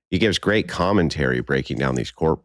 He gives great commentary breaking down these court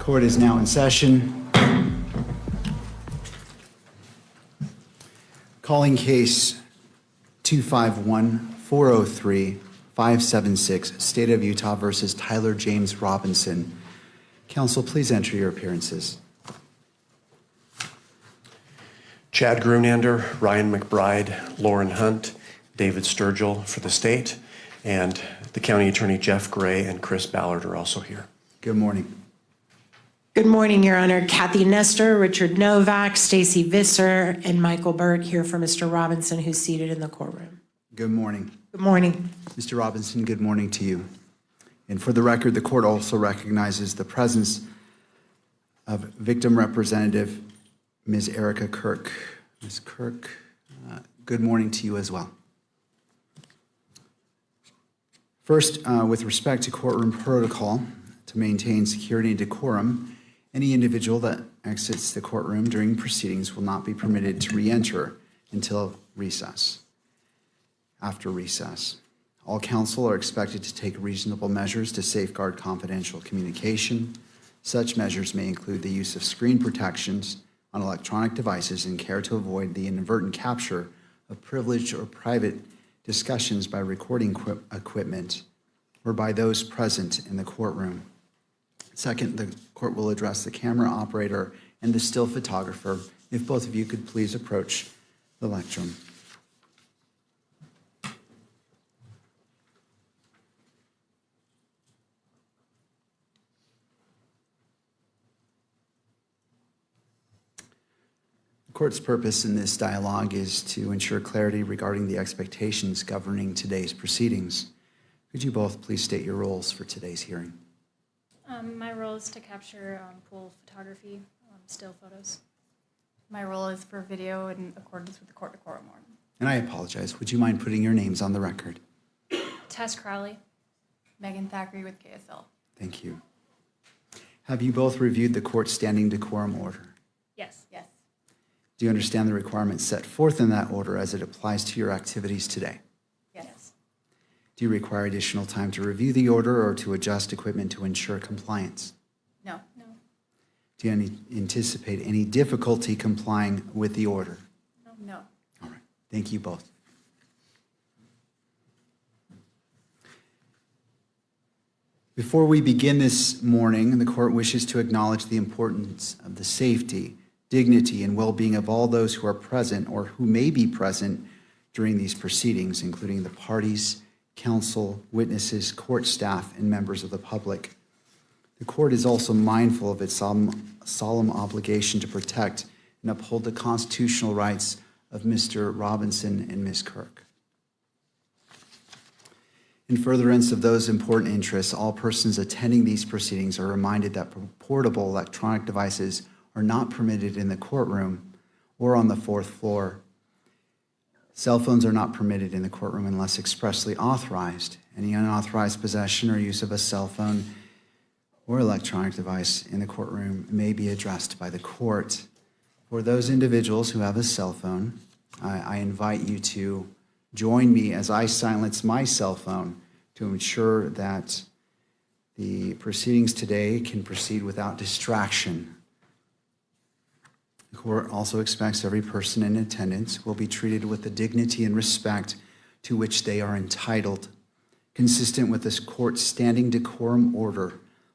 Court is now in session. Calling case 251-403-576, State of Utah versus Tyler James Robinson. Counsel, please enter your appearances. Chad Grunander, Ryan McBride, Lauren Hunt, David Sturgill for the state, and the County Attorney Jeff Gray and Chris Ballard are also here. Good morning. Good morning, Your Honor. Kathy Nestor, Richard Novak, Stacy Visser, and Michael Berg here for Mr. Robinson, who's seated in the courtroom. Good morning. Good morning. Mr. Robinson, good morning to you. And for the record, the court also recognizes the presence of victim representative Ms. Erica Kirk. Ms. Kirk, good morning to you as well. First, with respect to courtroom protocol, to maintain security and decorum, any individual that exits the courtroom during proceedings will not be permitted to re-enter until recess. After recess, all counsel are expected to take reasonable measures to safeguard confidential communication. Such measures may include the use of screen protections on electronic devices and care to avoid the inadvertent capture of privileged or private discussions by recording equipment or by those present in the courtroom. Second, the court will address the camera operator and the still photographer. If both of you could please approach the lectern. The court's purpose in this dialogue is to ensure clarity regarding the expectations governing today's proceedings. Could you both please state your roles for today's hearing? My role is to capture pool photography, still photos. My role is for video in accordance with the court decorum order. And I apologize. Would you mind putting your names on the record? Tess Crowley. Megan Thackeray with KSL. Thank you. Have you both reviewed the court's standing decorum order? Yes. Yes. Do you understand the requirements set forth in that order as it applies to your activities today? Yes. Do you require additional time to review the order or to adjust equipment to ensure compliance? No. No. Do you anticipate any difficulty complying with the order? No. All right. Thank you both. Before we begin this morning, the court wishes to acknowledge the importance of the safety, dignity, and well-being of all those who are present or who may be present during these proceedings, including the parties, counsel, witnesses, court staff, and members of the public. The court is also mindful of its solemn obligation to protect and uphold the constitutional rights of Mr. Robinson and Ms. Kirk. In furtherance of those important interests, all persons attending these proceedings are reminded that portable electronic devices are not permitted in the courtroom or on the fourth floor. Cell phones are not permitted in the courtroom unless expressly authorized. Any unauthorized possession or use of a cell phone or electronic device in the courtroom may be addressed by the court. For those individuals who have a cell phone, I invite you to join me as I silence my cell phone to ensure that the proceedings today can proceed without distraction. The court also expects every person in attendance will be treated with the dignity and respect to which they are entitled. Consistent with this court's standing decorum order,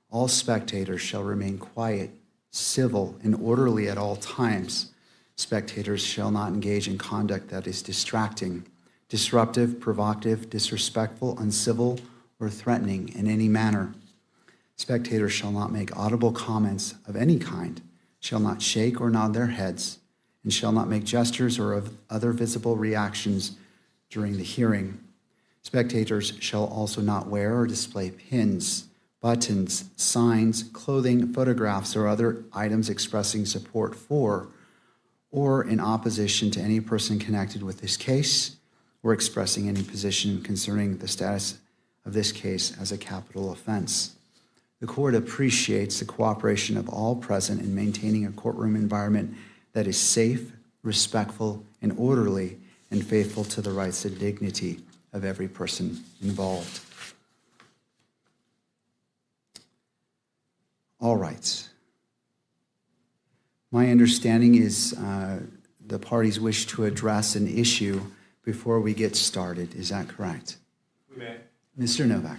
all spectators shall remain quiet, civil, and orderly at all times. Spectators shall not engage in conduct that is distracting, disruptive, provocative, disrespectful, uncivil, or threatening in any manner. Spectators shall not make audible comments of any kind, shall not shake or nod their heads, and shall not make gestures or of other visible reactions during the hearing. Spectators shall also not wear or display pins, buttons, signs, clothing, photographs, or other items expressing support for or in opposition to any person connected with this case or expressing any position concerning the status of this case as a capital offense. The court appreciates the cooperation of all present in maintaining a courtroom environment that is safe, respectful, and orderly, and faithful to the rights and dignity of every person involved. All right. My understanding is the parties wish to address an issue before we get started. Is that correct? We may. Mr. Novak.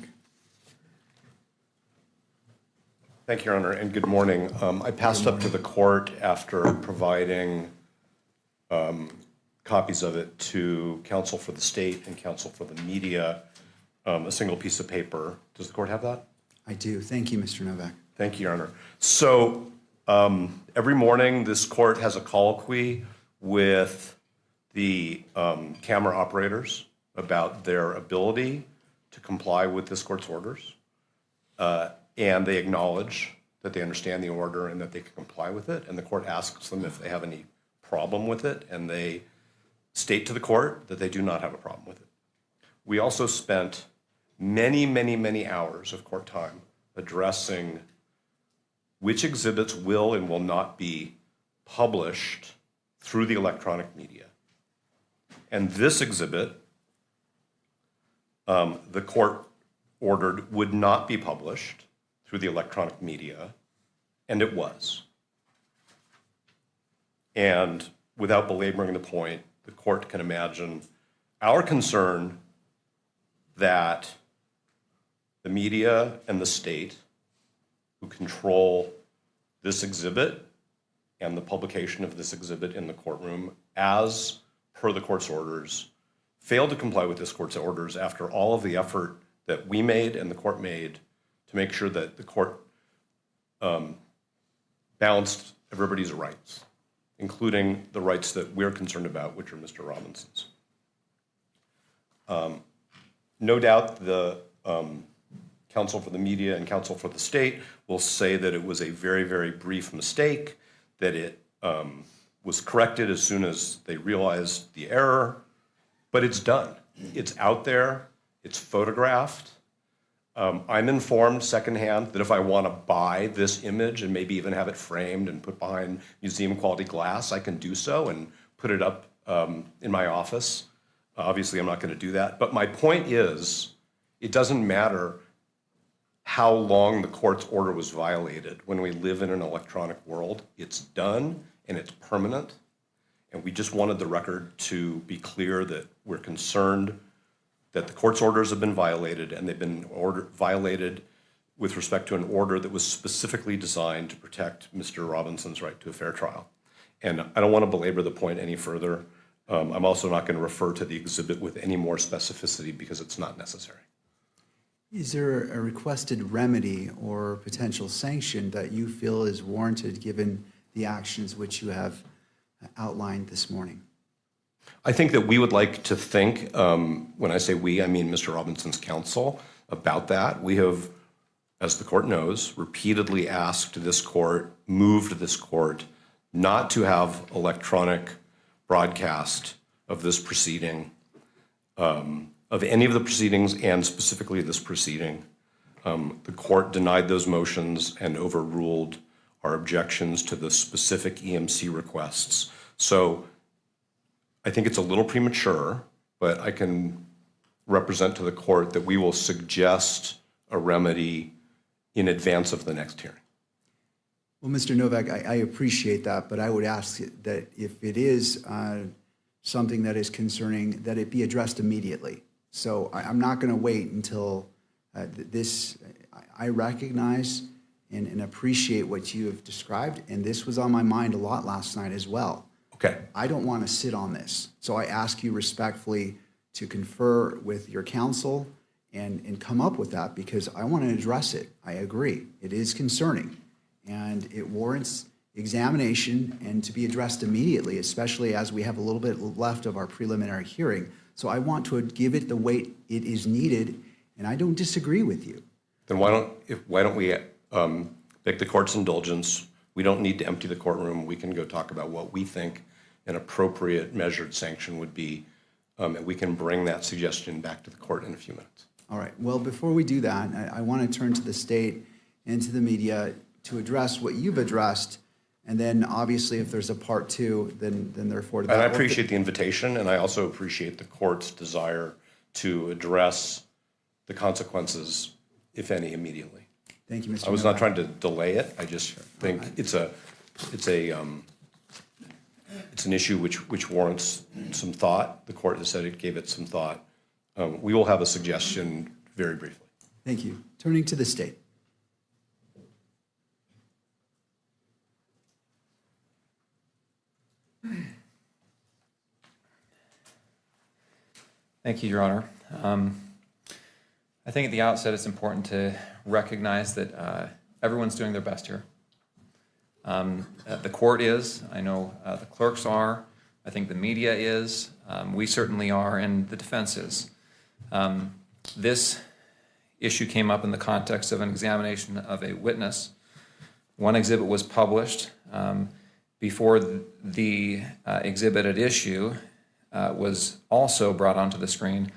Thank you, Your Honor, and good morning. I passed up to the court after providing copies of it to counsel for the state and counsel for the media, a single piece of paper. Does the court have that? I do. Thank you, Mr. Novak. Thank you, Your Honor. So every morning, this court has a colloquy with the camera operators about their ability to comply with this court's orders. And they acknowledge that they understand the order and that they can comply with it. And the court asks them if they have any problem with it, and they state to the court that they do not have a problem with it. We also spent many, many, many hours of court time addressing which exhibits will and will not be published through the electronic media. And this exhibit, the court ordered would not be published through the electronic media, and it was. And without belaboring the point, the court can imagine our concern that the media and the state who control this exhibit and the publication of this exhibit in the courtroom as per the court's orders failed to comply with this court's orders after all of the effort that we made and the court made to make sure that the court balanced everybody's rights, including the rights that we're concerned about, which are Mr. Robinson's. No doubt the counsel for the media and counsel for the state will say that it was a very, very brief mistake, that it was corrected as soon as they realized the error, but it's done. It's out there, it's photographed. I'm informed secondhand that if I want to buy this image and maybe even have it framed and put behind museum quality glass, I can do so and put it up in my office. Obviously, I'm not going to do that. But my point is, it doesn't matter how long the court's order was violated. When we live in an electronic world, it's done and it's permanent. And we just wanted the record to be clear that we're concerned that the court's orders have been violated, and they've been violated with respect to an order that was specifically designed to protect Mr. Robinson's right to a fair trial. And I don't want to belabor the point any further. I'm also not going to refer to the exhibit with any more specificity because it's not necessary. Is there a requested remedy or potential sanction that you feel is warranted given the actions which you have outlined this morning? I think that we would like to think, when I say we, I mean Mr. Robinson's counsel, about that. We have, as the court knows, repeatedly asked this court, moved this court, not to have electronic broadcast of this proceeding, of any of the proceedings and specifically this proceeding. The court denied those motions and overruled our objections to the specific EMC requests. So I think it's a little premature, but I can represent to the court that we will suggest a remedy in advance of the next hearing. Well, Mr. Novak, I appreciate that, but I would ask that if it is something that is concerning, that it be addressed immediately. So I'm not going to wait until this. I recognize and appreciate what you have described, and this was on my mind a lot last night as well. Okay. I don't want to sit on this. So I ask you respectfully to confer with your counsel and come up with that, because I want to address it. I agree. It is concerning, and it warrants examination and to be addressed immediately, especially as we have a little bit left of our preliminary hearing. So I want to give it the weight it is needed, and I don't disagree with you. Then why don't we beg the court's indulgence? We don't need to empty the courtroom. We can go talk about what we think an appropriate measured sanction would be, and we can bring that suggestion back to the court in a few minutes. All right. Well, before we do that, I want to turn to the state and to the media to address what you've addressed, and then obviously if there's a part two, then therefore to that. And I appreciate the invitation, and I also appreciate the court's desire to address the consequences, if any, immediately. Thank you, Mr. I was not Novak. trying to delay it. I just think it's a it's an issue which warrants some thought. The court has said it gave it some thought. We will have a suggestion very briefly. Thank you. Turning to the state. Thank you, Your Honor. I think at the outset it's important to recognize that everyone's doing their best here. The court is, I know the clerks are, I think the media is, we certainly are, and the defense is. This issue came up in the context of an examination of a witness. One exhibit was published. Before the exhibit at issue was also brought onto the screen,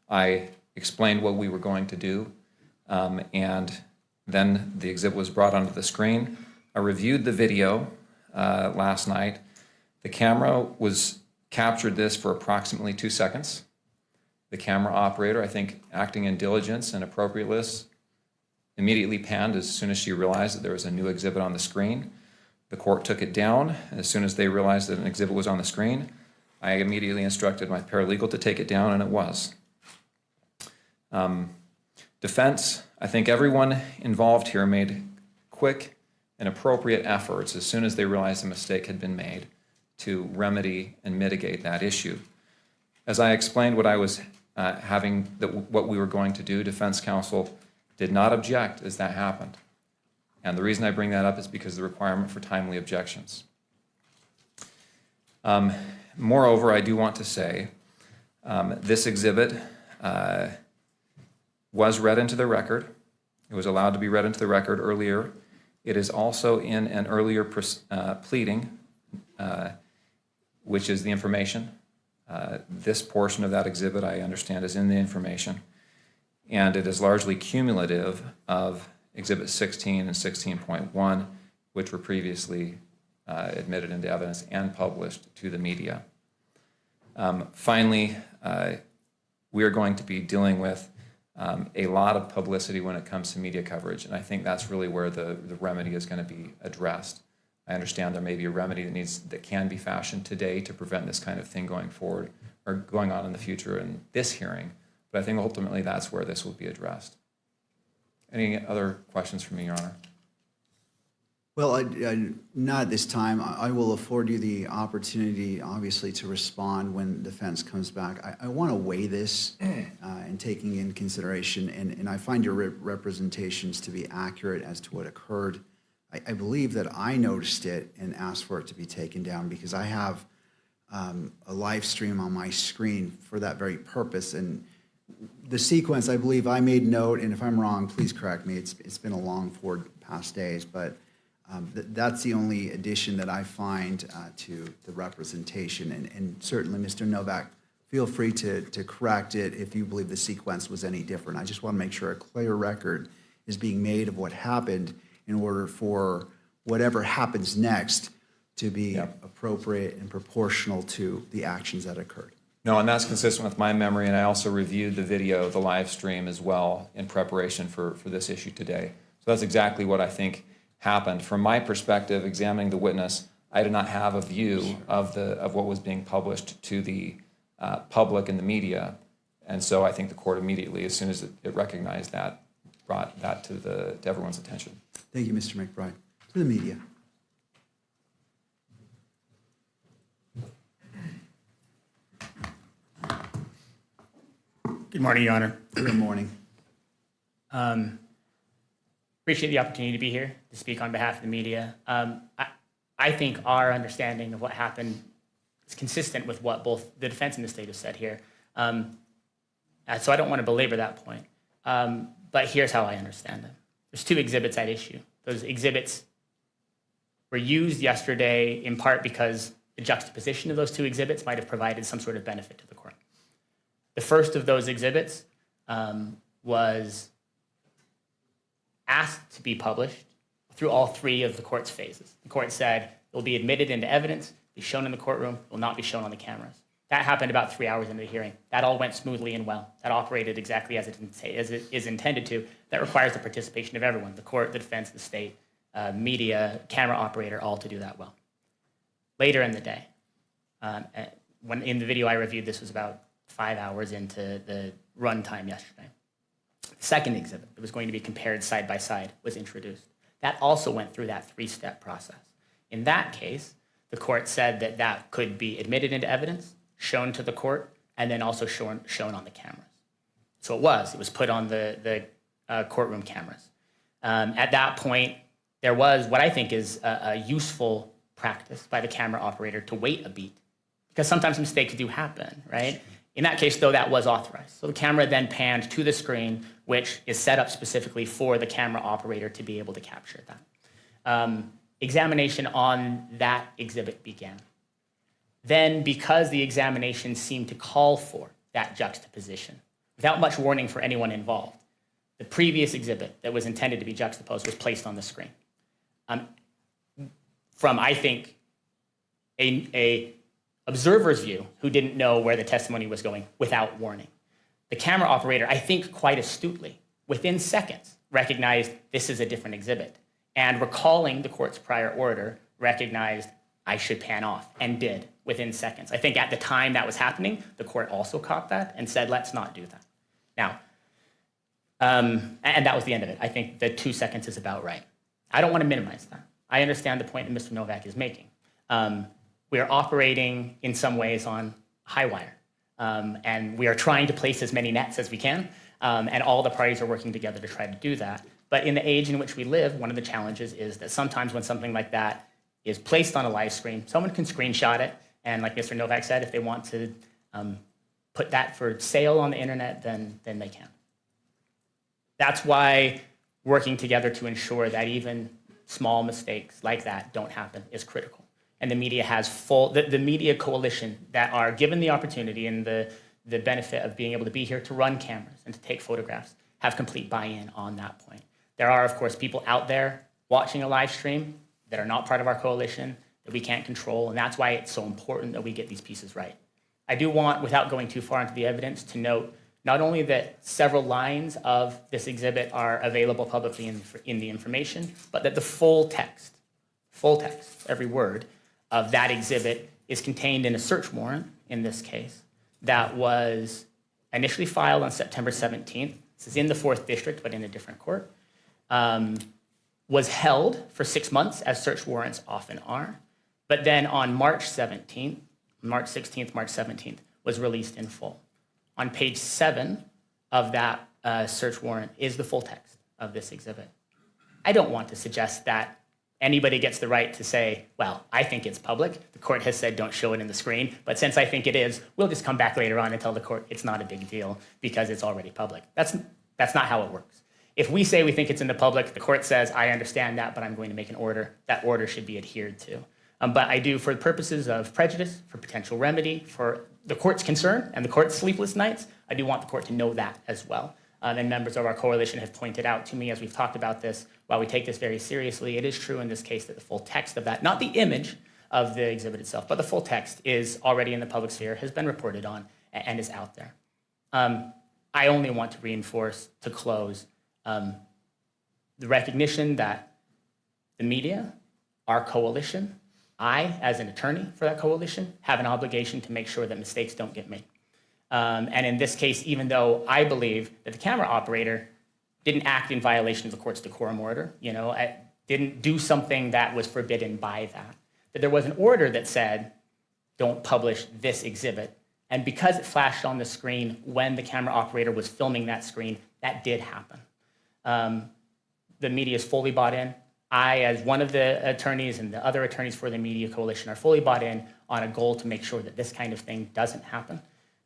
I explained what we were going to do, and then the exhibit was brought onto the screen. I reviewed the video last night. The camera captured this for approximately 2 seconds. The camera operator, I think acting in diligence and appropriateness, immediately panned as soon as she realized that there was a new exhibit on the screen. The court took it down. As soon as they realized that an exhibit was on the screen, I immediately instructed my paralegal to take it down, and it was. Defense, I think everyone involved here made quick and appropriate efforts as soon as they realized a mistake had been made to remedy and mitigate that issue. As I explained what I was what we were going to do, defense counsel did not object as that happened. And the reason I bring that up is because of the requirement for timely objections. Moreover, I do want to say this exhibit was read into the record. It was allowed to be read into the record earlier. It is also in an earlier pleading, which is the information. This portion of that exhibit, I understand, is in the information. And it is largely cumulative of Exhibit 16 and 16.1, which were previously admitted into evidence and published to the media. Finally, we are going to be dealing with a lot of publicity when it comes to media coverage, and I think that's really where the remedy is going to be addressed. I understand there may be a remedy that can be fashioned today to prevent this kind of thing going forward or going on in the future in this hearing, but I think ultimately that's where this will be addressed. Any other questions for me, Your Honor? Well, not at this time. I will afford you the opportunity, obviously, to respond when defense comes back. I want to weigh this and taking in consideration, and I find your representations to be accurate as to what occurred. I believe that I noticed it and asked for it to be taken down because I have a live stream on my screen for that very purpose. And the sequence, I believe I made note, and if I'm wrong, please correct me. It's been a long 4 past days, but that's the only addition that I find to the representation. And certainly, Mr. Novak, feel free to correct it if you believe the sequence was any different. I just want to make sure a clear record is being made of what happened in order for whatever happens next to be appropriate and proportional to the actions that occurred. No, and that's consistent with my memory, and I also reviewed the video, the live stream as well, in preparation for this issue today. So that's exactly what I think happened. From my perspective, examining the witness, I did not have a view of what was being published to the public and the media, and so I think the court immediately, as soon as it recognized that, brought that to everyone's attention. Thank you, Mr. McBride. To the media. Good morning, Your Honor. Good morning. Appreciate the opportunity to be here to speak on behalf of the media. I think our understanding of what happened is consistent with what both the defense and the state have said here. So I don't want to belabor that point. But here's how I understand them. There's 2 exhibits at issue. Those exhibits were used yesterday in part because the juxtaposition of those 2 exhibits might have provided some sort of benefit to the court. The first of those exhibits was asked to be published through all 3 of the court's phases. The court said it will be admitted into evidence, be shown in the courtroom, will not be shown on the cameras. That happened about 3 hours into the hearing. That all went smoothly and well. That operated exactly as it is intended to. That requires the participation of everyone, the court, the defense, the state, media, camera operator, all to do that well. Later in the day, when in the video I reviewed, this was about 5 hours into the runtime yesterday. The second exhibit that was going to be compared side by side was introduced. That also went through that three-step process. In that case, the court said that that could be admitted into evidence, shown to the court, and then also shown on the cameras. So it was put on the courtroom cameras. At that point, there was what I think is a useful practice by the camera operator to wait a beat, because sometimes mistakes do happen, right? In that case, though, that was authorized. So the camera then panned to the screen, which is set up specifically for the camera operator to be able to capture that. Examination on that exhibit began. Then, because the examination seemed to call for that juxtaposition, without much warning for anyone involved, the previous exhibit that was intended to be juxtaposed was placed on the screen. From, I think, a observer's view who didn't know where the testimony was going without warning. The camera operator, I think quite astutely, within seconds, recognized this is a different exhibit, and recalling the court's prior order, recognized I should pan off, and did within seconds. I think at the time that was happening, the court also caught that and said, let's not do that. Now, and that was the end of it. I think the 2 seconds is about right. I don't want to minimize that. I understand the point that Mr. Novak is making. We are operating in some ways on high wire, and we are trying to place as many nets as we can, and all the parties are working together to try to do that. But in the age in which we live, one of the challenges is that sometimes when something like that is placed on a live stream, someone can screenshot it, and like Mr. Novak said, if they want to put that for sale on the internet, then they can. That's why working together to ensure that even small mistakes like that don't happen is critical. And the media has the media coalition that are given the opportunity and the benefit of being able to be here to run cameras and to take photographs have complete buy-in on that point. There are, of course, people out there watching a live stream that are not part of our coalition that we can't control, and that's why it's so important that we get these pieces right. I do want, without going too far into the evidence, to note not only that several lines of this exhibit are available publicly in the information, but that the full text, every word of that exhibit is contained in a search warrant, in this case, that was initially filed on September 17th. This is in the 4th District, but in a different court. Was held for 6 months, as search warrants often are, but then on March 16th, March 17th, was released in full. On page 7 of that search warrant is the full text of this exhibit. I don't want to suggest that anybody gets the right to say, well, I think it's public. The court has said don't show it in the screen, but since I think it is, we'll just come back later on and tell the court it's not a big deal because it's already public. That's not how it works. If we say we think it's in the public, the court says, I understand that, but I'm going to make an order. That order should be adhered to. But I do, for the purposes of prejudice, for potential remedy, for the court's concern and the court's sleepless nights, I do want the court to know that as well. And members of our coalition have pointed out to me as we've talked about this, while we take this very seriously, it is true in this case that the full text of that, not the image of the exhibit itself, but the full text is already in the public sphere, has been reported on, and is out there. I only want to reinforce, to close, the recognition that the media, our coalition, I, as an attorney for that coalition, have an obligation to make sure that mistakes don't get made. And in this case, even though I believe that the camera operator didn't act in violation of the court's decorum order, didn't do something that was forbidden by that there was an order that said, don't publish this exhibit. And because it flashed on the screen when the camera operator was filming that screen, that did happen. The media is fully bought in. I, as one of the attorneys and the other attorneys for the media coalition, are fully bought in on a goal to make sure that this kind of thing doesn't happen.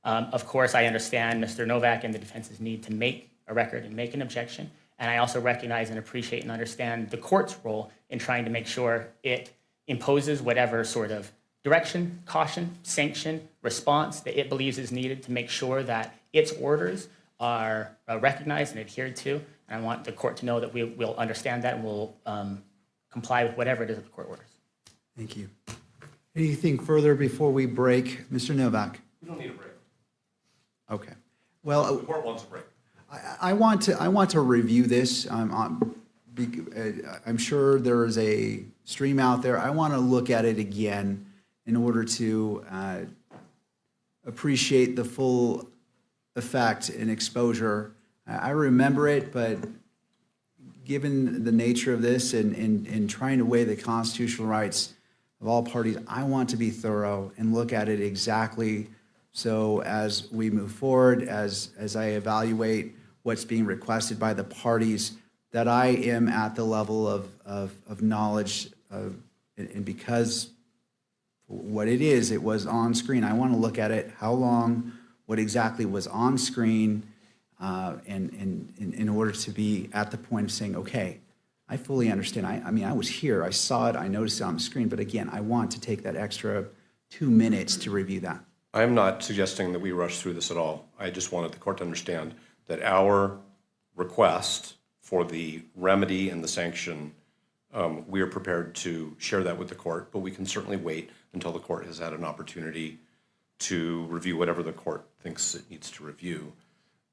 Of course, I understand Mr. Novak and the defense's need to make a record and make an objection. And I also recognize and appreciate and understand the court's role in trying to make sure it imposes whatever sort of direction, caution, sanction, response that it believes is needed to make sure that its orders are recognized and adhered to. And I want the court to know that we will understand that and will comply with whatever it is that the court orders. Thank you. Anything further before we break? Mr. Novak? We don't need a break. Okay. Well, The court wants a break. I want to review this I'm sure there is a stream out there. I want to look at it again in order to appreciate the full effect and exposure. I remember it, but given the nature of this and trying to weigh the constitutional rights of all parties, I want to be thorough and look at it exactly. So as we move forward, as I evaluate what's being requested by the parties, that I am at the level of knowledge and because what it is, it was on screen. I want to look at it, how long, what exactly was on screen, and in order to be at the point of saying, okay, I fully understand. I mean, I was here, I saw it, I noticed it on the screen, but again, I want to take that extra 2 minutes to review that. I am not suggesting that we rush through this at all. I just wanted the court to understand that our request for the remedy and the sanction, we are prepared to share that with the court, but we can certainly wait until the court has had an opportunity to review whatever the court thinks it needs to review.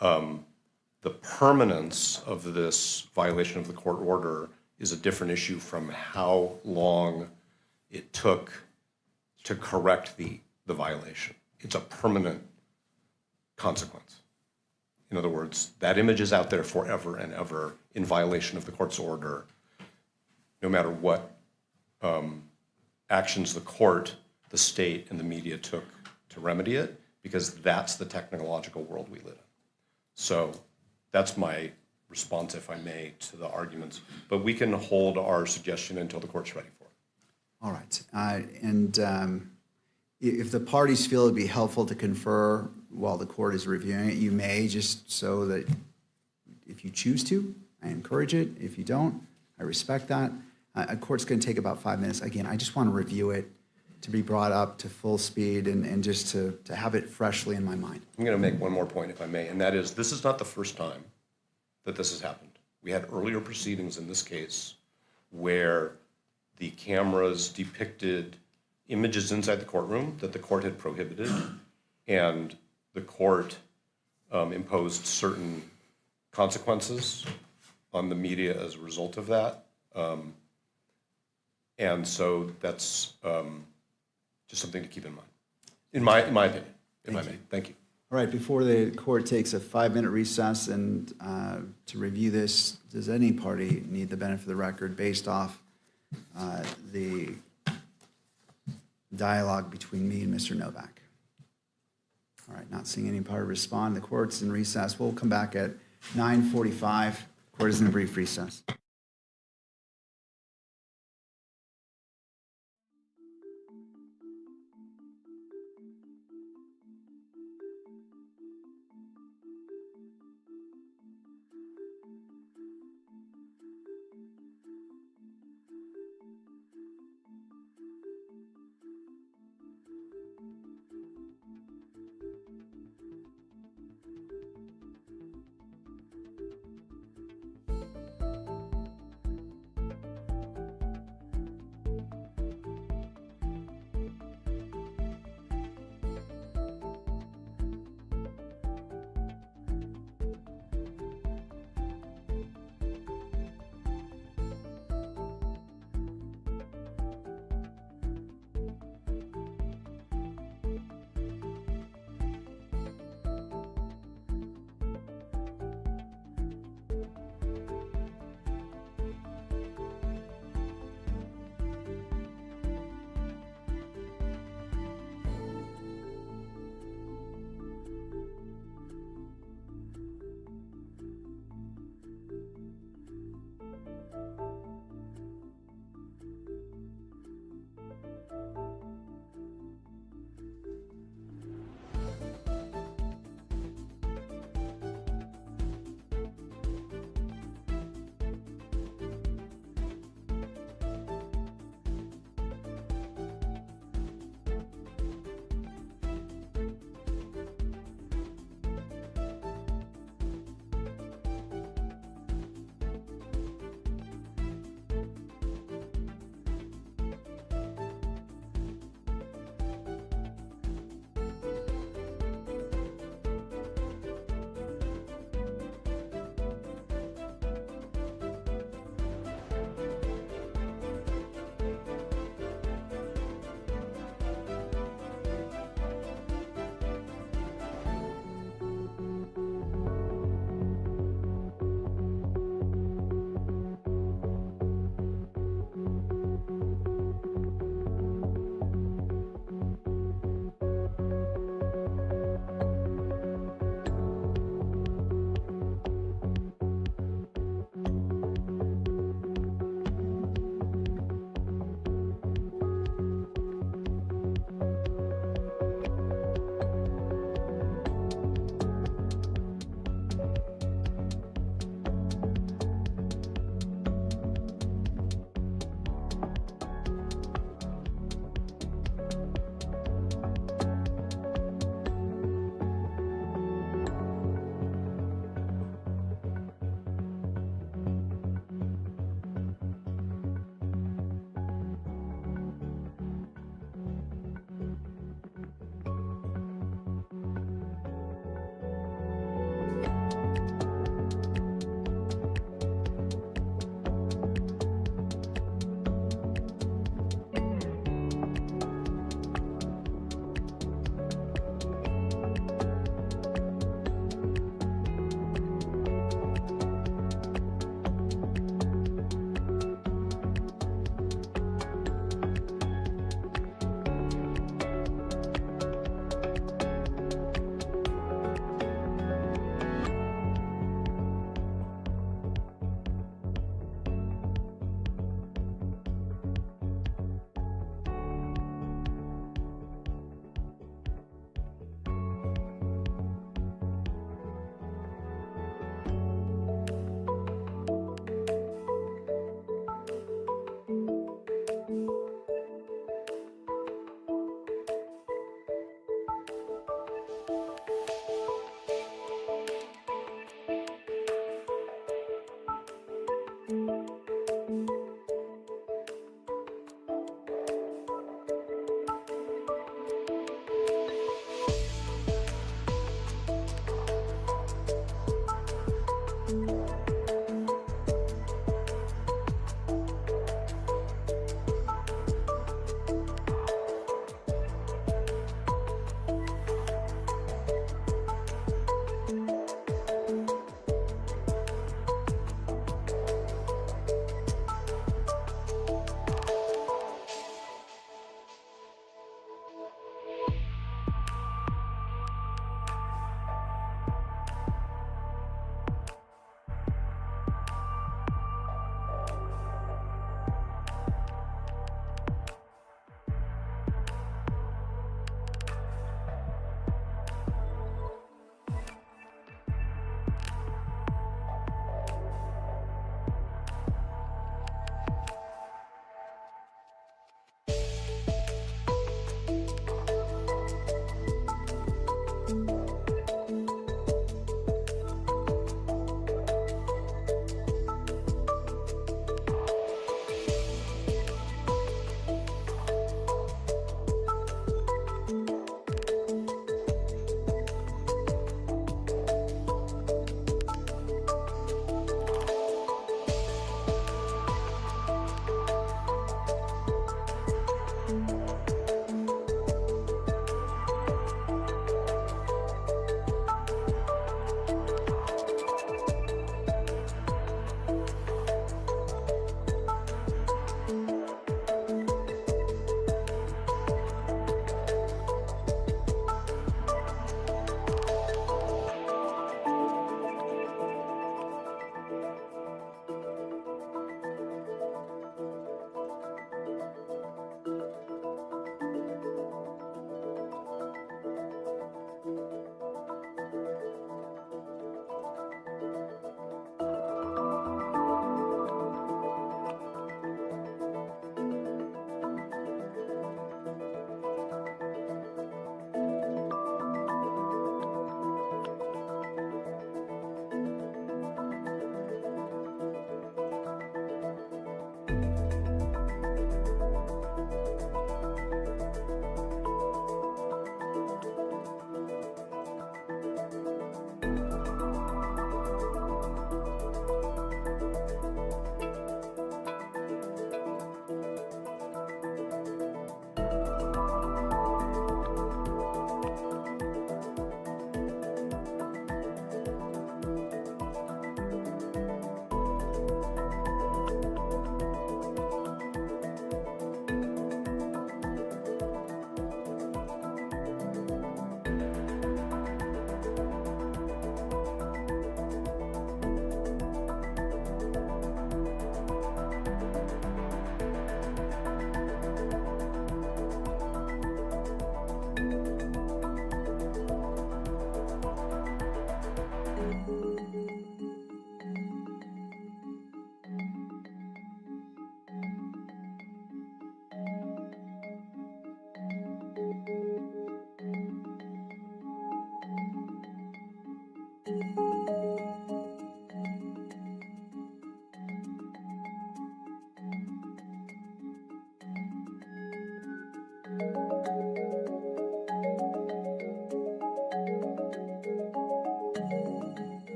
The permanence of this violation of the court order is a different issue from how long it took to correct the violation. It's a permanent consequence. In other words, that image is out there forever and ever in violation of the court's order, no matter what actions the court, the state, and the media took to remedy it, because that's the technological world we live in. So that's my response, if I may, to the arguments. But we can hold our suggestion until the court's ready for it. All right. If the parties feel it'd be helpful to confer while the court is reviewing it, you may, just so that if you choose to, I encourage it. If you don't, I respect that. A court's going to take about 5 minutes. Again, I just want to review it, to be brought up to full speed and just to have it freshly in my mind. I'm going to make one more point, if I may, and that is this is not the first time that this has happened. We had earlier proceedings in this case where the cameras depicted images inside the courtroom that the court had prohibited, and the court imposed certain consequences on the media as a result of that. And so that's just something to keep in mind, in my opinion, if I may. Thank you. All right, before the court takes a 5-minute recess and to review this, does any party need the benefit of the record based off the dialogue between me and Mr. Novak? All right, not seeing any party respond. The court's in recess. We'll come back at 9:45. Court is in a brief recess.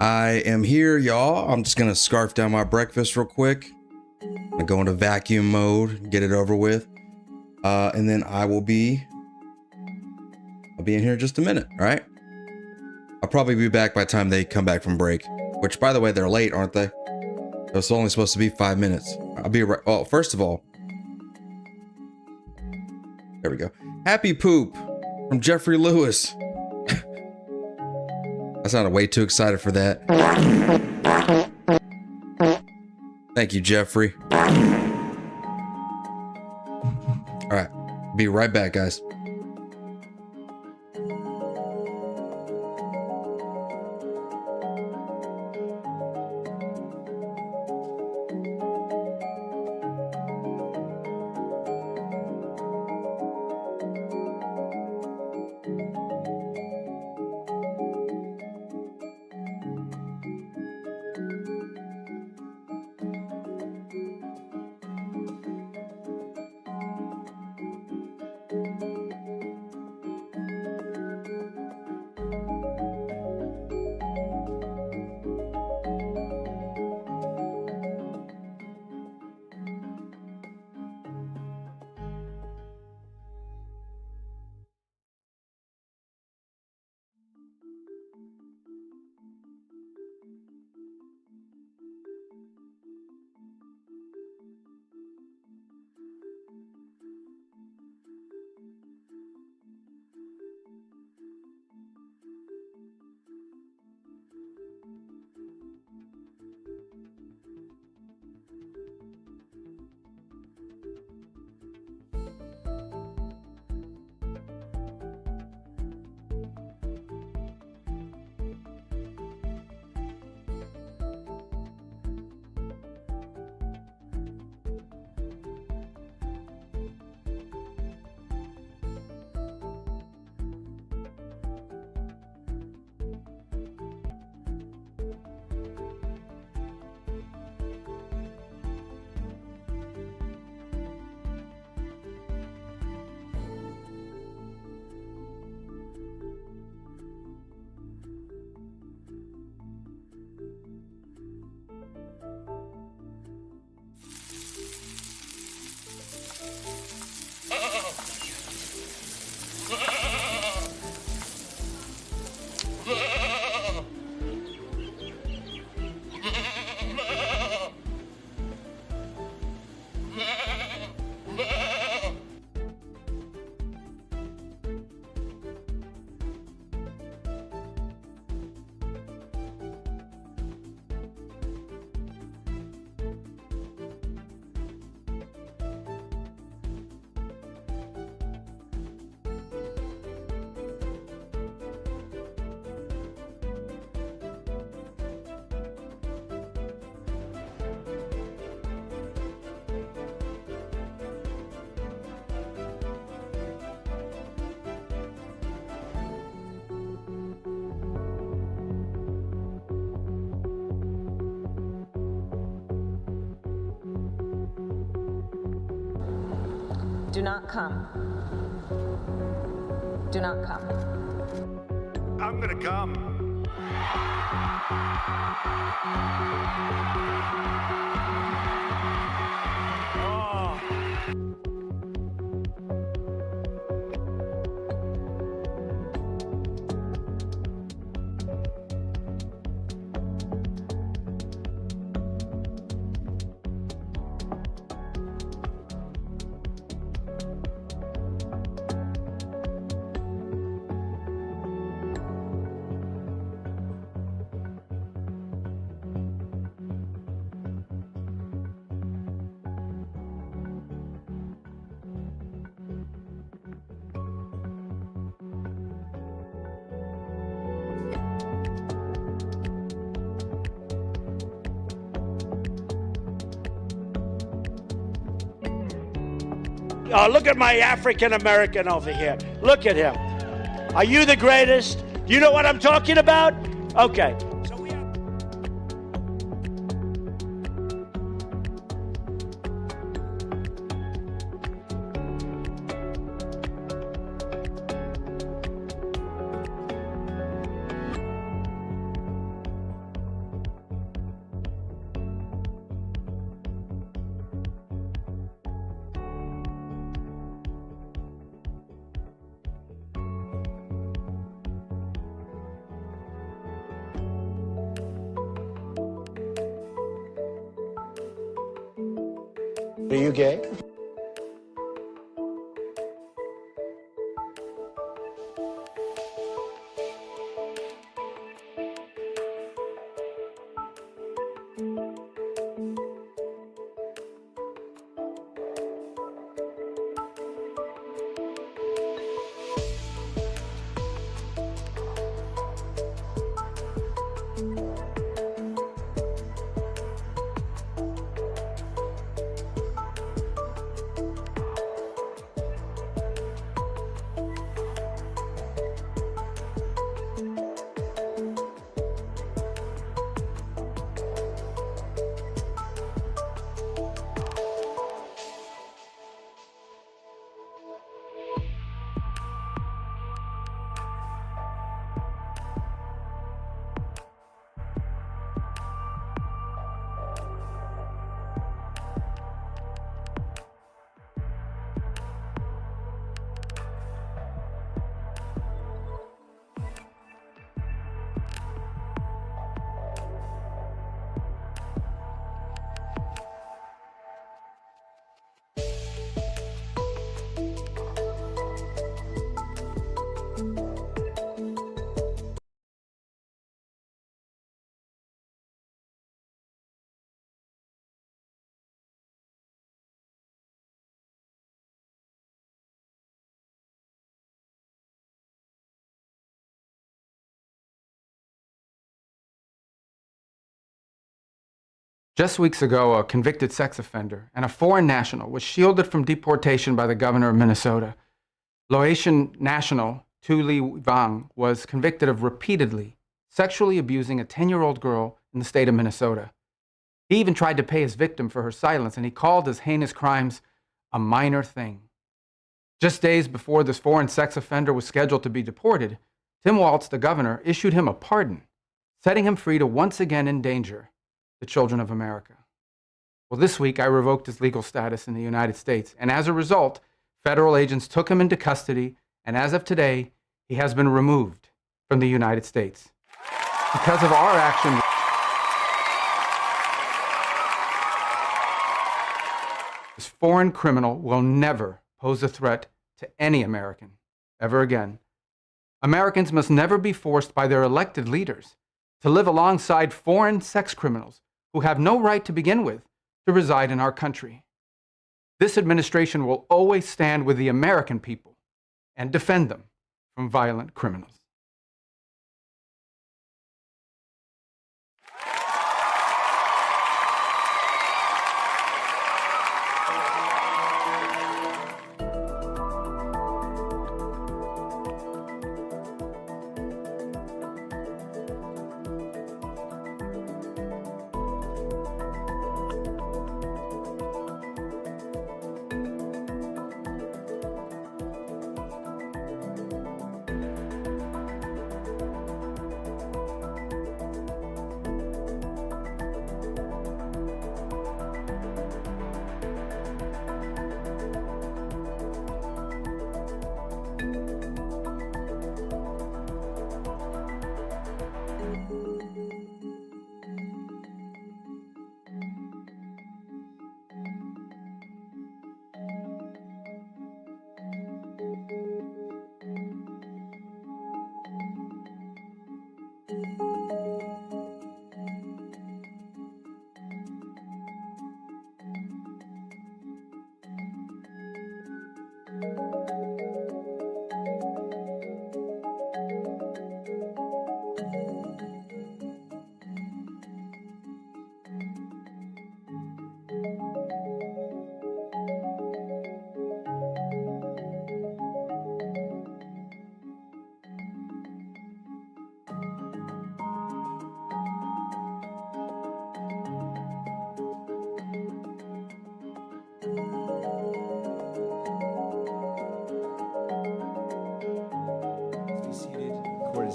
I am here, y'all. I'm just gonna scarf down my breakfast real quick. I'm gonna go into vacuum mode, get it over with. And then I'll be in here in just a minute, all right? I'll probably be back by the time they come back from break, which, by the way, they're late, aren't they? It's only supposed to be 5 minutes. I'll be right. Oh, first of all, there we go. Happy poop from Jeffrey Lewis. I sounded way too excited for that. Thank you, Jeffrey. All right, be right back, guys. Do not come. Do not come. I'm gonna come. Oh. Oh, look at my African American over here. Look at him. Are you the greatest? You know what I'm talking about? Okay. So we have... Are you gay? Just weeks ago, a convicted sex offender and a foreign national was shielded from deportation by the governor of Minnesota. Laotian national Tu Li Wang was convicted of repeatedly sexually abusing a 10-year-old girl in the state of Minnesota. He even tried to pay his victim for her silence, and he called his heinous crimes a minor thing. Just days before this foreign sex offender was scheduled to be deported, Tim Walz, the governor, issued him a pardon, setting him free to once again endanger the children of America. Well, this week I revoked his legal status in the United States, and as a result, federal agents took him into custody, and as of today, he has been removed from the United States. Because of our action, this foreign criminal will never pose a threat to any American ever again. Americans must never be forced by their elected leaders to live alongside foreign sex criminals who have no right to begin with to reside in our country. This administration will always stand with the American people and defend them from violent criminals.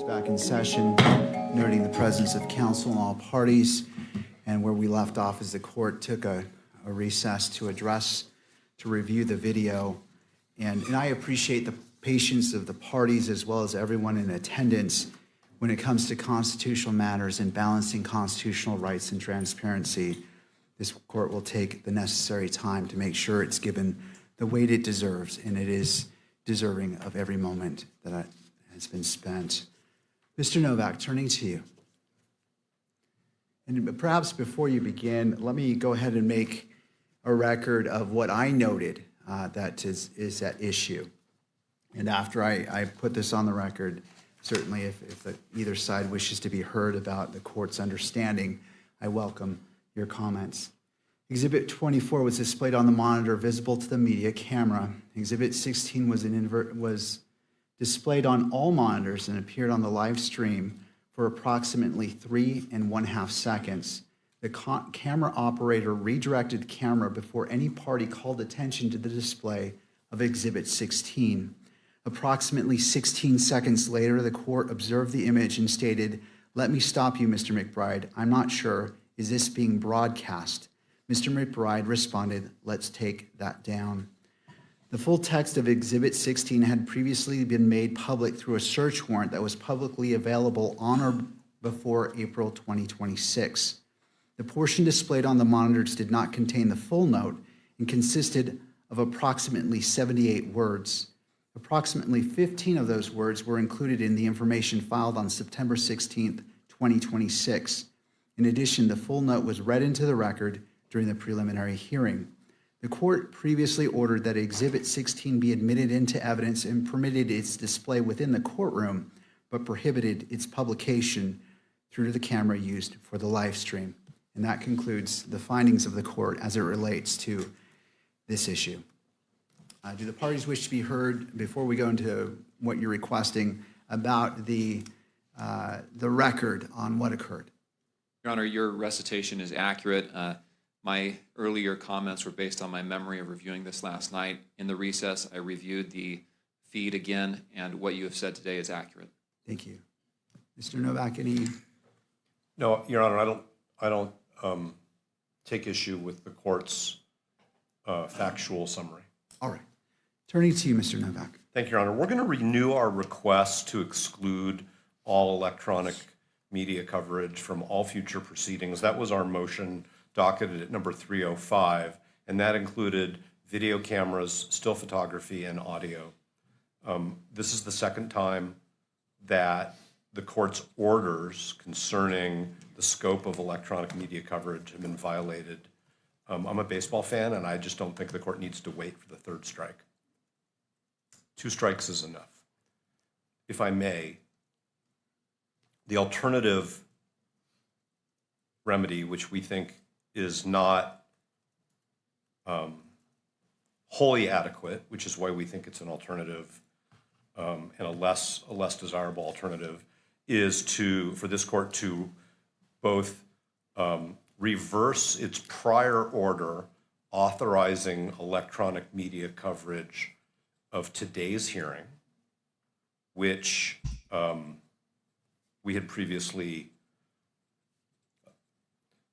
Back in session, noting the presence of counsel and all parties, and where we left off is the court took a recess to review the video. And I appreciate the patience of the parties as well as everyone in attendance when it comes to constitutional matters and balancing constitutional rights and transparency. this court will take the necessary time to make sure it's given the weight it deserves, and it is deserving of every moment that has been spent. Mr. Novak, turning to you. And perhaps before you begin, let me go ahead and make a record of what I noted that is at issue. And after I put this on the record, certainly if either side wishes to be heard about the court's understanding, I welcome your comments. Exhibit 24 was displayed on the monitor visible to the media camera. Exhibit 16 was displayed on all monitors and appeared on the live stream for approximately 3.5 seconds. The camera operator redirected the camera before any party called attention to the display of Exhibit 16. Approximately 16 seconds later, the court observed the image and stated, "Let me stop you, Mr. McBride. I'm not sure. Is this being broadcast?" Mr. McBride responded, "Let's take that down." The full text of Exhibit 16 had previously been made public through a search warrant that was publicly available on or before April 2026. The portion displayed on the monitors did not contain the full note and consisted of approximately 78 words. Approximately 15 of those words were included in the information filed on September 16th, 2026. In addition, the full note was read into the record during the preliminary hearing. The court previously ordered that Exhibit 16 be admitted into evidence and permitted its display within the courtroom, but prohibited its publication through the camera used for the live stream. And that concludes the findings of the court as it relates to this issue. Do the parties wish to be heard before we go into what you're requesting about the record on what occurred? Your Honor, your recitation is accurate. My earlier comments were based on my memory of reviewing this last night. In the recess, I reviewed the feed again, and what you have said today is accurate. Thank you. Mr. Novak, any? No, Your Honor, I don't take issue with the court's factual summary. All right. Turning to you, Mr. Novak. Thank you, Your Honor. We're going to renew our request to exclude all electronic media coverage from all future proceedings. That was our motion docketed at number 305, and that included video cameras, still photography, and audio. This is the second time that the court's orders concerning the scope of electronic media coverage have been violated. I'm a baseball fan, and I just don't think the court needs to wait for the third strike. 2 strikes is enough. If I may, the alternative remedy, which we think is not wholly adequate, which is why we think it's an alternative and a less desirable alternative, is for this court to both reverse its prior order authorizing electronic media coverage of today's hearing, which we had previously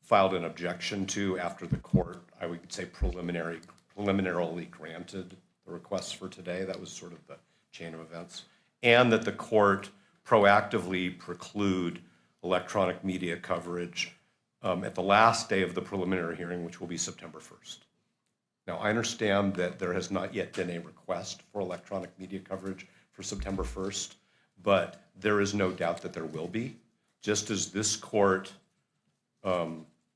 filed an objection to after the court, I would say, preliminarily granted the requests for today. That was sort of the chain of events. And that the court proactively preclude electronic media coverage at the last day of the preliminary hearing, which will be September 1st. Now, I understand that there has not yet been a request for electronic media coverage for September 1st, but there is no doubt that there will be, just as this court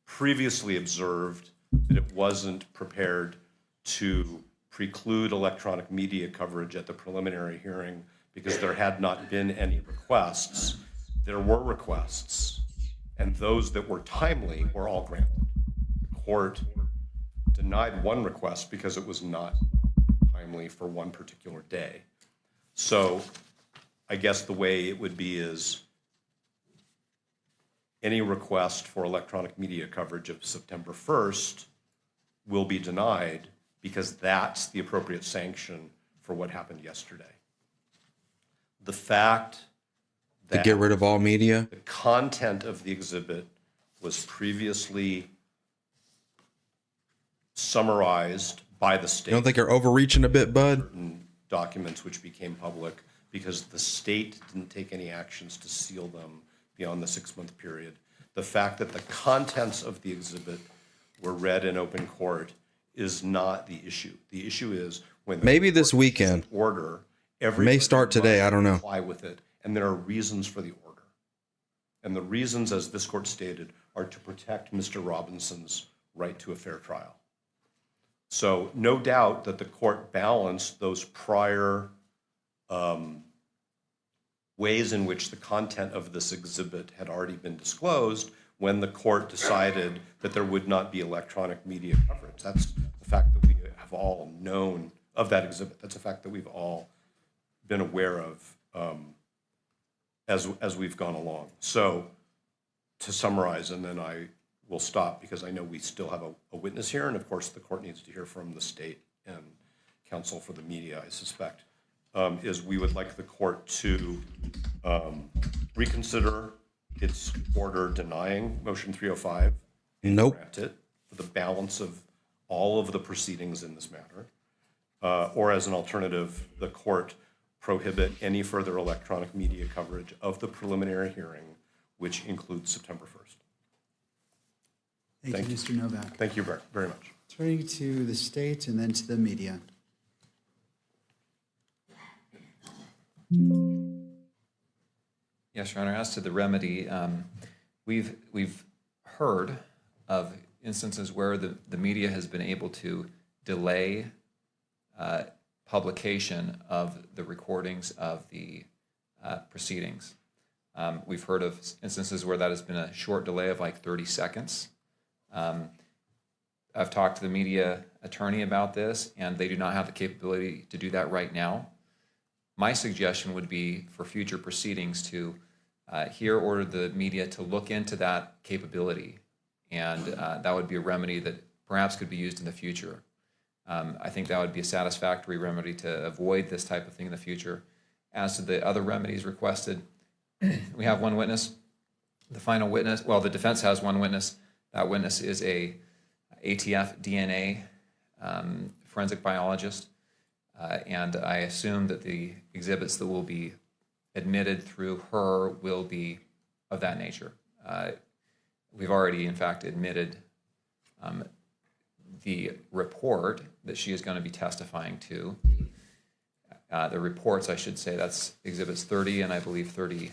previously observed that it wasn't prepared to preclude electronic media coverage at the preliminary hearing because there had not been any requests. There were requests, and those that were timely were all granted. The court denied one request because it was not timely for one particular day. So I guess the way it would be is any request for electronic media coverage of September 1st will be denied because that's the appropriate sanction for what happened yesterday. The fact that to get rid of all media, the content of the exhibit was previously summarized by the state. you don't think you're overreaching a bit, bud? Certain documents which became public because the state didn't take any actions to seal them beyond the 6-month period. The fact that the contents of the exhibit were read in open court is not the issue. The issue is when the Maybe this court issues weekend. an order, May everybody start today, must I don't know. comply with it, and there are reasons for the order. And the reasons, as this court stated, are to protect Mr. Robinson's right to a fair trial. So no doubt that the court balanced those prior ways in which the content of this exhibit had already been disclosed when the court decided that there would not be electronic media coverage. That's the fact that we have all known of that exhibit. That's a fact that we've all been aware of as we've gone along. So to summarize, and then I will stop because I know we still have a witness here, and of course the court needs to hear from the state and counsel for the media, I suspect, is we would like the court to reconsider its order denying motion 305. Nope. Grant it for the balance of all of the proceedings in this matter. Or as an alternative, the court prohibit any further electronic media coverage of the preliminary hearing, which includes September 1st. Thank you, Mr. Novak. Thank you very much. Turning to the state and then to the media. Yes, Your Honor. As to the remedy, we've heard of instances where the media has been able to delay publication of the recordings of the proceedings. We've heard of instances where that has been a short delay of like 30 seconds. I've talked to the media attorney about this, and they do not have the capability to do that right now. My suggestion would be for future proceedings to order the media to look into that capability, and that would be a remedy that perhaps could be used in the future. I think that would be a satisfactory remedy to avoid this type of thing in the future. As to the other remedies requested, we have one witness. The final witness, well, the defense has one witness. That witness is a ATF DNA forensic biologist, and I assume that the exhibits that will be admitted through her will be of that nature. We've already, in fact, admitted the report that she is going to be testifying to. The reports, I should say, that's exhibits 30 and I believe 34.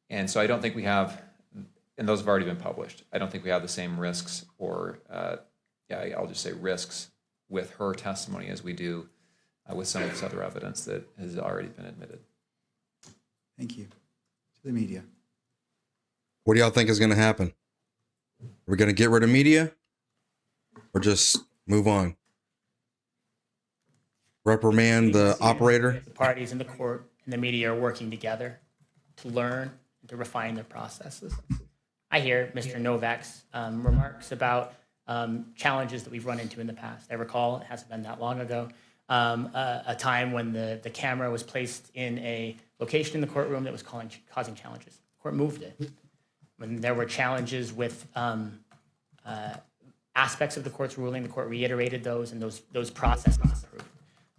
And so I don't think we have, and those have already been published, I don't think we have the same risks or, I'll just say risks with her testimony as we do with some of this other evidence that has already been admitted. Thank you. To the media. What do y'all think is going to happen? Are we going to get rid of media or just move on? Reprimand the operator? The parties in the court and the media are working together to learn and to refine their processes. I hear Mr. Novak's remarks about challenges that we've run into in the past. I recall, it hasn't been that long ago, a time when the camera was placed in a location in the courtroom that was causing challenges. The court moved it. When there were challenges with aspects of the court's ruling, the court reiterated those, and those processes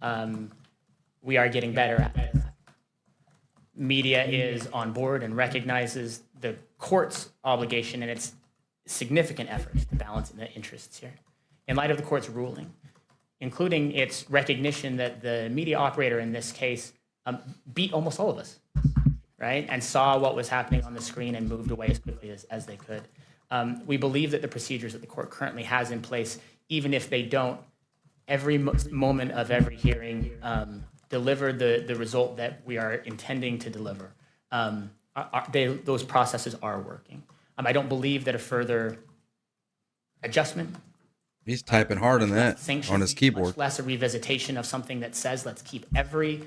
improved. We are getting better at it. Media is on board and recognizes the court's obligation and its significant efforts to balance the interests here. In light of the court's ruling, including its recognition that the media operator in this case beat almost all of us, right? And saw what was happening on the screen and moved away as quickly as they could. We believe that the procedures that the court currently has in place, even if they don't, every moment of every hearing deliver the result that we are intending to deliver. Those processes are working. I don't believe that a further adjustment. He's typing hard on that, Sanctions, on his keyboard. much less a revisitation of something that says let's keep every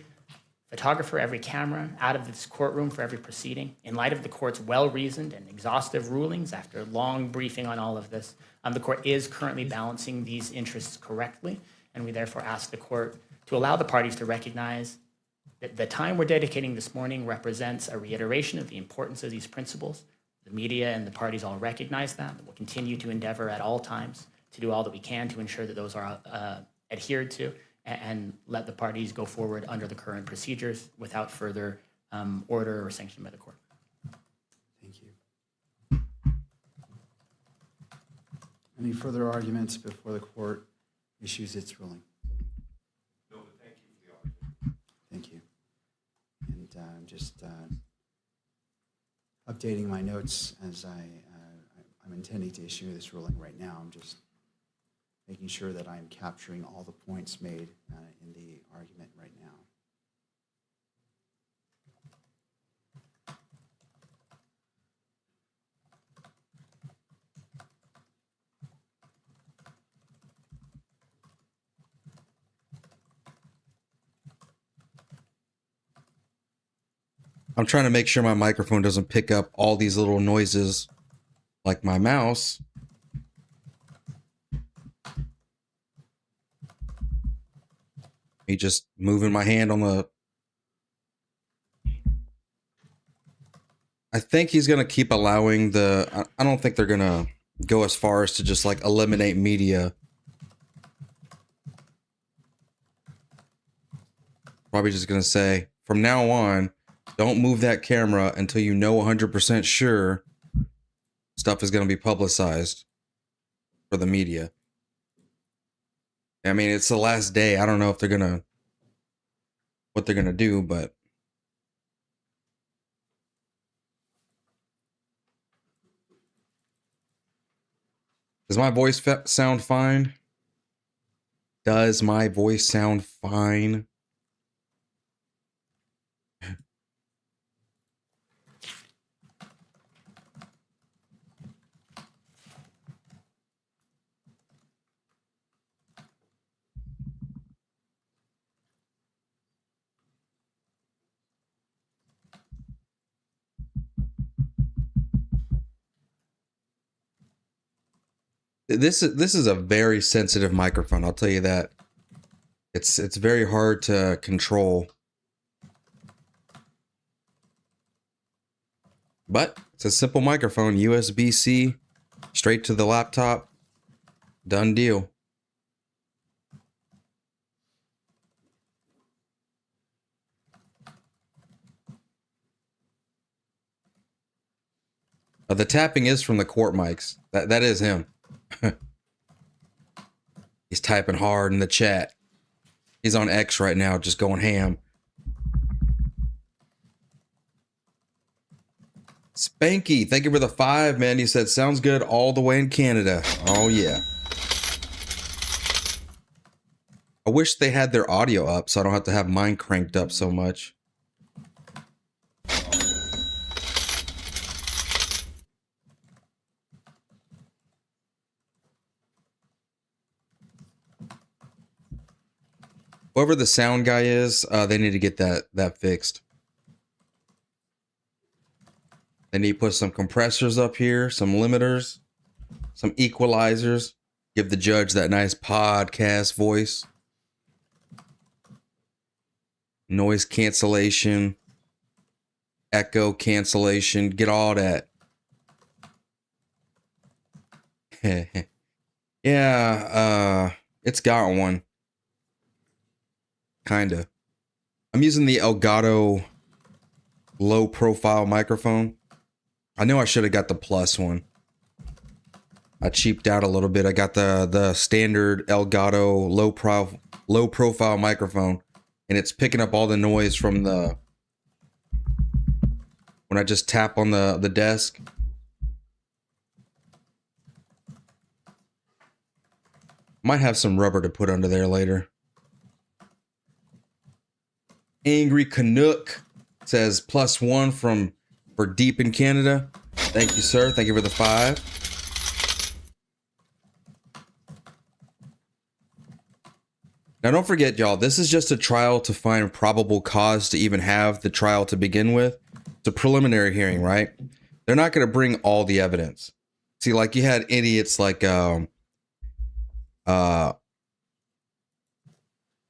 photographer, every camera out of this courtroom for every proceeding. In light of the court's well-reasoned and exhaustive rulings after long briefing on all of this, the court is currently balancing these interests correctly, and we therefore ask the court to allow the parties to recognize that the time we're dedicating this morning represents a reiteration of the importance of these principles. The media and the parties all recognize that. We'll continue to endeavor at all times to do all that we can to ensure that those are adhered to, and let the parties go forward under the current procedures without further order or sanction by the court. Thank you. Any further arguments before the court issues its ruling? No, but thank you for the argument. Thank you. And I'm just updating my notes as I'm intending to issue this ruling right now. I'm just making sure that I'm capturing all the points made in the argument right now. I'm trying to make sure my microphone doesn't pick up all these little noises like my mouse. Me just moving my hand on the... I think he's going to keep allowing the... I don't think they're going to go as far as to just like eliminate media. Probably just going to say, from now on, don't move that camera until you know 100% sure stuff is going to be publicized for the media. I mean, it's the last day. I don't know if they're going to, what they're going to do, but. Does my voice sound fine? Does my voice sound fine? This is a very sensitive microphone, I'll tell you that. It's very hard to control. But it's a simple microphone, USB-C, straight to the laptop. Done deal. The tapping is from the court mics. That is him. He's typing hard in the chat. He's on X right now, just going ham. Spanky, thank you for the 5, man. He said, sounds good all the way in Canada. Oh, yeah. I wish they had their audio up so I don't have to have mine cranked up so much. Whoever the sound guy is, they need to get that fixed. They need to put some compressors up here, some limiters, some equalizers. Give the judge that nice podcast voice. Noise cancellation. Echo cancellation. Get all that. Yeah, it's got one. Kinda. I'm using the Elgato low profile microphone. I know I should have got the plus one. I cheaped out a little bit. I got the standard Elgato low profile microphone, and it's picking up all the noise from the when I just tap on the desk. Might have some rubber to put under there later. Angry Canuck says +1 for Deep in Canada. Thank you, sir. Thank you for the 5. Now, don't forget, y'all, this is just a trial to find probable cause to even have the trial to begin with. It's a preliminary hearing, right? They're not going to bring all the evidence. See, like you had idiots like,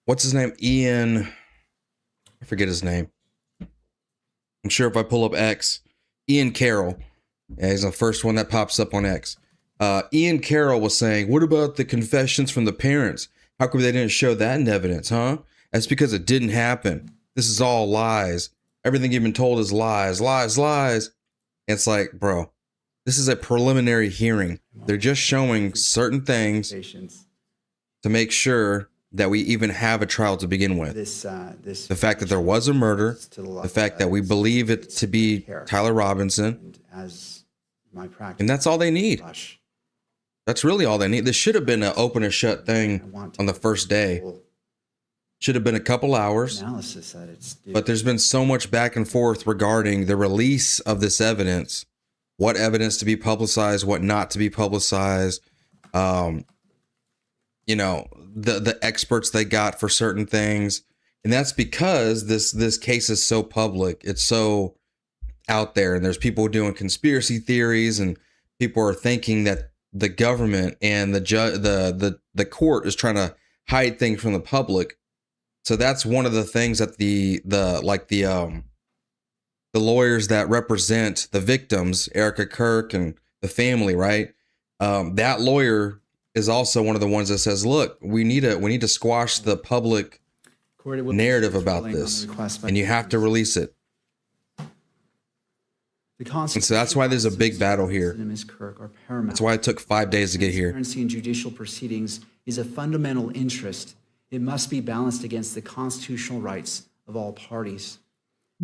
what's his name? Ian... I forget his name. I'm sure if I pull up X, Ian Carroll. Yeah, he's the first one that pops up on X. Ian Carroll was saying, what about the confessions from the parents? How come they didn't show that in evidence, huh? That's because it didn't happen. This is all lies. Everything you've been told is lies, lies, lies. And it's like, bro, This is a preliminary hearing. They're just showing certain things Patience. to make sure that we even have a trial to begin with. The fact that there was a murder, the fact that we believe it to be Tyler Robinson, As my practice. and that's all they need. Rush. That's really all they need. This should have been an open and shut thing on the first day. Should have been a couple hours. Analysis that it's. But there's been so much back and forth regarding the release of this evidence, what evidence to be publicized, what not to be publicized. You know, the experts they got for certain things. And that's because this case is so public. It's so out there, and there's people doing conspiracy theories, and people are thinking that the government and the court is trying to hide things from the public. So that's one of the things that the lawyers that represent the victims, Erica Kirk and the family, right? That lawyer is also one of the ones that says, "Look, we need to squash the public narrative about this, and you have to release it." And so that's why there's a big battle here. Ms. Kirk are paramount. That's why it took 5 days to get here. Transparency in judicial proceedings is a fundamental interest. It must be balanced against the constitutional rights of all parties.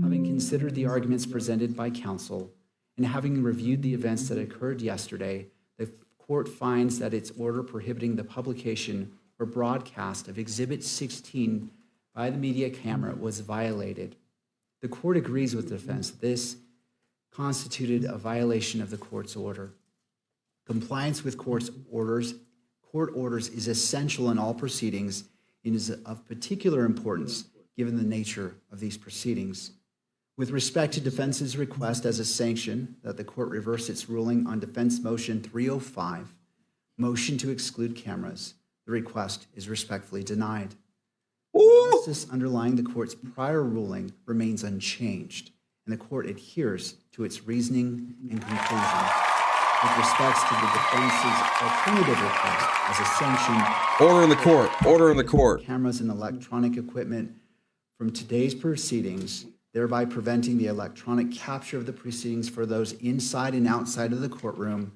Having considered the arguments presented by counsel and having reviewed the events that occurred yesterday, the court finds that its order prohibiting the publication or broadcast of Exhibit 16 by the media camera was violated. The court agrees with the defense that this constituted a violation of the court's order. Compliance with court orders is essential in all proceedings and is of particular importance given the nature of these proceedings. With respect to defense's request as a sanction that the court reverse its ruling on defense motion 305, motion to exclude cameras, the request is respectfully denied. The analysis underlying the court's prior ruling remains unchanged, and the court adheres to its reasoning and conclusion. With respects to the defense's alternative request as a sanction. Order in the court. Order in the court. Cameras and electronic equipment from today's proceedings, thereby preventing the electronic capture of the proceedings for those inside and outside of the courtroom.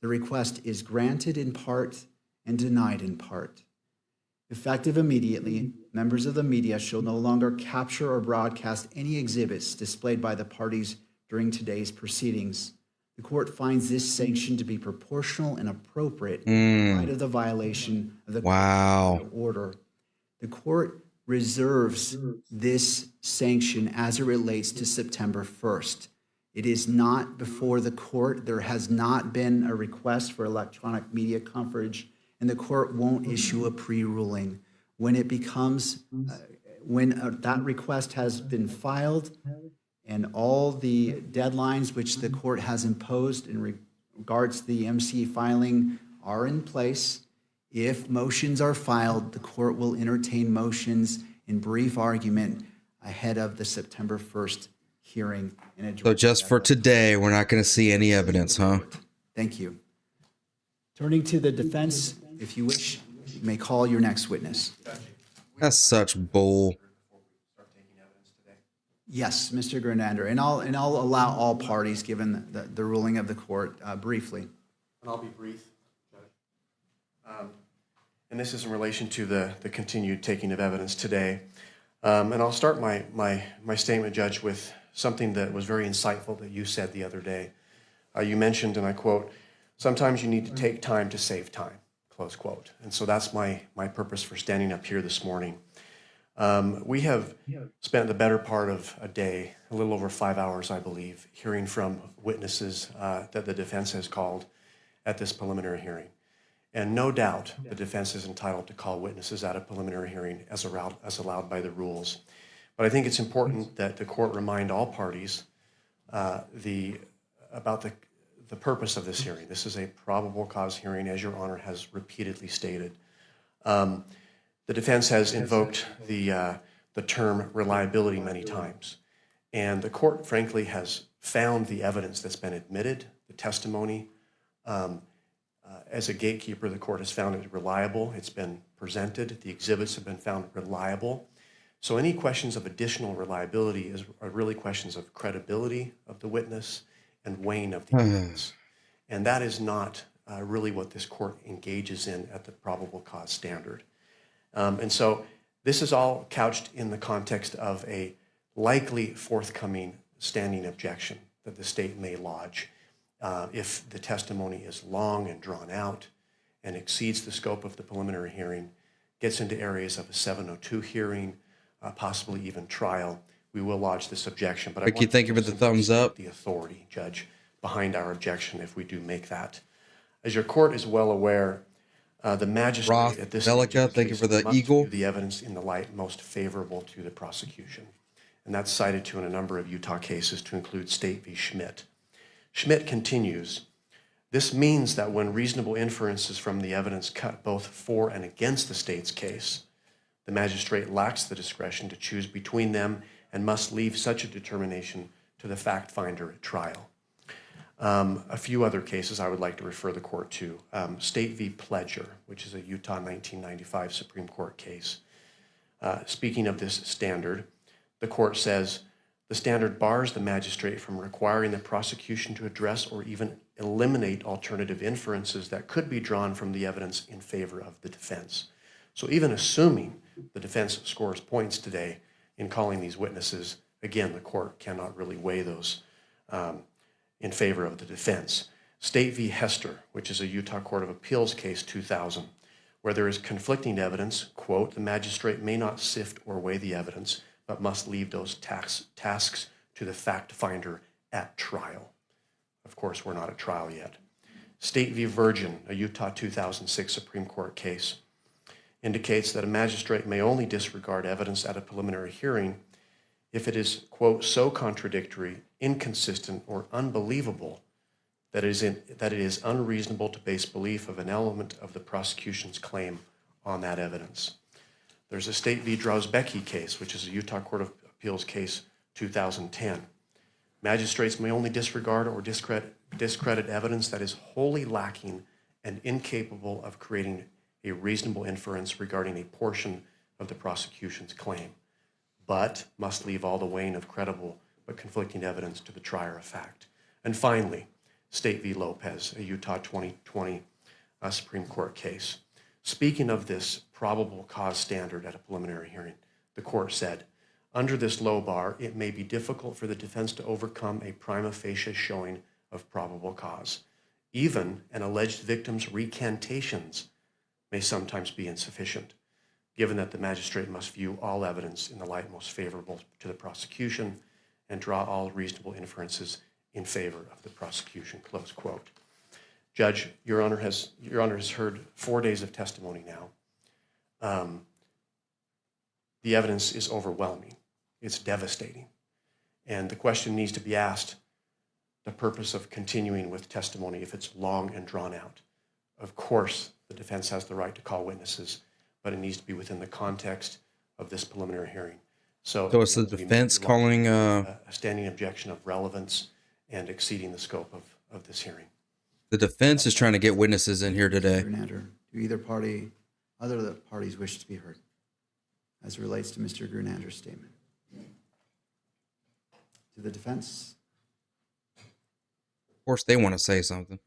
The request is granted in part and denied in part. Effective immediately, members of the media shall no longer capture or broadcast any exhibits displayed by the parties during today's proceedings. The court finds this sanction to be proportional and appropriate in light of the violation of the order. The court reserves this sanction as it relates to September 1st. It is not before the court. There has not been a request for electronic media coverage, and the court won't issue a pre-ruling. When it becomes, that request has been filed, and all the deadlines which the court has imposed in regards to the MC filing are in place. If motions are filed, the court will entertain motions in brief argument ahead of the September 1st hearing. So just for today, we're not going to see any evidence, huh? Thank you. Turning to the defense, if you wish, you may call your next witness. That's such bull. Yes, Mr. Grenander, and I'll allow all parties, given the ruling of the court, briefly. And I'll be brief, Judge. And this is in relation to the continued taking of evidence today. And I'll start my statement, Judge, with something that was very insightful that you said the other day. You mentioned, and I quote, "Sometimes you need to take time to save time," close quote. And so that's my purpose for standing up here this morning. We have spent the better part of a day, a little over 5 hours, I believe, hearing from witnesses that the defense has called at this preliminary hearing. And no doubt the defense is entitled to call witnesses at a preliminary hearing as allowed by the rules. But I think it's important that the court remind all parties about the purpose of this hearing. This is a probable cause hearing, as Your Honor has repeatedly stated. The defense has invoked the term reliability many times. And the court, frankly, has found the evidence that's been admitted, the testimony. As a gatekeeper, the court has found it reliable. It's been presented. The exhibits have been found reliable. So any questions of additional reliability are really questions of credibility of the witness and weighing of the evidence. And that is not really what this court engages in at the probable cause standard. And so this is all couched in the context of a likely forthcoming standing objection that the state may lodge if the testimony is long and drawn out and exceeds the scope of the preliminary hearing, gets into areas of a 702 hearing, possibly even trial. We will lodge this objection. But Ricky, thank you for the thumbs up. The authority, Judge, behind our objection if we do make that. As your court is well aware, the magistrate Roth, at this Velica, stage of thank you case for the must eagle. view the evidence in the light most favorable to the prosecution. And that's cited to in a number of Utah cases to include State v. Schmidt. Schmidt continues, this means that when reasonable inferences from the evidence cut both for and against the state's case, the magistrate lacks the discretion to choose between them and must leave such a determination to the fact finder at trial. A few other cases I would like to refer the court to. State v. Pledger, which is a Utah 1995 Supreme Court case. Speaking of this standard, the court says, the standard bars the magistrate from requiring the prosecution to address or even eliminate alternative inferences that could be drawn from the evidence in favor of the defense. So even assuming the defense scores points today in calling these witnesses, again, the court cannot really weigh those in favor of the defense. State v. Hester, which is a Utah Court of Appeals case 2000, where there is conflicting evidence, quote, the magistrate may not sift or weigh the evidence, but must leave those tasks to the fact finder at trial. Of course, we're not at trial yet. State v. Virgin, a Utah 2006 Supreme Court case, indicates that a magistrate may only disregard evidence at a preliminary hearing if it is, quote, so contradictory, inconsistent, or unbelievable that it is unreasonable to base belief of an element of the prosecution's claim on that evidence. There's a State v. Drozbecki case, which is a Utah Court of Appeals case 2010. Magistrates may only disregard or discredit evidence that is wholly lacking and incapable of creating a reasonable inference regarding a portion of the prosecution's claim, but must leave all the weighing of credible but conflicting evidence to the trier of fact. And finally, State v. Lopez, a Utah 2020 Supreme Court case. Speaking of this probable cause standard at a preliminary hearing, the court said, under this low bar, it may be difficult for the defense to overcome a prima facie showing of probable cause. Even an alleged victim's recantations may sometimes be insufficient, given that the magistrate must view all evidence in the light most favorable to the prosecution and draw all reasonable inferences in favor of the prosecution, close quote. Judge, Your Honor has heard 4 days of testimony now. The evidence is overwhelming. It's devastating. And the question needs to be asked, the purpose of continuing with testimony if it's long and drawn out. Of course, the defense has the right to call witnesses, but it needs to be within the context of this preliminary hearing. So it's the defense calling a standing objection of relevance and exceeding the scope of this hearing. the defense is trying to get witnesses in here today. Grunander, do other of the parties wish to be heard as it relates to Mr. Grunander's statement? To the defense? Of course, they want to say something.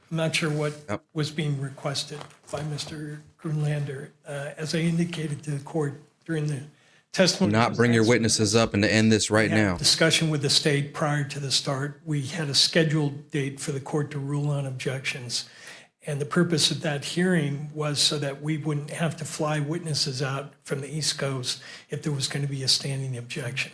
I'm not sure what was being requested by Mr. Grunlander. As I indicated to the court during the testimony. Not bring your witnesses up and to end this right now. Discussion with the state prior to the start. We had a scheduled date for the court to rule on objections. And the purpose of that hearing was so that we wouldn't have to fly witnesses out from the East Coast if there was going to be a standing objection.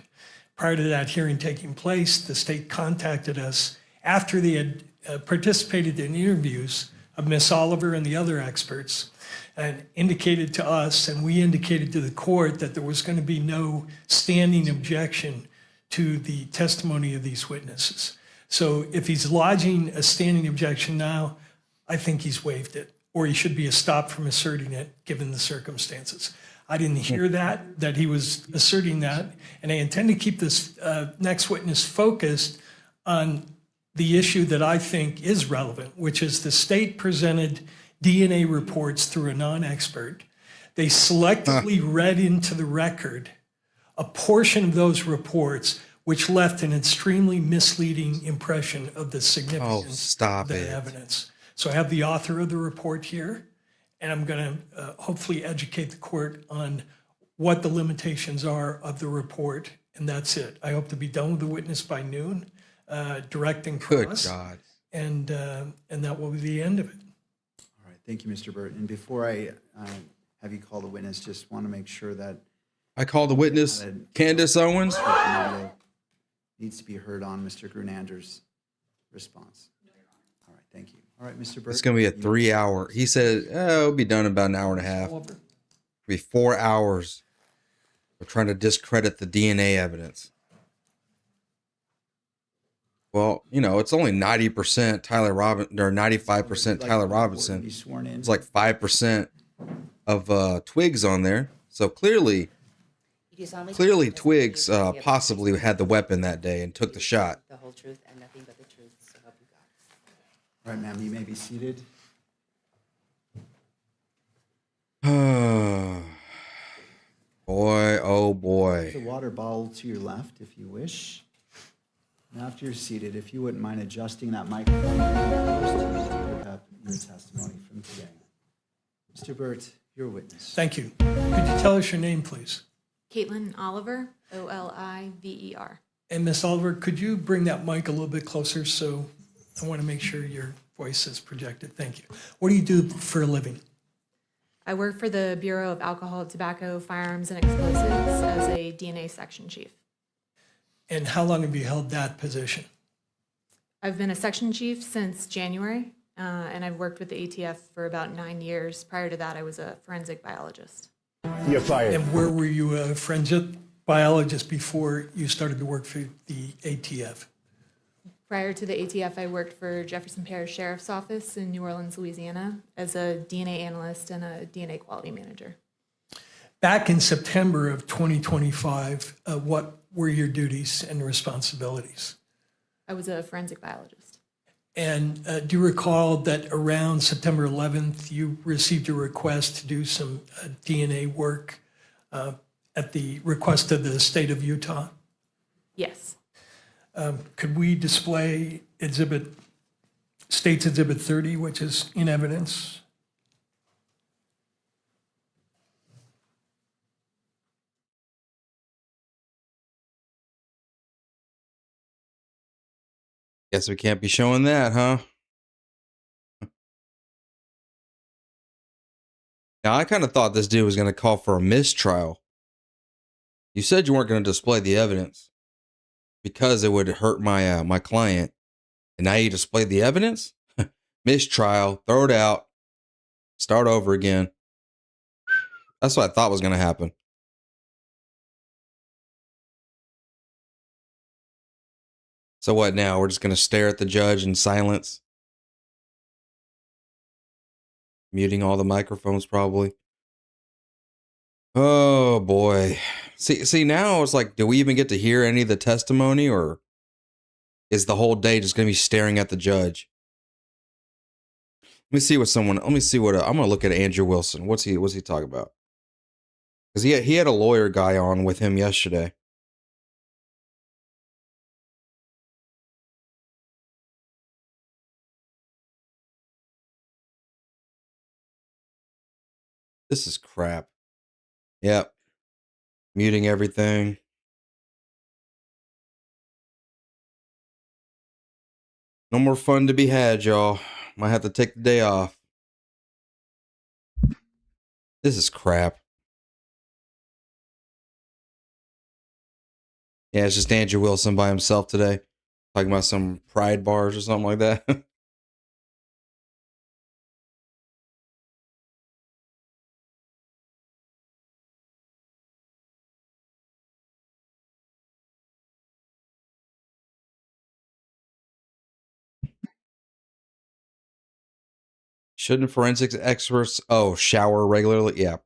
Prior to that hearing taking place, the state contacted us after they had participated in interviews of Ms. Oliver and the other experts and indicated to us, and we indicated to the court, that there was going to be no standing objection to the testimony of these witnesses. So if he's lodging a standing objection now, I think he's waived it, or he should be stopped from asserting it given the circumstances. I didn't hear that he was asserting that, and I intend to keep this next witness focused on the issue that I think is relevant, which is the state presented DNA reports through a non-expert. They selectively read into the record a portion of those reports which left an extremely misleading impression of the significance stop of that it. evidence. So I have the author of the report here, and I'm going to hopefully educate the court on what the limitations are of the report, and that's it. I hope to be done with the witness by noon, direct and Good cross, God. and that will be the end of it. All right, thank you, Mr. Burt. And before I have you call the witness, just want to make sure that I call the witness, Candace Owens. needs to be heard on Mr. Grunander's response. All right, thank you. All right, Mr. Burt. It's going to be a 3 hour. He said, it'll be done in about an hour and a half. It'll be 4 hours. We're trying to discredit the DNA evidence. Well, you know, it's only 90% Tyler Robinson or 95% Tyler Robinson. Be sworn in. It's like 5% of Twigs on there. So clearly Twigs possibly had the weapon that day and took the shot. The whole truth and nothing but the truth, so help you God. All right, ma'am, you may be seated. Boy, oh boy. The water bottle to your left, if you wish. And after you're seated, if you wouldn't mind adjusting that microphone to pick up your testimony from today. Mr. Burt, your witness. Thank you. Could you tell us your name, please? Caitlin Oliver, Oliver. And Miss Oliver, could you bring that mic a little bit closer? So I want to make sure your voice is projected. Thank you. What do you do for a living? I work for the Bureau of Alcohol, Tobacco, Firearms, and Explosives as a DNA section chief. And how long have you held that position? I've been a section chief since January, and I've worked with the ATF for about 9 years. Prior to that, I was a forensic biologist. You're fired. And where were you a forensic biologist before you started to work for the ATF? Prior to the ATF, I worked for Jefferson Parish Sheriff's Office in New Orleans, Louisiana, as a DNA analyst and a DNA quality manager. Back in September of 2025, what were your duties and responsibilities? I was a forensic biologist. And do you recall that around September 11th, you received a request to do some DNA work at the request of the state of Utah? Yes. Could we display State's Exhibit 30, which is in evidence? Guess we can't be showing that, huh? Now, I kind of thought this dude was going to call for a mistrial. You said you weren't going to display the evidence because it would hurt my my client. And now you display the evidence? Mistrial, throw it out, start over again. That's what I thought was going to happen. So what now? We're just going to stare at the judge in silence? Muting all the microphones probably. Oh boy. See now it's like, do we even get to hear any of the testimony, or is the whole day just going to be staring at the judge? Let me see what I'm going to look at Andrew Wilson. What's he talking about? Cuz he had a lawyer guy on with him yesterday. This is crap. Yep. Muting everything. No more fun to be had, y'all. Might have to take the day off. This is crap. Yeah, it's just Andrew Wilson by himself today. Talking about some pride bars or something like that. Shouldn't forensics experts, shower regularly? Yeah,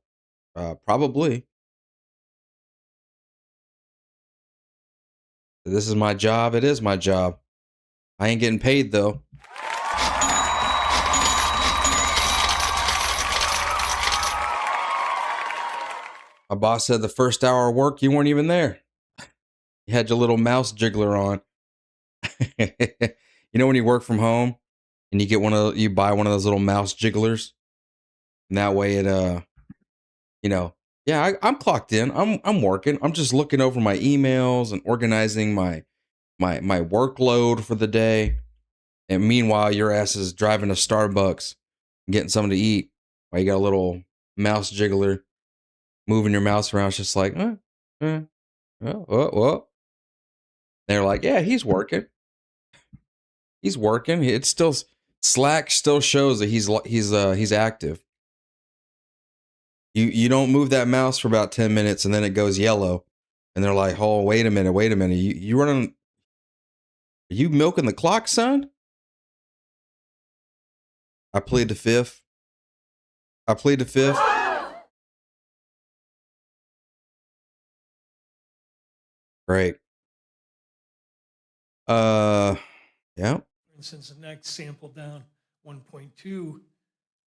probably. This is my job. It is my job. I ain't getting paid, though. My boss said the first hour of work, you weren't even there. You had your little mouse jiggler on. You know when you work from home and you buy one of those little mouse jigglers, and that way it I'm clocked in. I'm working. I'm just looking over my emails and organizing my workload for the day. And meanwhile, your ass is driving to Starbucks and getting something to eat while you got a little mouse jiggler moving your mouse around. It's just like, what? They're like, yeah, he's working. He's working. It's still Slack still shows that he's active. You don't move that mouse for about 10 minutes and then it goes yellow, and they're like, oh, wait a minute. You running? Are you milking the clock, son? I plead the fifth. Great. Yeah. For instance, the next sample down, 1.2,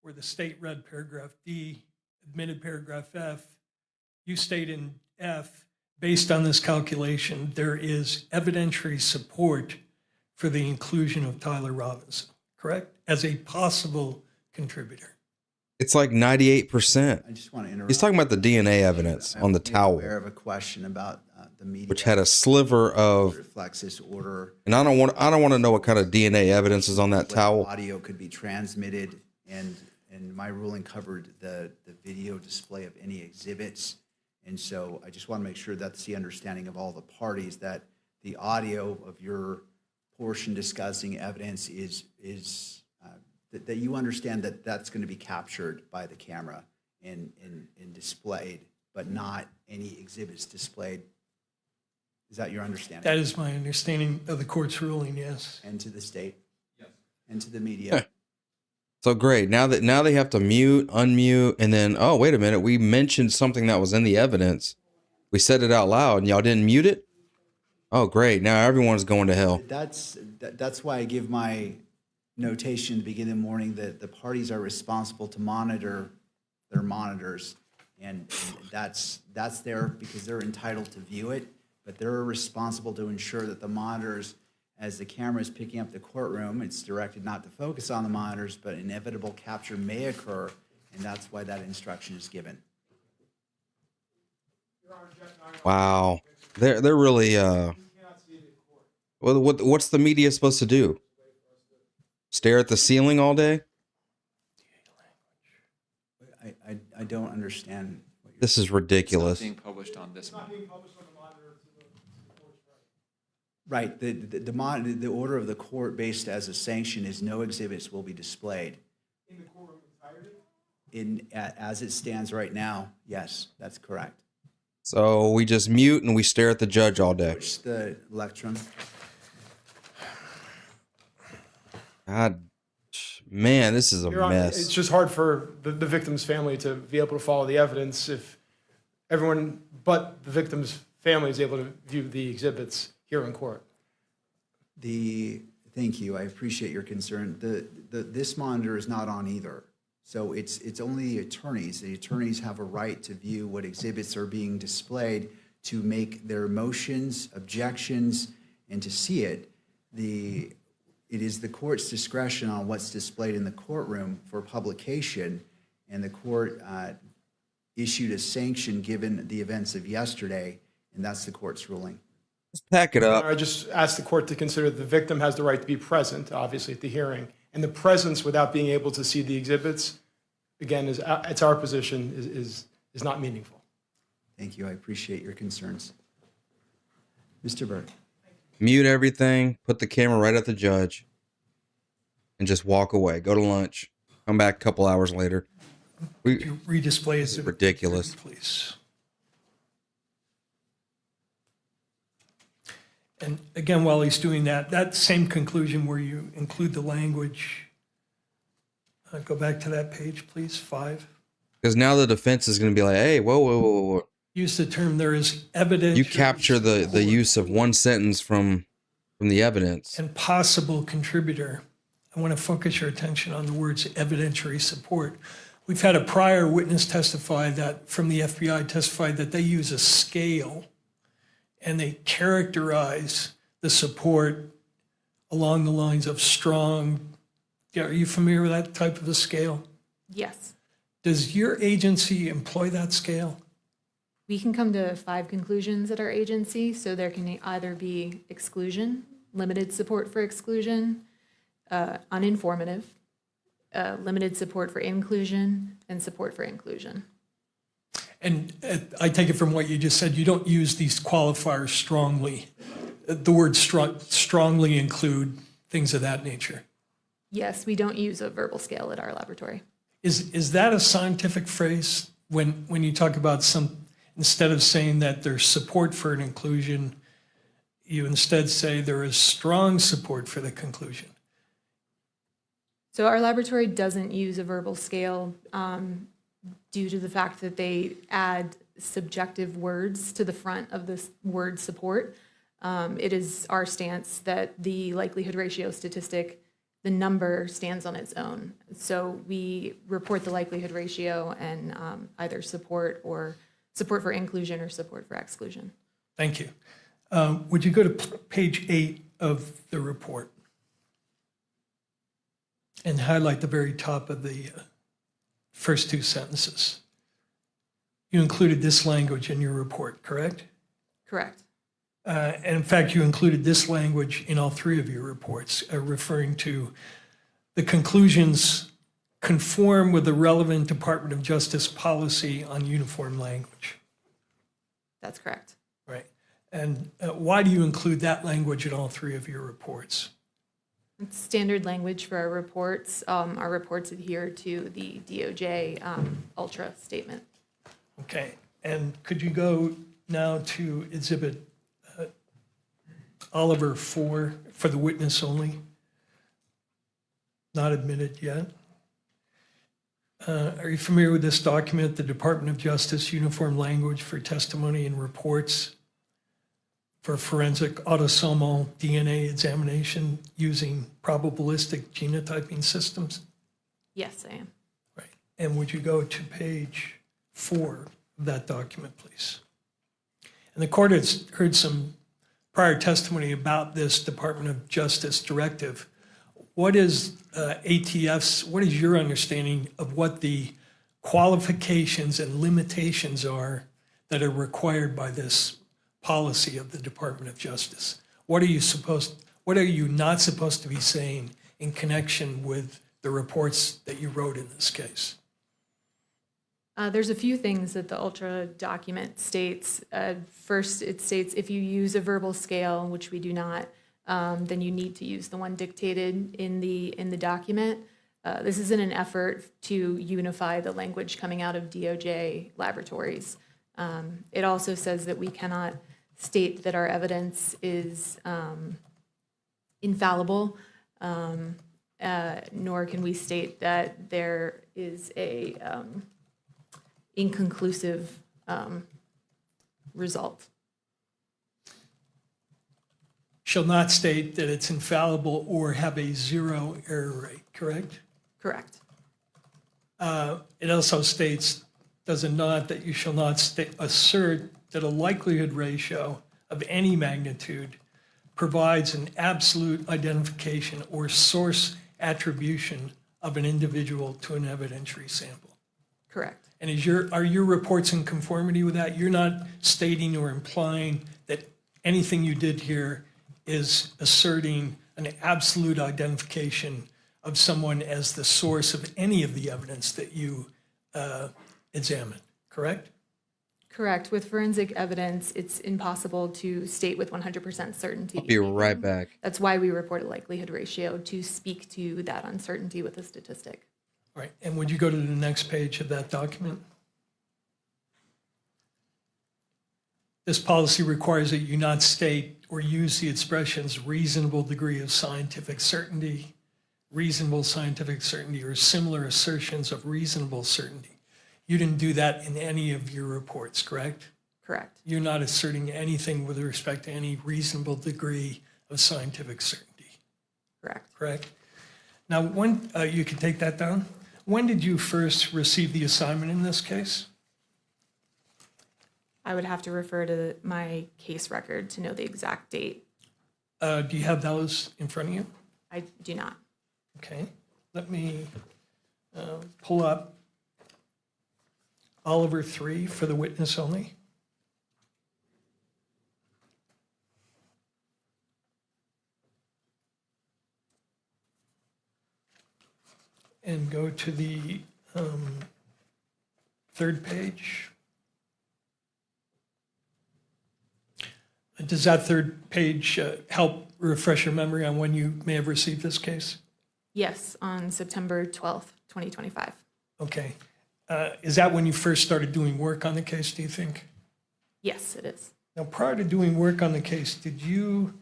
where the state read paragraph D, admitted paragraph F, you state in F, based on this calculation, there is evidentiary support for the inclusion of Tyler Robinson, correct? As a possible contributor. It's like 98%. I just want to interrupt. He's talking about the DNA evidence on the towel, Aware of a question about the media, which had a sliver of reflects this order. And I don't want to know what kind of DNA evidence is on that towel. Audio could be transmitted, and my ruling covered the video display of any exhibits. And so I just want to make sure that's the understanding of all the parties, that the audio of your portion discussing evidence is that you understand that that's going to be captured by the camera and displayed, but not any exhibits displayed. Is that your understanding? That is my understanding of the court's ruling, yes. And to the state? Yes. And to the media? So great. Now they have to mute, unmute, and then, oh, wait a minute. We mentioned something that was in the evidence. We said it out loud and y'all didn't mute it? Oh, great. Now everyone's going to hell. That's why I give my notation at the beginning of the morning that the parties are responsible to monitor their monitors. And that's there because they're entitled to view it, but they're responsible to ensure that the monitors, as the camera is picking up the courtroom, it's directed not to focus on the monitors, but inevitable capture may occur, and that's why that instruction is given. Wow. They're really what's the media supposed to do? Stare at the ceiling all day? I don't understand. This is ridiculous. It's not being published on this one. Right. The order of the court based as a sanction is no exhibits will be displayed. In the courtroom entirety? As it stands right now, yes, that's correct. So we just mute and we stare at the judge all day. Push the electron. God, man, this is a mess. It's just hard for the victim's family to be able to follow the evidence if everyone but the victim's family is able to view the exhibits here in court. Thank you. I appreciate your concern. This monitor is not on either. So it's only the attorneys. The attorneys have a right to view what exhibits are being displayed, to make their motions, objections, and to see it. It is the court's discretion on what's displayed in the courtroom for publication, and the court issued a sanction given the events of yesterday, and that's the court's ruling. Let's pack it up. I just asked the court to consider the victim has the right to be present, obviously, at the hearing. And the presence without being able to see the exhibits, again, it's our position, is not meaningful. Thank you. I appreciate your concerns. Mr. Burke. Mute everything, put the camera right at the judge, and just walk away. Go to lunch. Come back a couple hours later. Redisplay is ridiculous. Please. And again, while he's doing that same conclusion where you include the language, go back to that page, please, 5. Because now the defense is going to be like, hey, whoa. Use the term, there is evidence. You capture the use of one sentence from the evidence. And possible contributor. I want to focus your attention on the words evidentiary support. We've had a prior witness testify that from the FBI testified that they use a scale, and they characterize the support along the lines of strong. Yeah, are you familiar with that type of a scale? Yes. Does your agency employ that scale? We can come to 5 conclusions at our agency, so there can either be exclusion, limited support for exclusion, uninformative, limited support for inclusion, and support for inclusion. And I take it from what you just said, you don't use these qualifiers strongly. The word strongly include things of that nature. Yes, we don't use a verbal scale at our laboratory. Is that a scientific phrase when you talk about instead of saying that there's support for an inclusion, you instead say there is strong support for the conclusion? So our laboratory doesn't use a verbal scale due to the fact that they add subjective words to the front of this word support. It is our stance that the likelihood ratio statistic, the number stands on its own. So we report the likelihood ratio and either support for inclusion or support for exclusion. Thank you. Would you go to page 8 of the report and highlight the very top of the first 2 sentences? You included this language in your report, correct? Correct. And in fact, you included this language in all 3 of your reports, referring to the conclusions conform with the relevant Department of Justice policy on uniform language. That's correct. Right. And why do you include that language in all 3 of your reports? It's standard language for our reports. Our reports adhere to the DOJ Ultra statement. Okay. And could you go now to Exhibit Oliver 4 for the witness only? Not admitted yet. Are you familiar with this document, the Department of Justice Uniform Language for Testimony and Reports for Forensic Autosomal DNA Examination using probabilistic genotyping systems? Yes, I am. Right. And would you go to page 4 of that document, please? And the court has heard some prior testimony about this Department of Justice directive. What is what is your understanding of what the qualifications and limitations are that are required by this policy of the Department of Justice? What are you not supposed to be saying in connection with the reports that you wrote in this case? There's a few things that the Ultra document states. First, it states if you use a verbal scale, which we do not, then you need to use the one dictated in the document. This is in an effort to unify the language coming out of DOJ laboratories. It also says that we cannot state that our evidence is infallible, nor can we state that there is a inconclusive result. Shall not state that it's infallible or have a 0 error rate, correct? Correct. It also states, does it not, that you shall not assert that a likelihood ratio of any magnitude provides an absolute identification or source attribution of an individual to an evidentiary sample. Correct. And are your reports in conformity with that? You're not stating or implying that anything you did here is asserting an absolute identification of someone as the source of any of the evidence that you examined, correct? Correct. With forensic evidence, it's impossible to state with 100% certainty. I'll be right back. That's why we report a likelihood ratio, to speak to that uncertainty with a statistic. All right. And would you go to the next page of that document? This policy requires that you not state or use the expressions reasonable degree of scientific certainty, reasonable scientific certainty, or similar assertions of reasonable certainty. You didn't do that in any of your reports, correct? Correct. You're not asserting anything with respect to any reasonable degree of scientific certainty. Correct. Correct. Now, when you can take that down. When did you first receive the assignment in this case? I would have to refer to my case record to know the exact date. Do you have those in front of you? I do not. Okay, let me pull up Oliver 3 for the witness only. And go to the third page. Does that third page help refresh your memory on when you may have received this case? Yes, on September 12th, 2025. Okay. Is that when you first started doing work on the case, do you think? Yes, it is. Now, prior to doing work on the case, did you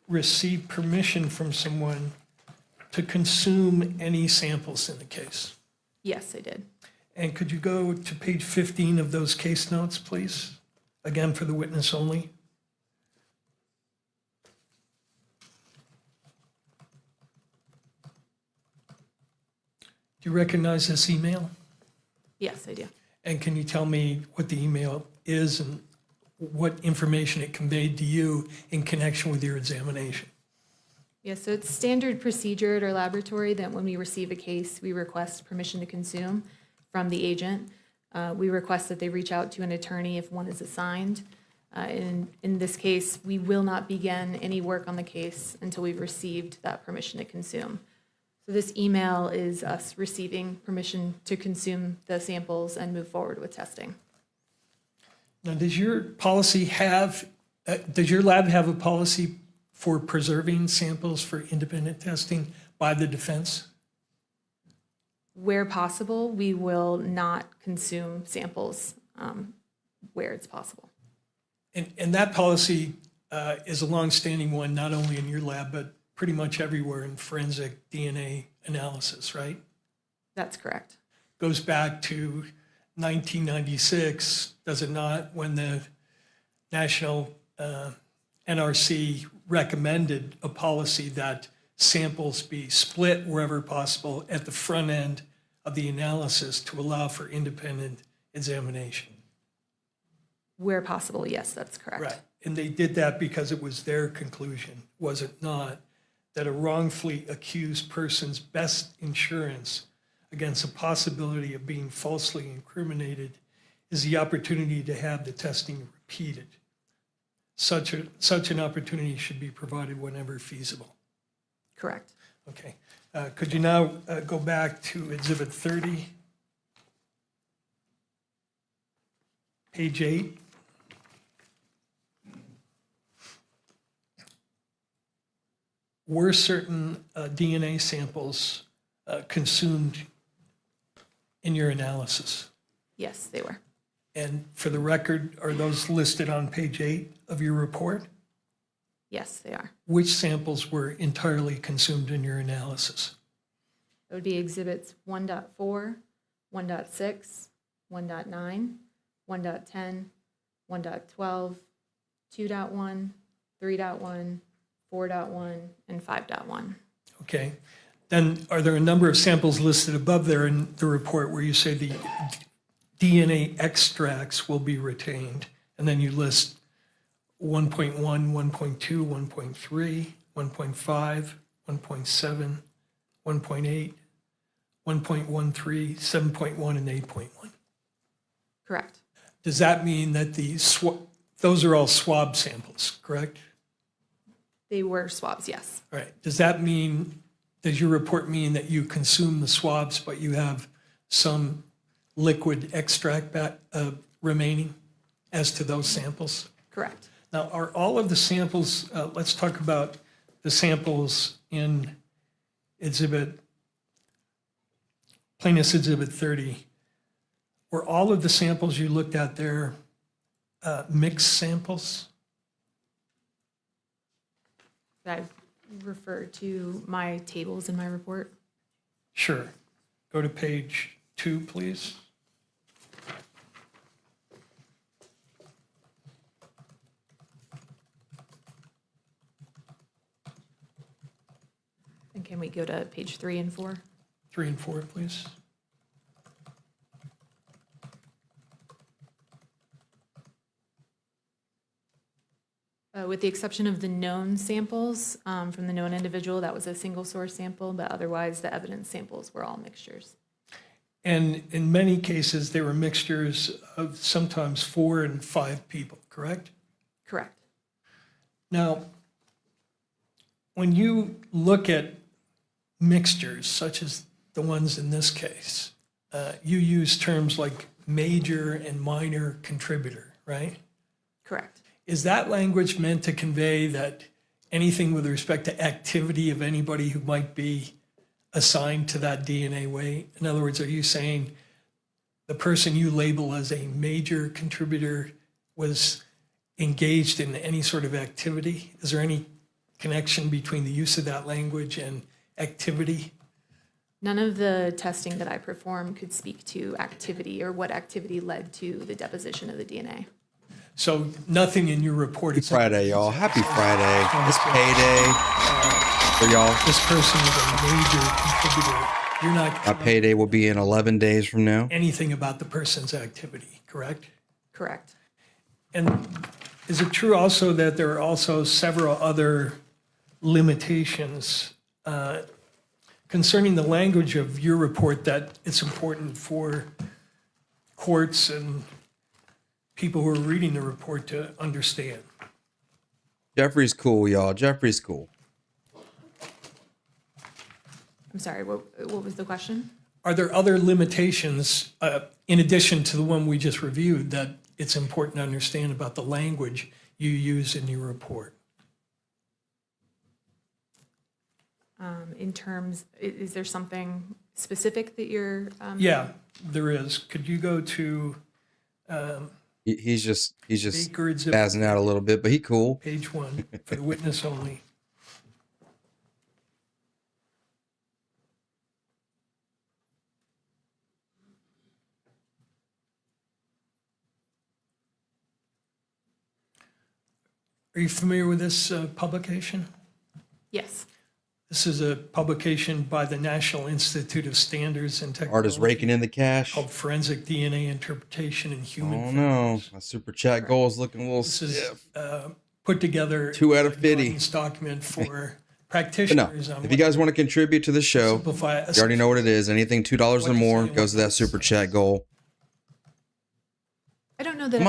receive permission from someone to consume any samples in the case? Yes, I did. And could you go to page 15 of those case notes, please? Again, for the witness only. Do you recognize this email? Yes, I do. And can you tell me what the email is and what information it conveyed to you in connection with your examination? Yes, so it's standard procedure at our laboratory that when we receive a case, we request permission to consume from the agent. We request that they reach out to an attorney if one is assigned. In this case, we will not begin any work on the case until we've received that permission to consume. So this email is us receiving permission to consume the samples and move forward with testing. Now, does your policy have, does your lab have a policy for preserving samples for independent testing by the defense? Where possible, we will not consume samples where it's possible. And that policy is a longstanding one, not only in your lab, but pretty much everywhere in forensic DNA analysis, right? That's correct. Goes back to 1996, does it not, when the National NRC recommended a policy that samples be split wherever possible at the front end of the analysis to allow for independent examination. Where possible, yes, that's correct. Right, and they did that because it was their conclusion, was it not, that a wrongfully accused person's best insurance against the possibility of being falsely incriminated is the opportunity to have the testing repeated. Such an opportunity should be provided whenever feasible. Correct. Okay. Could you now go back to Exhibit 30, page 8? Were certain DNA samples consumed in your analysis? Yes, they were. And for the record, are those listed on page 8 of your report? Yes, they are. Which samples were entirely consumed in your analysis? It would be exhibits 1.4, 1.6, 1.9, 1.10, 1.12, 2.1, 3.1, 4.1, and 5.1. Okay. Then are there a number of samples listed above there in the report where you say the DNA extracts will be retained? And then you list 1.1, 1.2, 1.3, 1.5, 1.7, 1.8, 1.13, 7.1, and 8.1. Correct. Does that mean that those are all swab samples, correct? They were swabs, yes. All right. Does your report mean that you consume the swabs, but you have some liquid extract remaining as to those samples? Correct. Now, are all of the samples, let's talk about the samples in Plaintiff's Exhibit 30. Were all of the samples you looked at there mixed samples? I refer to my tables in my report. Sure. Go to page 2, please. And can we go to page 3 and 4? 3 and 4, please. With the exception of the known samples from the known individual, that was a single source sample, but otherwise the evidence samples were all mixtures. And in many cases, they were mixtures of sometimes 4 and 5 people, correct? Correct. Now, when you look at mixtures, such as the ones in this case, you use terms like major and minor contributor, right? Correct. Is that language meant to convey that anything with respect to activity of anybody who might be assigned to that DNA weight? In other words, are you saying the person you label as a major contributor was engaged in any sort of activity? Is there any connection between the use of that language and activity? None of the testing that I performed could speak to activity or what activity led to the deposition of the DNA. So nothing in your report. Happy Friday, y'all. Happy Friday. It's payday for y'all. This person is a major contributor. You're not. My payday will be in 11 days from now. Anything about the person's activity, correct? Correct. And is it true also that there are also several other limitations concerning the language of your report that it's important for courts and people who are reading the report to understand? Jeffrey's cool, y'all. Jeffrey's cool. I'm sorry, what was the question? Are there other limitations in addition to the one we just reviewed that it's important to understand about the language you use in your report? In terms, is there something specific that you're? Yeah, there is. Could you go to He's just Baker exhibit spazzing out a little bit, but he cool. page 1 for the witness only? Are you familiar with this publication? Yes. This is a publication by the National Institute of Standards and Technology. Artist raking in the cash. Called Forensic DNA Interpretation in Human Oh no, my super chat goal is looking a little This is stiff. put together 2 out of 50. guidance document for But no, practitioners. on if you guys want to contribute to the show, simplify it. you already know what it is. Anything $2 or more goes to that super chat goal. I don't know that.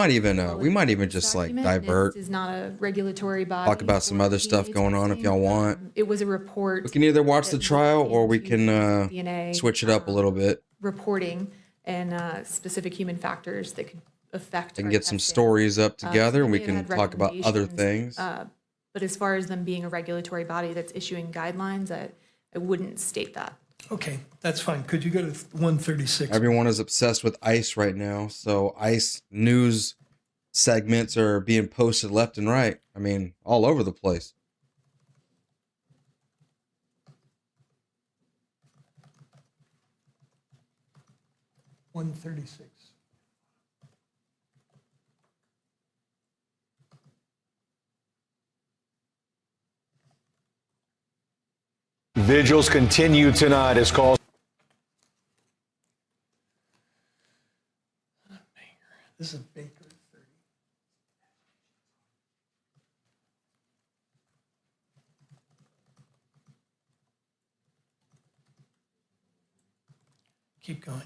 We might even just like divert. This is not a regulatory body. Talk about some other stuff going on if y'all want. It was a report. We can either watch the trial or we can DNA, switch it up a little bit. Reporting and specific human factors that could affect. And our get some testing. stories up together So and we they can had talk about other recommendations, things. But as far as them being a regulatory body that's issuing guidelines, I wouldn't state that. Okay, that's fine. Could you go to 136? Everyone is obsessed with ICE right now. So ICE news segments are being posted left and right. I mean, all over the place. $136. Vigils continue tonight as calls. This is Baker 30. Keep going.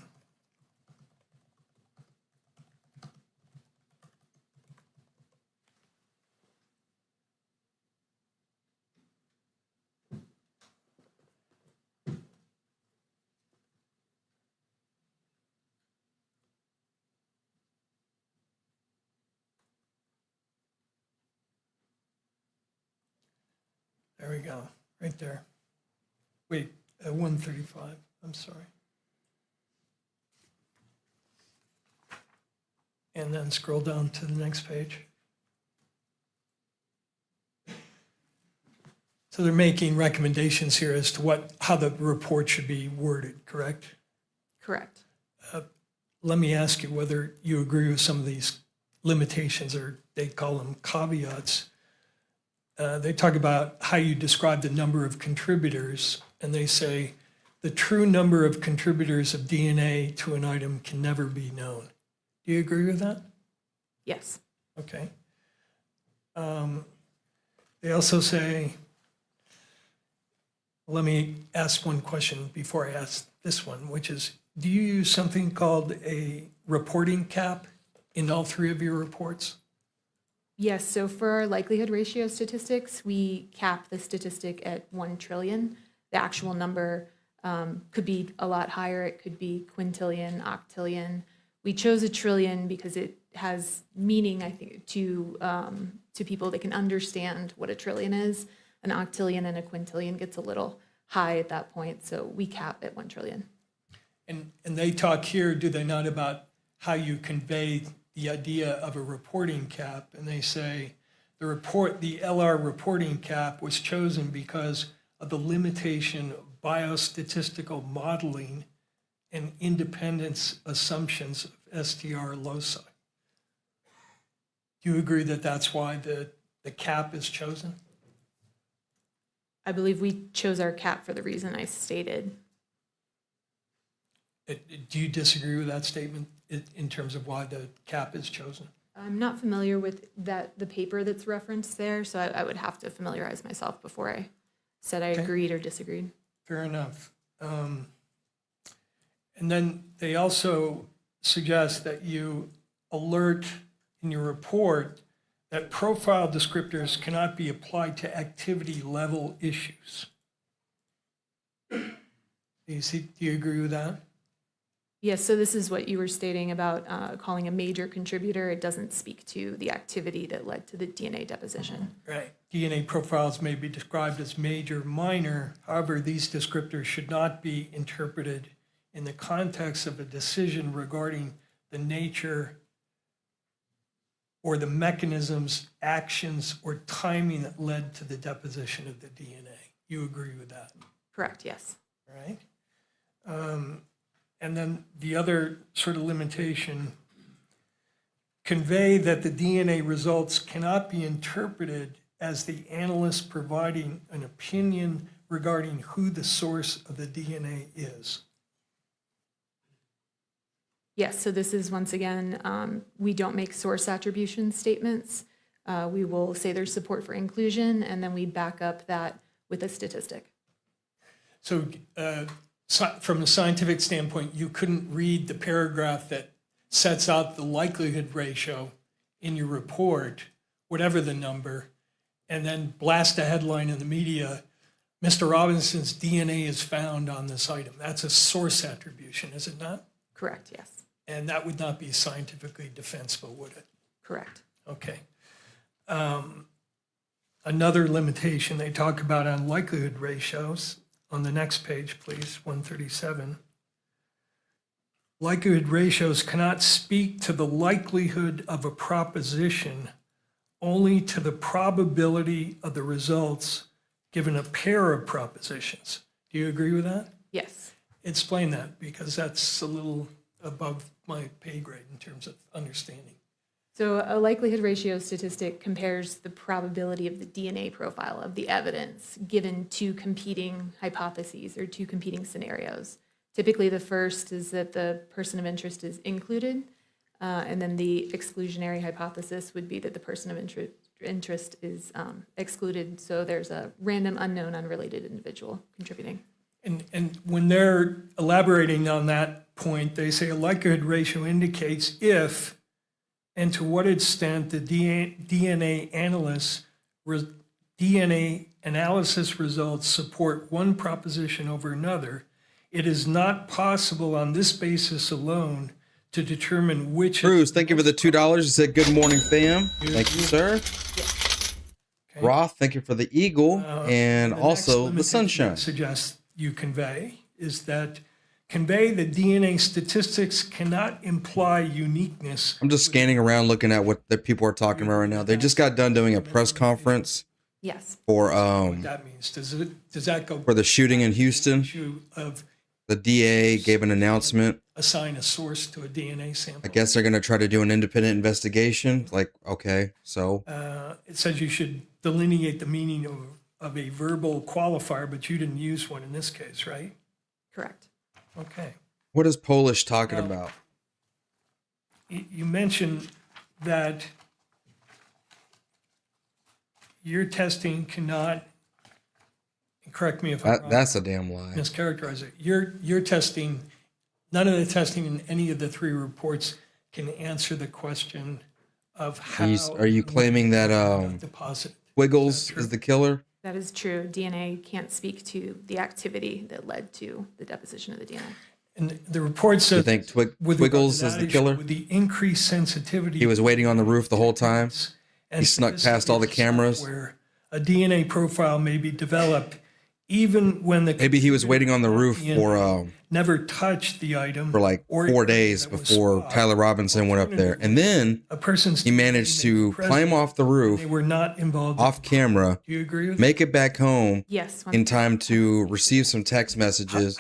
There we go, right there. Wait, 135, I'm sorry. And then scroll down to the next page. So they're making recommendations here as to how the report should be worded, correct? Correct. Let me ask you whether you agree with some of these limitations, or they call them caveats. They talk about how you describe the number of contributors, and they say the true number of contributors of DNA to an item can never be known. Do you agree with that? Yes. Okay. They also say, let me ask one question before I ask this one, which is, do you use something called a reporting cap in all three of your reports? Yes, so for our likelihood ratio statistics, we cap the statistic at 1 trillion. The actual number could be a lot higher. It could be quintillion, octillion. We chose a trillion because it has meaning, I think, to people that can understand what a trillion is. An octillion and a quintillion gets a little high at that point, so we cap at 1 trillion. And they talk here, do they not, about how you convey the idea of a reporting cap? And they say the LR reporting cap was chosen because of the limitation of biostatistical modeling and independence assumptions of STR loci. Do you agree that that's why the cap is chosen? I believe we chose our cap for the reason I stated. Do you disagree with that statement in terms of why the cap is chosen? I'm not familiar with the paper that's referenced there, so I would have to familiarize myself before I said I agreed or disagreed. Fair enough. And then they also suggest that you alert in your report that profile descriptors cannot be applied to activity level issues. Do you agree with that? Yes, so this is what you were stating about calling a major contributor. It doesn't speak to the activity that led to the DNA deposition. Right. DNA profiles may be described as major, minor. However, these descriptors should not be interpreted in the context of a decision regarding the nature or the mechanisms, actions, or timing that led to the deposition of the DNA. You agree with that? Correct, yes. Right. And then the other sort of limitation, convey that the DNA results cannot be interpreted as the analyst providing an opinion regarding who the source of the DNA is. Yes, so this is, once again, we don't make source attribution statements. We will say there's support for inclusion, and then we back up that with a statistic. So from a scientific standpoint, you couldn't read the paragraph that sets out the likelihood ratio in your report, whatever the number, and then blast a headline in the media, Mr. Robinson's DNA is found on this item. That's a source attribution, is it not? Correct, yes. And that would not be scientifically defensible, would it? Correct. Okay. Another limitation they talk about on likelihood ratios, on the next page, please, 137. Likelihood ratios cannot speak to the likelihood of a proposition, only to the probability of the results given a pair of propositions. Do you agree with that? Yes. Explain that, because that's a little above my pay grade in terms of understanding. So a likelihood ratio statistic compares the probability of the DNA profile of the evidence given two competing hypotheses or two competing scenarios. Typically, the first is that the person of interest is included, and then the exclusionary hypothesis would be that the person of interest is excluded. So there's a random, unknown, unrelated individual contributing. And when they're elaborating on that point, they say a likelihood ratio indicates if and to what extent the DNA analysis results support one proposition over another. It is not possible on this basis alone to determine which. Bruce, thank you for the $2. You said good morning, fam. Thank you, sir. Okay. Roth, thank you for the eagle and also the sunshine. Suggest you convey is that convey the DNA statistics cannot imply uniqueness. I'm just scanning around looking at what the people are talking about right now. They just got done doing a press conference. Yes. For what that means. Does that go for the shooting in Houston? Of the DA gave an announcement. Assign a source to a DNA sample. I guess they're going to try to do an independent investigation. Like, okay, so it says you should delineate the meaning of a verbal qualifier, but you didn't use one in this case, right? Correct. Okay. What is Polish talking about? You mentioned that your testing cannot, correct me if I'm wrong. That's a damn lie. Mischaracterize it. Your testing, none of the testing in any of the three reports can answer the question of how. Are you claiming that deposit? Twiggles is the killer? That is true. DNA can't speak to the activity that led to the deposition of the DNA. And the report says. You think with regard Twiggles to is that the issue, killer? With the increased sensitivity. He was waiting on the roof the whole time. and He snuck past all the cameras. Where a DNA profile may be developed even when the. Maybe he was waiting on the roof for never touched the item. for like or 4 days that was before swapped. Tyler Robinson went up there. And then A person's he managed to climb off the roof They were not involved. off camera, Do you agree with make it back home Yes. in time to receive some text messages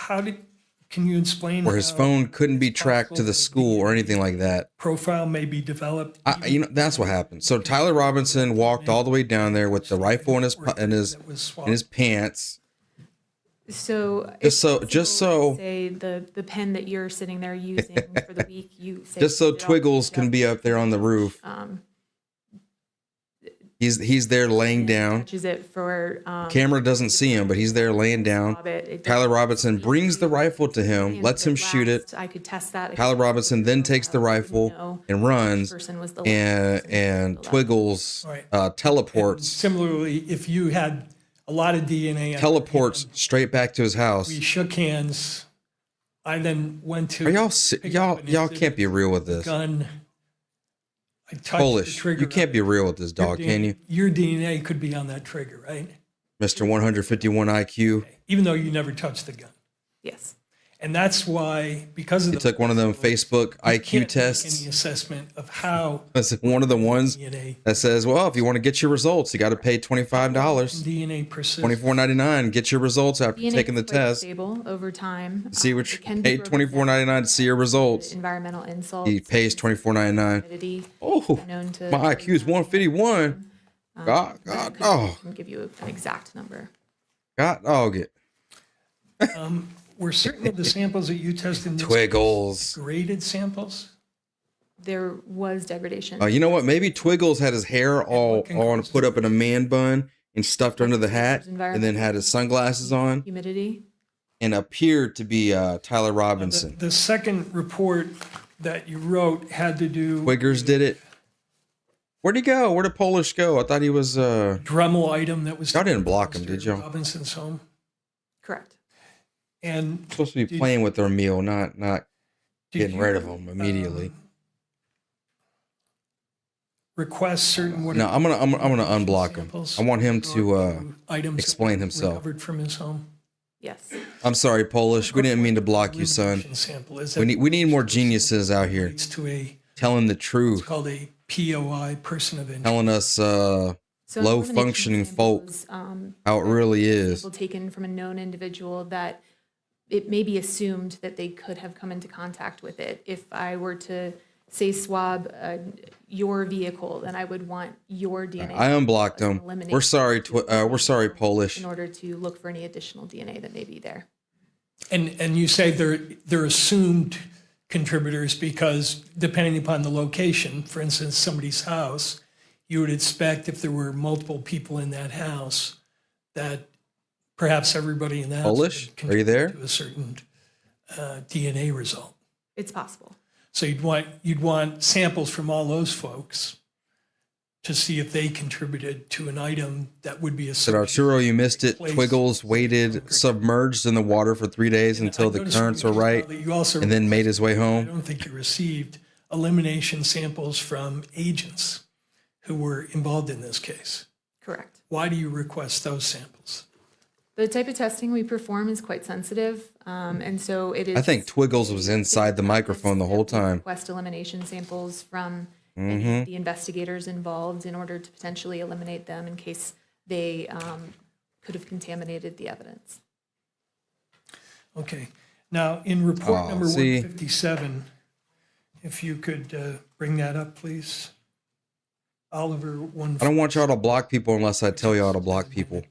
Can you explain where his how phone couldn't be tracked to the school or anything like that. profile may be developed? That's what happened. So Tyler Robinson walked all the way down there with the rifle in his pants. So Just so say the pen that you're sitting there using for the week, you say just so put it on Twiggles the can be up there on the roof. He's there laying down. Touches it for Camera doesn't see him, but he's there laying down. Tyler Robinson brings the rifle to him, lets him shoot it. I could test that. Tyler Robinson then takes the rifle and runs, and Twiggles teleports Similarly, if you had a lot of DNA, teleports straight back to his house. we shook hands. I then went to. Are y'all can't be real with this. Gun. I touched the Polish, trigger. you can't be real with this dog, can you? Your DNA could be on that trigger, right? Mr. 151 IQ. Even though you never touched the gun. Yes. And that's why, because of He the took one of them Facebook IQ can't make tests. any assessment of how That's one of the ones DNA that says, well, if you want to get your results, you got to pay $25. DNA persists. $24.99. Get your results after DNA taking the is quite test. stable over time. See what you It can be paid $24.99 to see your results. Environmental insults. He pays $24.99. Humidity, Oh, known to my IQ is 151. God, oh, can give you an exact number. God, dog it. Were certain of the samples that you tested in this Twiggles. graded samples? There was degradation. You know what? Maybe Twiggles had his hair all on, put up in a man bun and stuffed under the hat, and then had his sunglasses on Humidity. and appeared to be Tyler Robinson. The second report that you wrote had to do Twiggers did it. Where'd he go? Where'd Polish go? I thought he was. Dremel item that was Y'all didn't block him, did y'all? Robinson's home. Correct. And Supposed to be playing with their meal, not getting rid of them immediately. Request certain what No, I'm gonna unblock him. I want him to items explain himself. recovered from his home. Yes. I'm sorry, Polish. We didn't mean to block you, son. Sample is We need more geniuses out here to a telling the it's truth, called a POI, person of interest. telling us So low elimination functioning folk samples, how it really is. sample taken from a known individual that it may be assumed that they could have come into contact with it. If I were to say swab your vehicle, then I would want your DNA. I unblocked him. eliminate We're sorry. We're sorry, Polish. in order to look for any additional DNA that may be there. And you say they're assumed contributors because depending upon the location, for instance, somebody's house, you would expect if there were multiple people in that house that perhaps everybody in that house Polish, would are you there? contribute to a certain DNA result. It's possible. So you'd want samples from all those folks to see if they contributed to an item that would be Said associated. Arturo, you missed it. Twiggles waited submerged in the water for 3 days until the noticed currents from were your right, email that you also and then made his way I home. don't think you received elimination samples from agents who were involved in this case. Correct. Why do you request those samples? The type of testing we perform is quite sensitive, and so it is. I think Twiggles was inside the microphone the whole time. Request elimination samples from any of the investigators involved in order to potentially eliminate them in case they could have contaminated the evidence. Okay. Now, in report number see. 157, if you could bring that up, please. Oliver, I don't want y'all to block people unless I tell y'all to block people.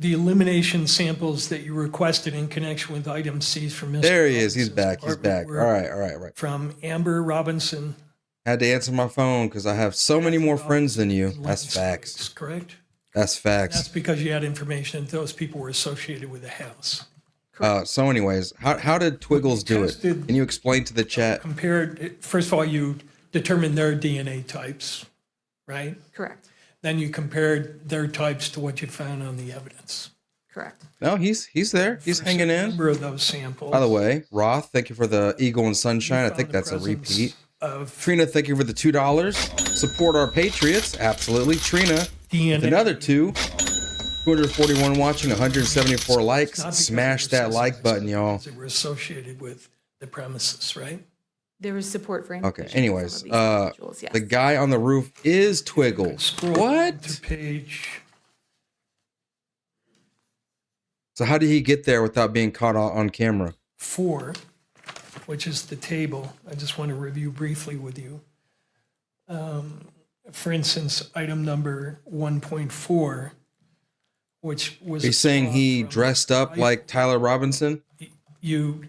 the elimination samples that you requested in connection with item C's from Mr. There he is. He's Robinson's back. He's department back. were All right. From Amber Robinson. Had to answer my phone because I have so many more friends than you. That's facts. Correct? That's facts. That's because you had information that those people were associated with the house. So anyways, how did Twiggles do it? Can you explain to the chat? Compared, first of all, you determined their DNA types, right? Correct. Then you compared their types to what you found on the evidence. Correct. No, he's there. He's hanging in. Number of those samples. By the way, Roth, thank you for the Eagle and Sunshine. I think that's a repeat. Trina, thank you for the $2. Support our Patriots. Absolutely. Trina, DNA. another 241 watching, 174 likes. Smash that like button, y'all. They were associated with the premises, right? There was support for Okay. inclusion of Anyways, some of these individuals, yes. the guy on the roof is Twiggles. Scroll What? to page. So how did he get there without being caught on camera? 4, which is the table. I just want to review briefly with you. For instance, item number 1.4, which was. He's saying he dressed up like Tyler Robinson? You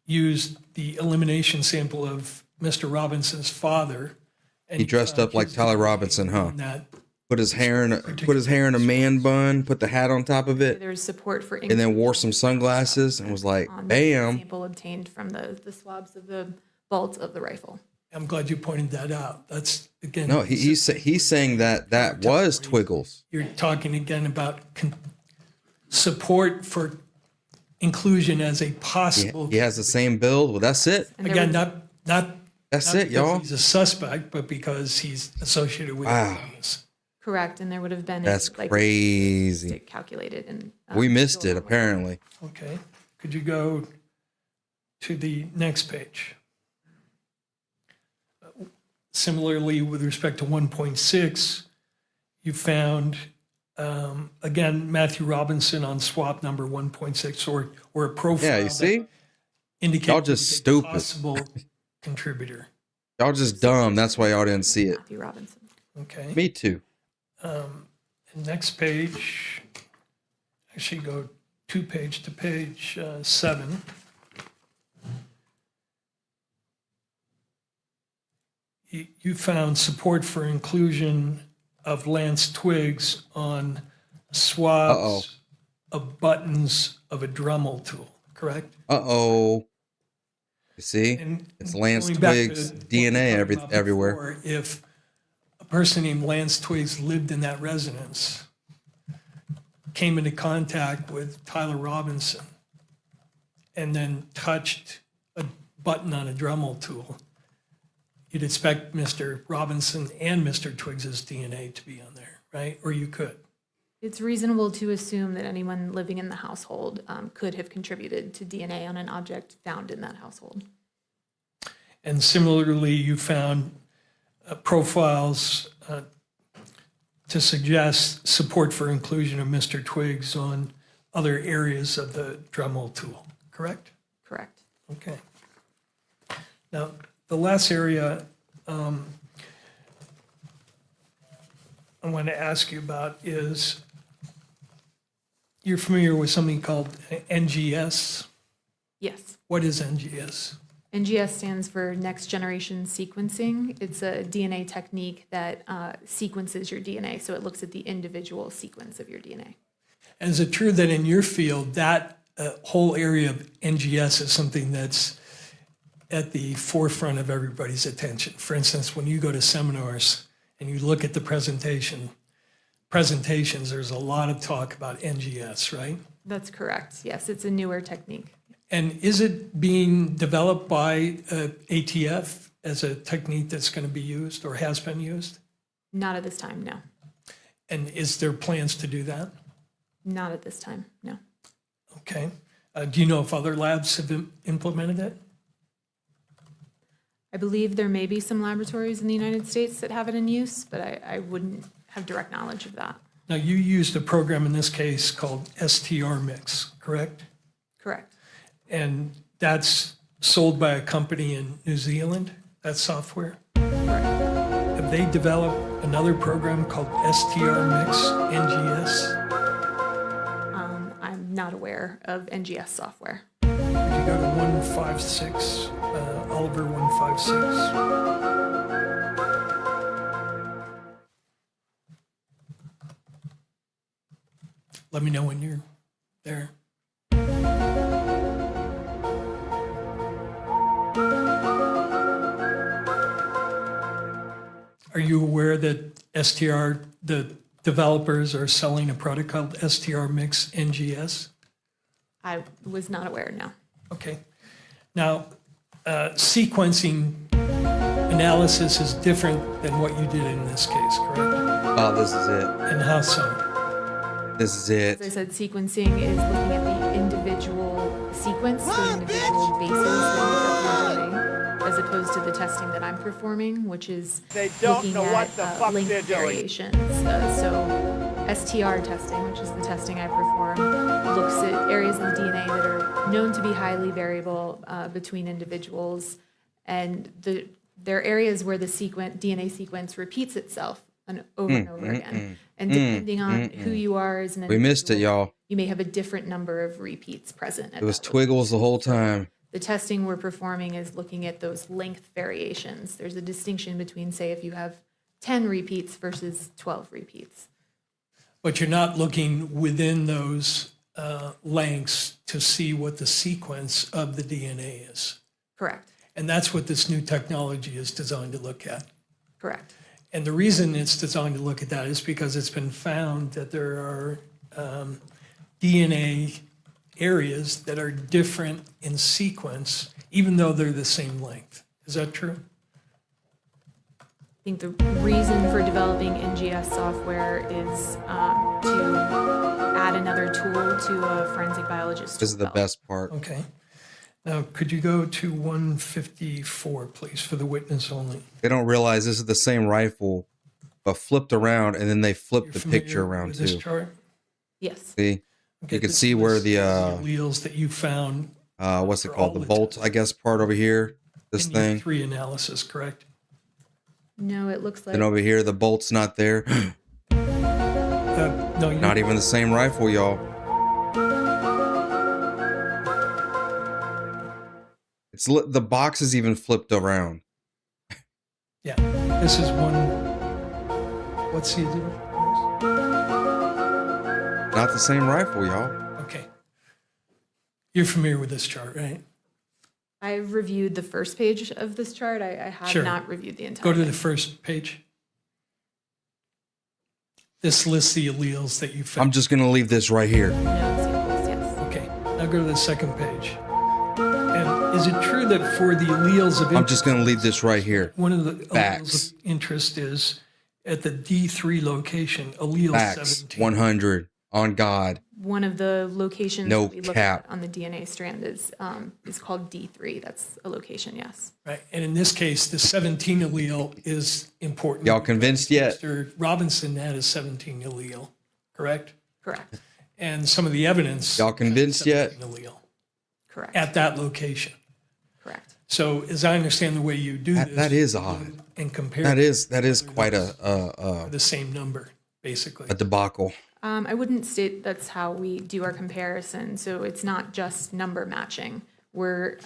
used the elimination sample of Mr. Robinson's father. He dressed up like Tyler Robinson, huh? That Put his hair in a man bun, put the hat on top of it, There was support for and then wore some sunglasses and was like, on the bam. sample obtained from the swabs of the bolt of the rifle. I'm glad you pointed that out. That's, again. No, he's saying that was Twiggles. You're talking again about support for inclusion as a possible. He has the same build. Well, that's it. Again, not That's not it, because y'all. He's a suspect, but because he's associated with. Wow. Correct, and there would have been That's crazy. calculated and We missed it apparently. Okay, could you go to the next page? Similarly, with respect to 1.6, you found, again, Matthew Robinson on swap number 1.6 or a profile. Yeah, you see? Indicates Y'all just stupid. possible contributor. Y'all just dumb. That's why y'all didn't see it. Matthew Robinson. Okay. Me too. Next page, actually go page to page 7. You found support for inclusion of Lance Twiggs on swabs of buttons of a Dremel tool, correct? You see? It's Lance Going back to Twiggs what we DNA talked about everywhere. before, if a person named Lance Twiggs lived in that residence, came into contact with Tyler Robinson, and then touched a button on a Dremel tool, you'd expect Mr. Robinson and Mr. Twiggs's DNA to be on there, right? Or you could. It's reasonable to assume that anyone living in the household could have contributed to DNA on an object found in that household. And similarly, you found profiles to suggest support for inclusion of Mr. Twiggs on other areas of the Dremel tool, correct? Correct. Okay. Now, the last area I want to ask you about is, you're familiar with something called NGS? Yes. What is NGS? NGS stands for Next Generation Sequencing. It's a DNA technique that sequences your DNA, so it looks at the individual sequence of your DNA. And is it true that in your field, that whole area of NGS is something that's at the forefront of everybody's attention? For instance, when you go to seminars and you look at the presentations, there's a lot of talk about NGS, right? That's correct. Yes, it's a newer technique. And is it being developed by ATF as a technique that's going to be used or has been used? Not at this time, no. And is there plans to do that? Not at this time, no. Okay. Do you know if other labs have implemented it? I believe there may be some laboratories in the United States that have it in use, but I wouldn't have direct knowledge of that. Now, you used a program in this case called STR Mix, correct? Correct. And that's sold by a company in New Zealand, that software? Have they developed another program called STR Mix NGS? aware of NGS software. Could you go to 156, Oliver 156? Let me know when you're there. Are you aware that STR, the developers are selling a product called STR Mix NGS? I was not aware, no. Okay. Now, sequencing analysis is different than what you did in this case, correct? Oh, this is it. And how so? This is it. As I said, sequencing is looking at the individual sequence, the individual bases that make up your DNA, as opposed to the testing that I'm performing, which is looking at length variations. So STR testing, which is the testing I perform, looks at areas of the DNA that are known to be highly variable between individuals, and there are areas where the DNA sequence repeats itself over and over again. And depending on who you are as an individual, We missed it, y'all. you may have a different number of repeats present. It was Twiggles the whole time. The testing we're performing is looking at those length variations. There's a distinction between, say, if you have 10 repeats versus 12 repeats. But you're not looking within those lengths to see what the sequence of the DNA is. Correct. And that's what this new technology is designed to look at. Correct. And the reason it's designed to look at that is because it's been found that there are DNA areas that are different in sequence, even though they're the same length. Is that true? I think the reason for developing NGS software is to add another tool to a forensic biologist. This is the best part. Okay. Now, could you go to 154, please, for the witness only? They don't realize this is the same rifle, but flipped around, and then they flip the Familiar picture around with this too. chart? Yes. See, Okay, you can this see where is the alleles that you found. what's it for called? all The the bolt, I guess, part over here. This in thing. E3 analysis, correct? No, it looks like. Then over here, the bolt's not there. No, you're Not even the same rifle, y'all. The box is even flipped around. Yeah, this is one. What's the other? Not the same rifle, y'all. Okay. You're familiar with this chart, right? I've reviewed the first page of this chart. I have Sure. not reviewed the entire Go to thing. the first page. This lists the alleles that you found. I'm just gonna leave this right here. No, samples, yes. Okay, now go to the second page. And is it true that for the alleles of I'm just gonna leave this right here. one of the Facts. alleles of interest is at the D3 location, allele Facts. 17. 100 on God. One of the locations No that we looked cap. at on the DNA strand is called D3. That's a location, yes. Right, and in this case, the 17 allele is important. Y'all convinced yet? Mr. Robinson had a 17 allele, correct? Correct. And some of the evidence. Y'all convinced yet? 17 allele Correct. at that location. Correct. So as I understand the way you do this. That is odd. And compare. That is quite the same number, basically. a debacle. I wouldn't state that's how we do our comparison. So it's not just number matching. We're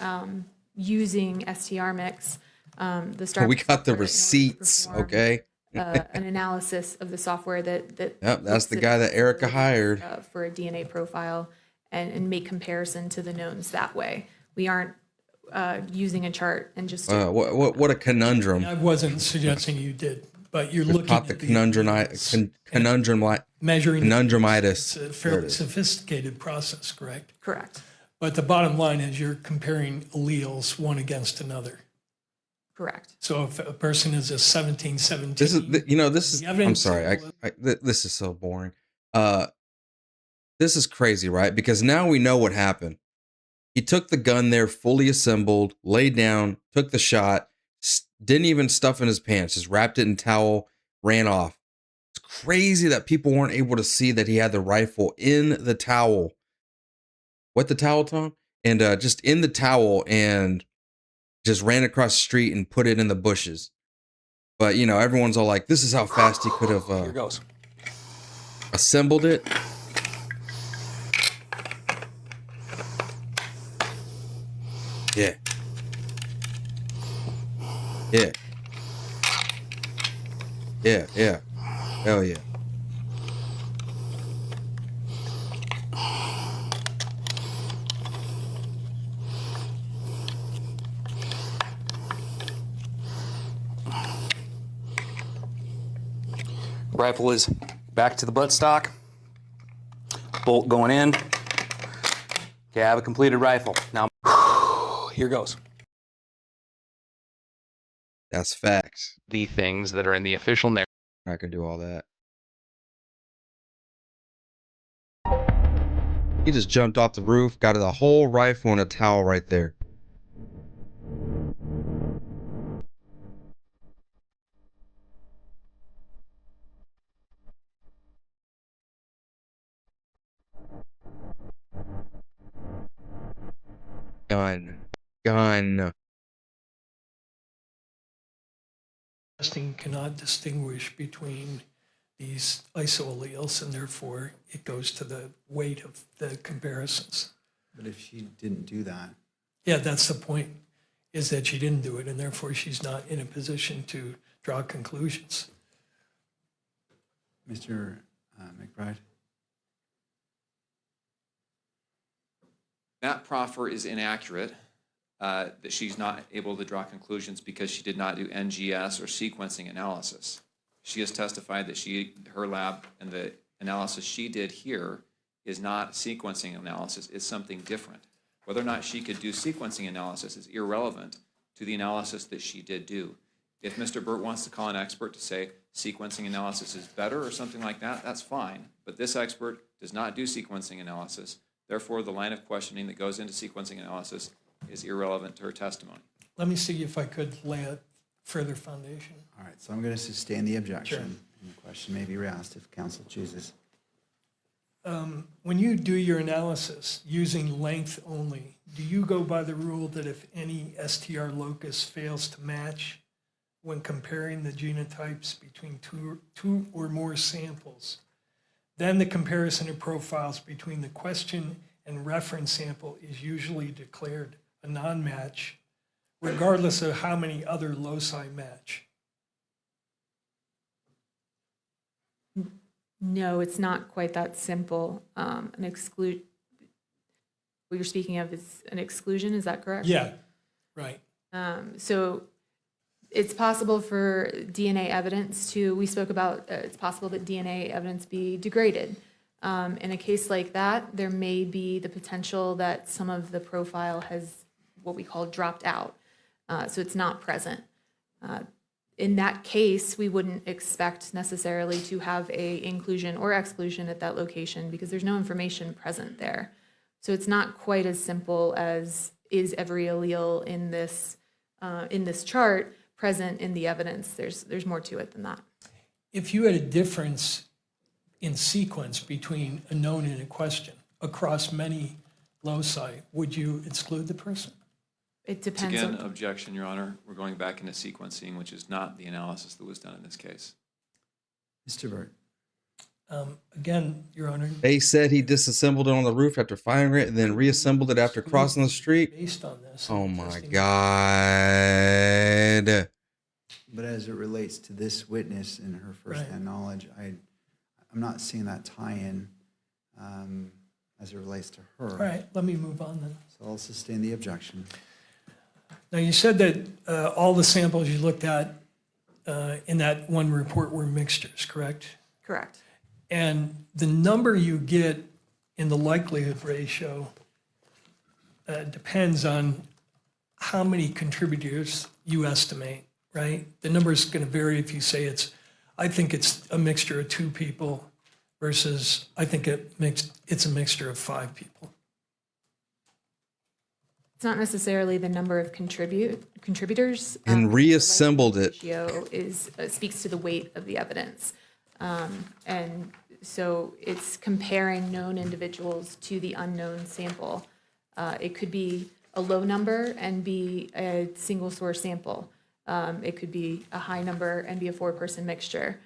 using STR mix. The Star We got the receipts, okay? an analysis of the software that Yep, that's looks the at guy that Erica hired. for a DNA profile and make comparison to the knowns that way. We aren't using a chart and just What a conundrum. I wasn't suggesting you did, but you're We've looking caught the at the measuring. conundrumitis. It's a There fairly it is. sophisticated process, correct? Correct. But the bottom line is you're comparing alleles one against another. Correct. So if a person is a 1717. This is, this is, The I'm evidence- sorry. This is so boring. This is crazy, right? Because now we know what happened. He took the gun there, fully assembled, laid down, took the shot, didn't even stuff in his pants, just wrapped it in towel, ran off. It's crazy that people weren't able to see that he had the rifle in the towel. What, the towel, Tom? And just in the towel, and just ran across the street and put it in the bushes. But, everyone's all like, this is how fast he could have Here goes. assembled it. Yeah. Yeah. Yeah, yeah. Hell yeah. Rifle is back to the buttstock. Bolt going in. Okay, I have a completed rifle. Now, here goes. That's facts. The things that are in the official narrative. I can do all that. He just jumped off the roof, got a whole rifle and a towel right there. Gun. Testing cannot distinguish between these isoalleles, and therefore it goes to the weight of the comparisons. But if she didn't do that, Yeah, that's the point, is that she didn't do it, and therefore she's not in a position to draw conclusions. Mr. McBride? That proffer is inaccurate, that she's not able to draw conclusions because she did not do NGS or sequencing analysis. She has testified that her lab and the analysis she did here is not sequencing analysis, it's something different. Whether or not she could do sequencing analysis is irrelevant to the analysis that she did do. If Mr. Burt wants to call an expert to say sequencing analysis is better or something like that, that's fine. But this expert does not do sequencing analysis. Therefore, the line of questioning that goes into sequencing analysis is irrelevant to her testimony. Let me see if I could lay a further foundation. All right, so I'm going to sustain the objection. Sure. And the question may be re-asked if counsel chooses. When you do your analysis using length only, do you go by the rule that if any STR locus fails to match when comparing the genotypes between two or more samples, then the comparison of profiles between the question and reference sample is usually declared a non-match, regardless of how many other loci match? No, it's not quite that simple. What you're speaking of is an exclusion, is that correct? Yeah, right. So it's possible for DNA evidence we spoke about, it's possible that DNA evidence be degraded. In a case like that, there may be the potential that some of the profile has what we call dropped out. So it's not present. In that case, we wouldn't expect necessarily to have a inclusion or exclusion at that location because there's no information present there. So it's not quite as simple as is every allele in this chart present in the evidence. There's more to it than that. If you had a difference in sequence between a known and a question across many loci, would you exclude the person? It depends Again, on... objection, Your Honor. We're going back into sequencing, which is not the analysis that was done in this case. Mr. Burt? Again, Your Honor. They said he disassembled it on the roof after firing it and then reassembled it after crossing the street. Based on this. Oh my God. But as it relates to this witness and her firsthand knowledge, I'm not seeing that tie-in as it relates to her. All right, let me move on then. So I'll sustain the objection. Now, you said that all the samples you looked at in that one report were mixtures, correct? Correct. And the number you get in the likelihood ratio depends on how many contributors you estimate, right? The number is going to vary if you say I think it's a mixture of 2 people versus I think it's a mixture of 5 people. It's not necessarily the number of contributors. And reassembled it. Ratio speaks to the weight of the evidence. And so it's comparing known individuals to the unknown sample. It could be a low number and be a single source sample. It could be a high number and be a 4-person mixture.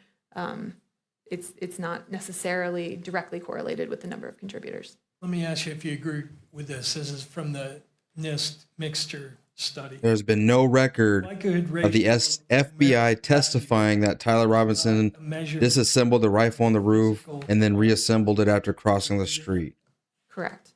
It's not necessarily directly correlated with the number of contributors. Let me ask you if you agree with this. This is from the NIST mixture study. There's been no record of the FBI testifying that Tyler Robinson disassembled the rifle on the roof and then reassembled it after crossing the street. Correct.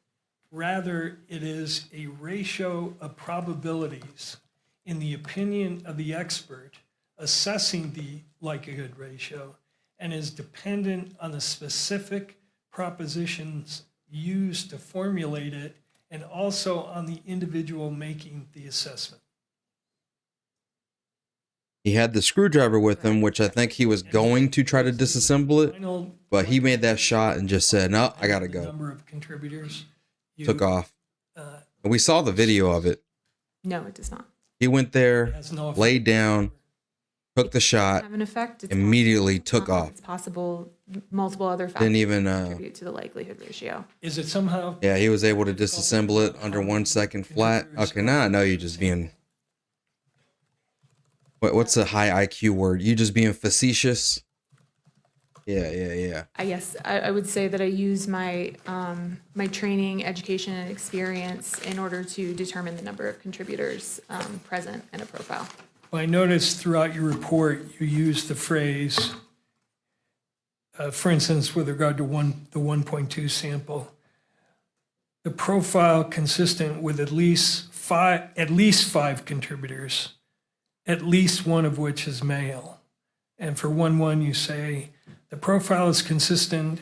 Rather, it is a ratio of probabilities in the opinion of the expert assessing the likelihood ratio and is dependent on the specific propositions used to formulate it and also on the individual making the assessment. He had the screwdriver with him, which I think he was going to try to disassemble it, but he made that shot and just said, no, I gotta go. Number of contributors. Took off. And we saw the video of it. No, it does not. He went there, laid down, took the shot, Have an effect. It's immediately took off. It's possible multiple other factors Didn't even, contribute to the likelihood ratio. Is it somehow? Yeah, he was able to disassemble it under 1 second flat. Okay, now I know you're just being... What's a high IQ word? You just being facetious? Yeah. I guess I would say that I use my my training, education, and experience in order to determine the number of contributors present in a profile. Well, I noticed throughout your report, you used the phrase, for instance, with regard to the 1.2 sample, the profile consistent with at least five contributors, at least one of which is male. And for 1.1, you say, the profile is consistent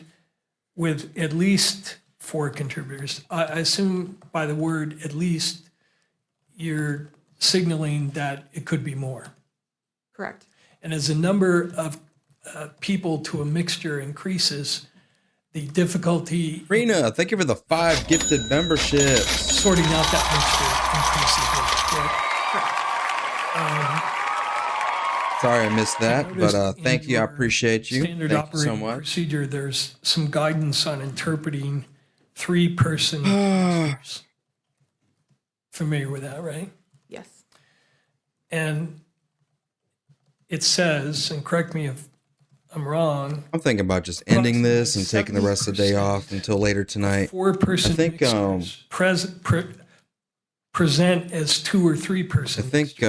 with at least 4 contributors. I assume by the word at least, you're signaling that it could be more. Correct. And as the number of people to a mixture increases, the difficulty... Rena, thank you for the 5 gifted memberships. Sorting out that mixture increases. Correct. Sorry I missed that, but thank you. I appreciate you. Standard Thank you so operating much. procedure, there's some guidance on interpreting 3-person mixtures. Familiar with that, right? Yes. And it says, and correct me if I'm wrong, I'm thinking about just ending this and taking the rest of the day off until later tonight. 4-person I think mixtures present as 2 or 3-person. I think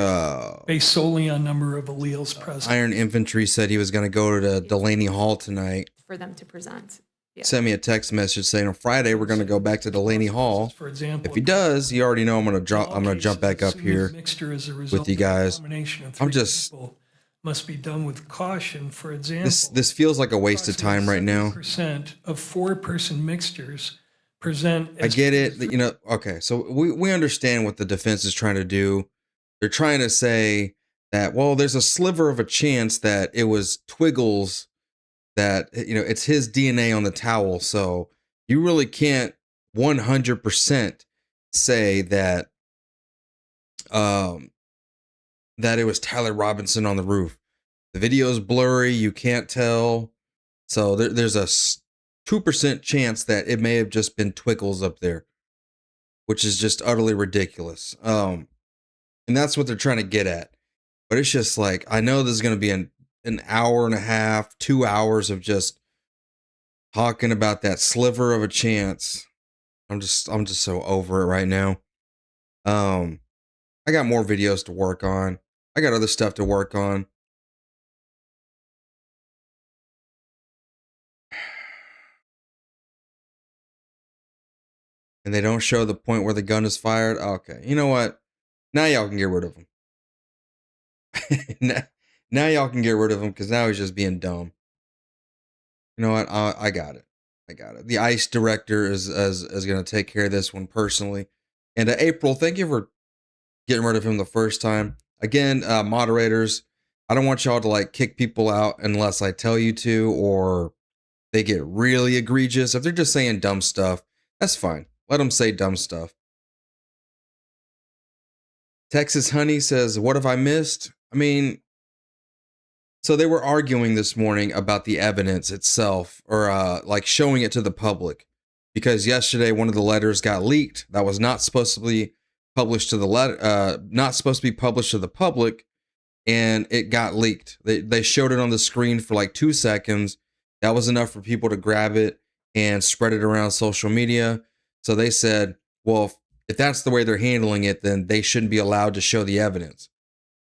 based solely on number of alleles present. Iron Infantry said he was going to go to Delaney Hall tonight. For them to present. Yeah. Sent me a text message saying on Friday we're going to go back to Delaney Hall. For example, if he does, you already know I'm going to jump back up here with you guys. I'm just must be done with caution. For example, this feels like a waste of time right now. Percent of 4-person mixtures present. I get it. You know, okay. So we understand what the defense is trying to do. They're trying to say that, well, there's a sliver of a chance that it was Twiggles, that, you know, it's his DNA on the towel. So you really can't 100% say that, that it was Tyler Robinson on the roof. The video is blurry. You can't tell. So there's a 2% chance that it may have just been Twiggles up there, which is just utterly ridiculous. And that's what they're trying to get at. But it's just like, I know this is going to be an hour and a half, 2 hours of just talking about that sliver of a chance. I'm just so over it right now. I got more videos to work on. I got other stuff to work on. And they don't show the point where the gun is fired. Okay, you know what? Now y'all can get rid of him. Now y'all can get rid of him because now he's just being dumb. You know what? I got it. I got it. The ICE director is going to take care of this one personally. And April, thank you for getting rid of him the first time. Again, moderators, I don't want y'all to like kick people out unless I tell you to, or they get really egregious. If they're just saying dumb stuff, that's fine. Let them say dumb stuff. Texas Honey says, what have I missed? I mean, so they were arguing this morning about the evidence itself, or like showing it to the public, because yesterday one of the letters got leaked that was not supposed to be published to the not supposed to be published to the public, and it got leaked. They showed it on the screen for like 2 seconds. That was enough for people to grab it and spread it around social media. So they said, well, if that's the way they're handling it, then they shouldn't be allowed to show the evidence,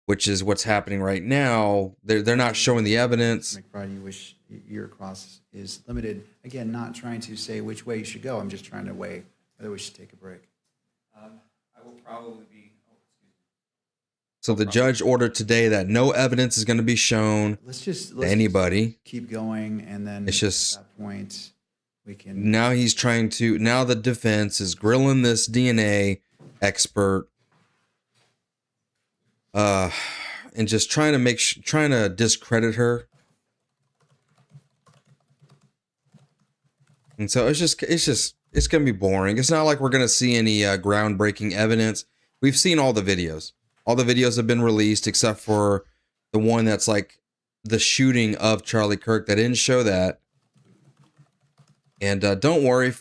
which is what's happening right now. They're not showing the evidence. McBride, you wish your cross is limited. Again, not trying to say which way you should go. I'm just trying to weigh whether we should take a break. I will probably be. So the judge ordered today that no evidence is going to be shown to anybody. Keep going, and then it's just at that point we can. Now now the defense is grilling this DNA expert, and just trying to discredit her. And so it's gonna be boring. It's not like we're gonna see any groundbreaking evidence. We've seen all the videos. All the videos have been released except for the one that's like the shooting of Charlie Kirk. That didn't show that. And don't worry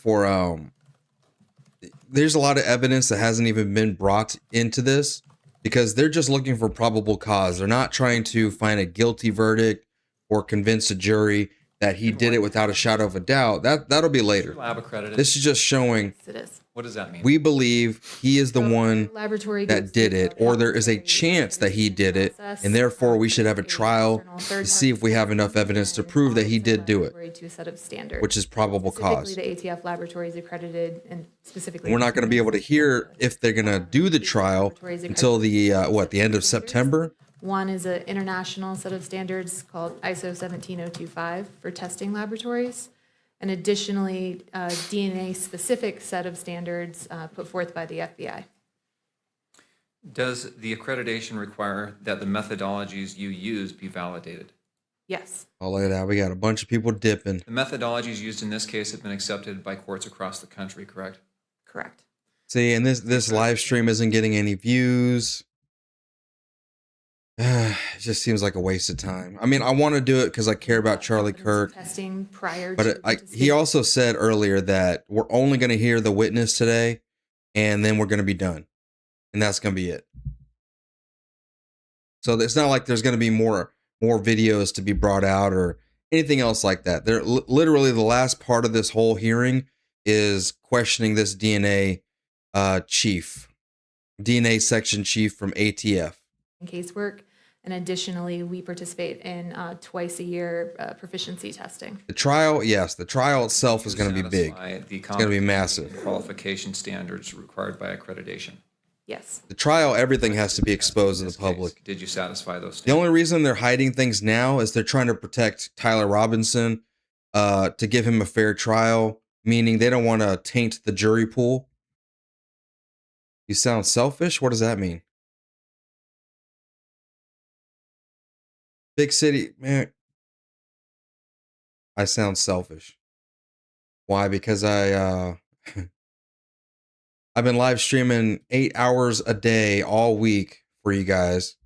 there's a lot of evidence that hasn't even been brought into this because they're just looking for probable cause. They're not trying to find a guilty verdict or convince a jury that he did it without a shadow of a doubt. That'll be later. Lab accredited. This is just showing Yes, it is. What does that mean? we believe he is the one Laboratory that did it, or there is a chance that he did it, and therefore we should have a trial to see if we have enough evidence to prove that he did do it, to a set of standards, which is probable cause. Specifically, the ATF laboratory is accredited, and specifically, We're not going to be able to hear if they're going to do the trial until the end of September. one is an international set of standards called ISO 17025 for testing laboratories, and additionally, a DNA-specific set of standards put forth by the FBI. Does the accreditation require that the methodologies you use be validated? Yes. Oh, look at that. We got a bunch of people dipping. The methodologies used in this case have been accepted by courts across the country, correct? Correct. See, and this live stream isn't getting any views. It just seems like a waste of time. I mean, I want to do it because I care about Charlie Kirk. Testing prior But to he also said earlier that we're only going to hear the witness today, and then we're going to be done. And that's going to be it. So it's not like there's going to be more videos to be brought out or anything else like that. They're literally the last part of this whole hearing is questioning this DNA section chief from ATF. casework, and additionally, we participate in twice a year proficiency testing. The trial, yes, the trial itself is going to be big. It's going to be massive. Qualification standards required by accreditation. Yes. The trial, everything has to be exposed to the public. Did you satisfy those The standards? only reason they're hiding things now is they're trying to protect Tyler Robinson, to give him a fair trial, meaning they don't want to taint the jury pool. You sound selfish? What does that mean? Big city, man. I sound selfish. Why? Because I've been live streaming 8 hours a day all week for you guys.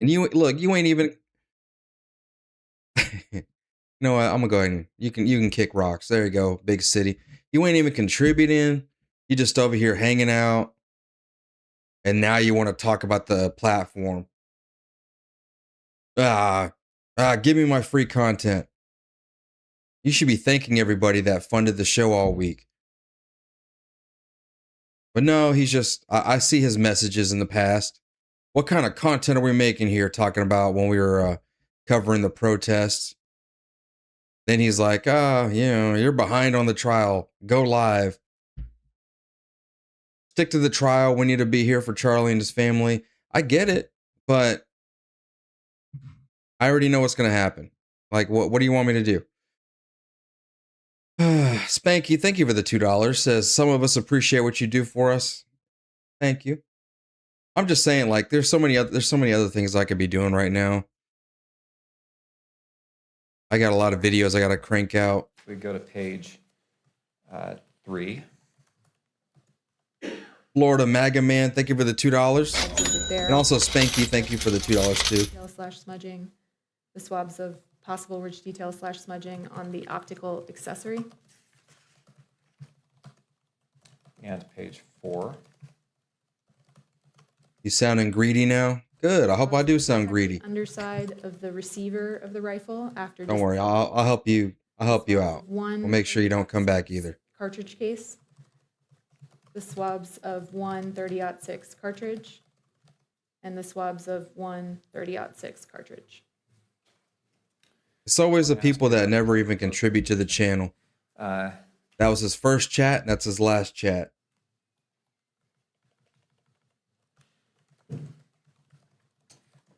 And you ain't even. You know what? I'm gonna go ahead and you can kick rocks. There you go, big city. You ain't even contributing. You just over here hanging out. And now you want to talk about the platform. Give me my free content. You should be thanking everybody that funded the show all week. But no, he's just, I see his messages in the past. What kind of content are we making here talking about when we were covering the protests? Then he's like, you're behind on the trial. Go live. Stick to the trial. We need to be here for Charlie and his family. I get it, but I already know what's going to happen. Like, what do you want me to do? Spanky, thank you for the $2. Says, some of us appreciate what you do for us. Thank you. I'm just saying, like, there's so many other things I could be doing right now. I got a lot of videos I got to crank out. We go to page 3. Florida MAGA Man, thank you for the $2. And also Spanky, thank you for the $2 too. Detail/smudging, the swabs of possible rich detail/smudging on the optical accessory. And page 4. You sounding greedy now? Good. I hope I do sound greedy. Underside of the receiver of the rifle after. Don't worry. I'll help you. I'll help you out. We'll make sure you don't come back either. Cartridge case. the swabs of one 30-06 cartridge and the swabs of one 30-06 cartridge. It's always the people that never even contribute to the channel. That was his first chat, and that's his last chat.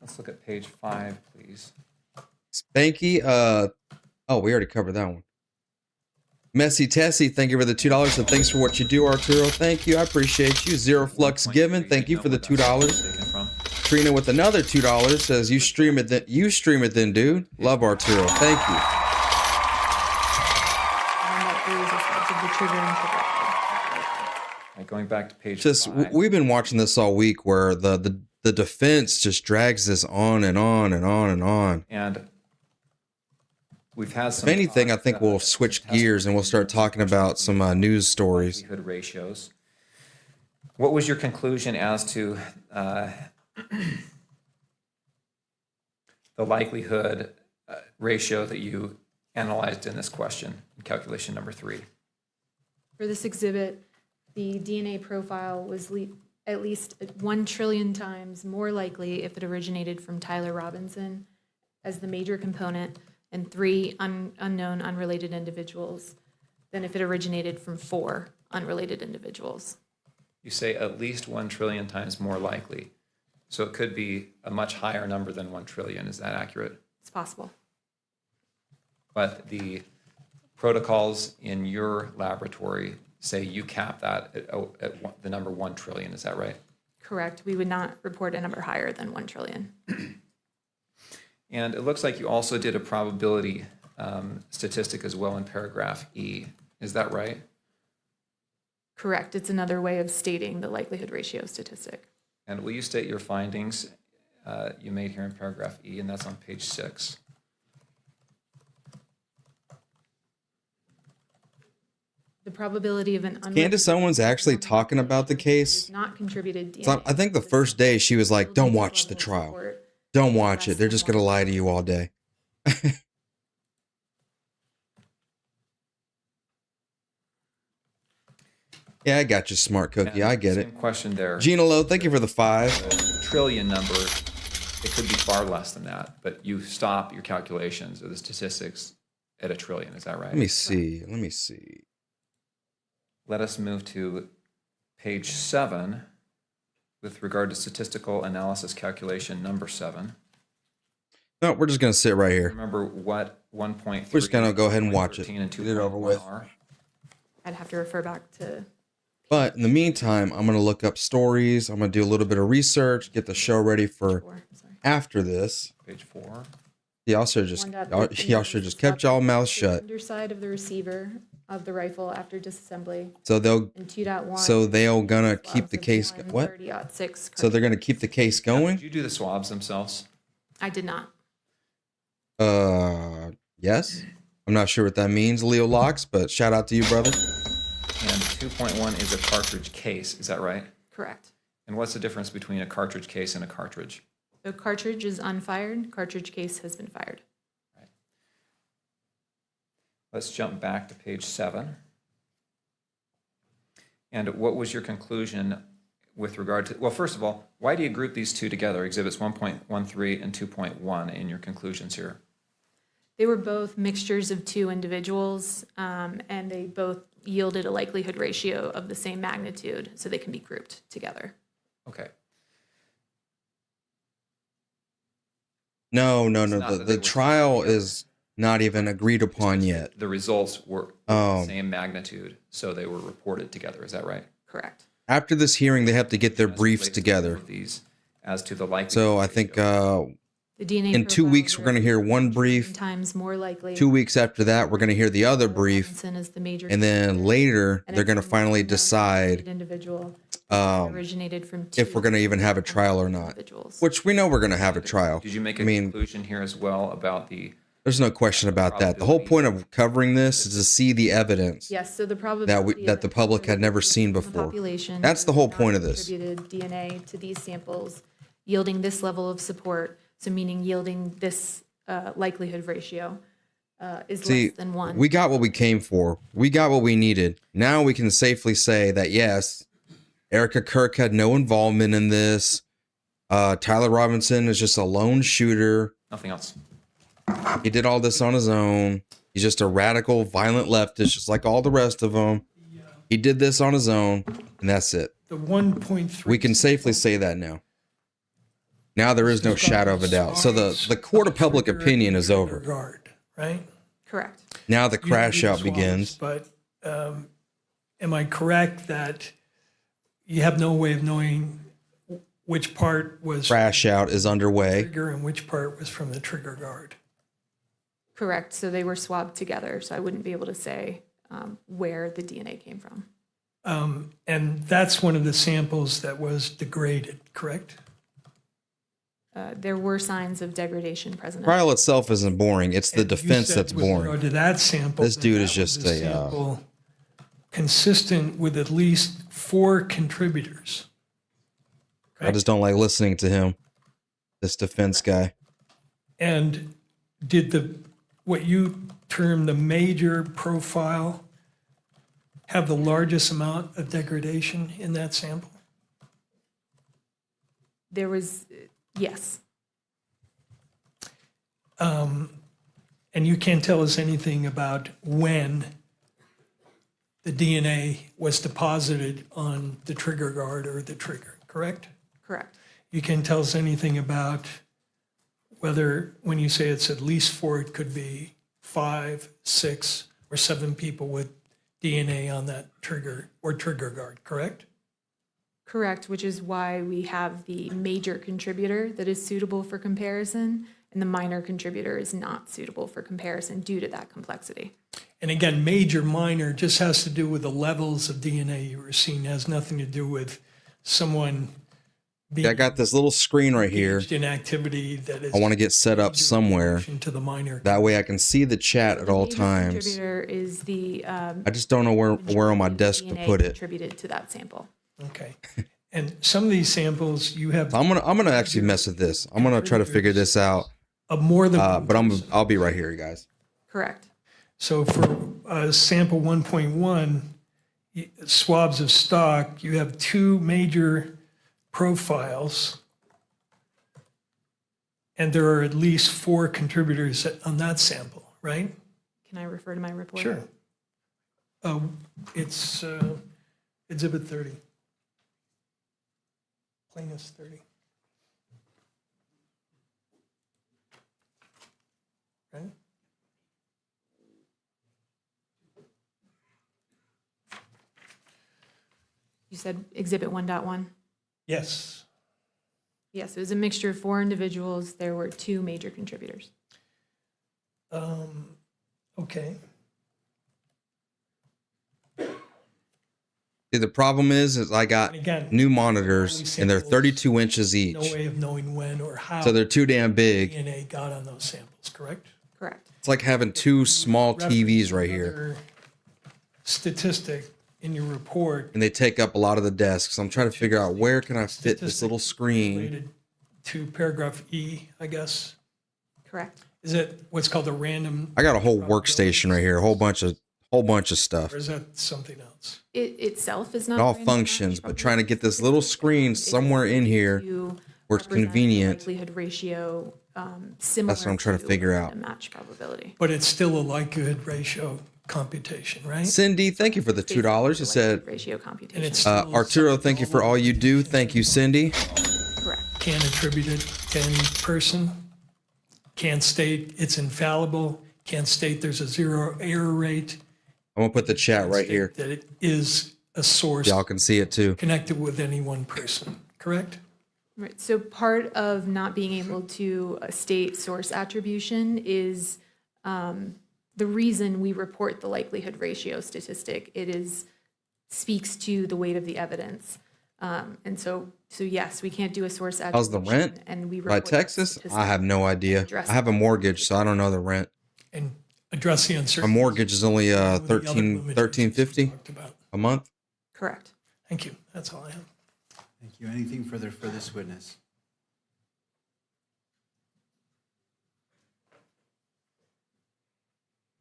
Let's look at page 5, please. Spanky, oh, we already covered that one. Messy Tessie, thank you for the $2, and thanks for what you do, Arturo. Thank you, I appreciate you. Zero Flux Given, thank you for the $2. Trina with another $2 says, "You stream it then, dude." Love Arturo, thank you. And that is a swabs of the trigger and trigger. Right, going back to page Just 5. we've been watching this all week, where the defense just drags this on and on and on and on. And we've had If some. anything, I think we'll switch gears and we'll start talking about some news stories. Likelihood ratios. What was your conclusion as to the likelihood ratio that you analyzed in this question, in calculation number 3? For this exhibit, the DNA profile was at least 1 trillion times more likely if it originated from Tyler Robinson as the major component and 3 unknown unrelated individuals than if it originated from 4 unrelated individuals. You say at least 1 trillion times more likely. So it could be a much higher number than 1 trillion. Is that accurate? It's possible. But the protocols in your laboratory say you cap that at the number 1 trillion. Is that right? Correct. We would not report a number higher than 1 trillion. And it looks like you also did a probability statistic as well in paragraph E. Is that right? Correct. It's another way of stating the likelihood ratio statistic. And will you state your findings you made here in paragraph E, and that's on page 6? The probability of an Candace Owens actually talking about the case. not contributed DNA. So I think the first day she was like, "Don't watch the trial. Don't watch it. They're just going to lie to you all day." Yeah, I got you, smart cookie. I get it. Same question there. Gina Lowe, thank you for the 5. The trillion number, it could be far less than that, but you stop your calculations or the statistics at 1 trillion. Is that right? Let me see. Let me see. Let us move to page 7 with regard to statistical analysis calculation number 7. No, we're just going to sit right here. Remember what 1.3. We're just going to go ahead and watch it. And Get it over with. I'd have to refer back to. But in the meantime, I'm going to look up stories. I'm going to do a little bit of research, get the show ready for after this. Page 4. Y'all should just kept y'all mouths shut. Underside of the receiver of the rifle after disassembly. So they'll gonna keep the case. What? 30-06 So they're gonna keep the case going? Did you do the swabs themselves? I did not. Yes. I'm not sure what that means, Leo Locks, but shout out to you, brother. And 2.1 is a cartridge case. Is that right? Correct. And what's the difference between a cartridge case and a cartridge? The cartridge is unfired. Cartridge case has been fired. Right. Let's jump back to page 7. And what was your conclusion with regard to, well, first of all, why do you group these two together, exhibits 1.13 and 2.1 in your conclusions here? They were both mixtures of 2 individuals, and they both yielded a likelihood ratio of the same magnitude, so they can be grouped together. Okay. No. The trial is not even agreed upon yet. The results were the same magnitude, so they were reported together. Is that right? Correct. After this hearing, they have to get their briefs together. These as to the likelihood. So I think The DNA in 2 weeks, we're going to hear one brief. times more likely. 2 weeks after that, we're going to hear the other brief. Robinson is the major And then later, and they're going to finally decide individual originated from if we're going to even have a trial or not. Which we know we're going to have a trial. Did you make a conclusion here as well about the? There's no question about that. The whole point of covering this is to see the evidence Yes, so the probability that the public had never seen before. population That's the whole point of this. contributed DNA to these samples, yielding this level of support. So meaning yielding this likelihood ratio is less than 1. We got what we came for. We got what we needed. Now we can safely say that yes, Erica Kirk had no involvement in this. Tyler Robinson is just a lone shooter. Nothing else. He did all this on his own. He's just a radical, violent leftist, just like all the rest of them. He did this on his own, and that's it. The 1.3. We can safely say that now. Now there is no shadow of a doubt. So the court of public opinion is over. Guard, right? Correct. Now the crash out Swabs, begins. But am I correct that you have no way of knowing which part was Crash out is underway. trigger and which part was from the trigger guard? Correct. So they were swabbed together. So I wouldn't be able to say where the DNA came from. And that's one of the samples that was degraded, correct? There were signs of degradation present. Trial itself isn't boring. It's the And you defense said that's with regard boring. to that sample, This dude is just a. sample consistent with at least 4 contributors. I just don't like listening to him. This defense guy. And did what you term the major profile have the largest amount of degradation in that sample? There was, yes. And you can't tell us anything about when the DNA was deposited on the trigger guard or the trigger, correct? Correct. You can't tell us anything about whether, when you say it's at least 4, it could be 5, 6, or 7 people with DNA on that trigger or trigger guard, correct? Correct, which is why we have the major contributor that is suitable for comparison, and the minor contributor is not suitable for comparison due to that complexity. And again, major, minor just has to do with the levels of DNA you were seeing, has nothing to do with someone being I got this little screen right here. engaged in activity that is I want to get set up somewhere. to the minor. That way I can see the chat at all Major times. contributor is the I just don't know where on my desk to DNA put it. contributed to that sample. Okay. And some of these samples you have I'm gonna actually mess with this. I'm gonna try to figure this out. of more than one But person. I'll be right here, guys. Correct. So for sample 1.1, swabs of stock, you have 2 major profiles, and there are at least 4 contributors on that sample, right? Can I refer to my report? Sure. It's Exhibit 30. Plaintiff's 30. Right? You said Exhibit 1.1? Yes. Yes, it was a mixture of 4 individuals. There were 2 major contributors. Okay. See, the problem is I got And again, new monitors and they're 32 inches each. No way of knowing when or how So they're too damn big. DNA got on those samples, correct? Correct. It's like having 2 small TVs right here. Another statistic in your report And they take up a lot of the desks. I'm trying to figure out where can I fit this little screen. related to paragraph E, I guess. Correct. Is it what's called a random, I got a whole workstation right here, a whole bunch of stuff. or is that something else? It itself is It not. all random functions, match, but trying to get this little screen somewhere in here to where it's represent the convenient. Likelihood ratio similar. That's what I'm trying to figure out. A match probability. But it's still a likelihood ratio computation, right? Cindy, thank you for the $2. It said, Ratio And computation. it's still Arturo, thank you for all you do. Thank you, Cindy. Correct. can't attribute it to any person, can't state it's infallible, can't state there's a 0 error rate. I'm gonna put the chat right here. That it is a source Y'all can see it too. connected with any one person, correct? Right. So part of not being able to state source attribution is the reason we report the likelihood ratio statistic. It speaks to the weight of the evidence. And so yes, we can't do a source attribution. How's the rent And we by report that Texas? statistic. I have no idea. I have a mortgage, so I don't know the rent. And address the My uncertainty. mortgage is only $13.50 a month. Correct. Thank you. That's all I have. Thank you. Anything further for this witness?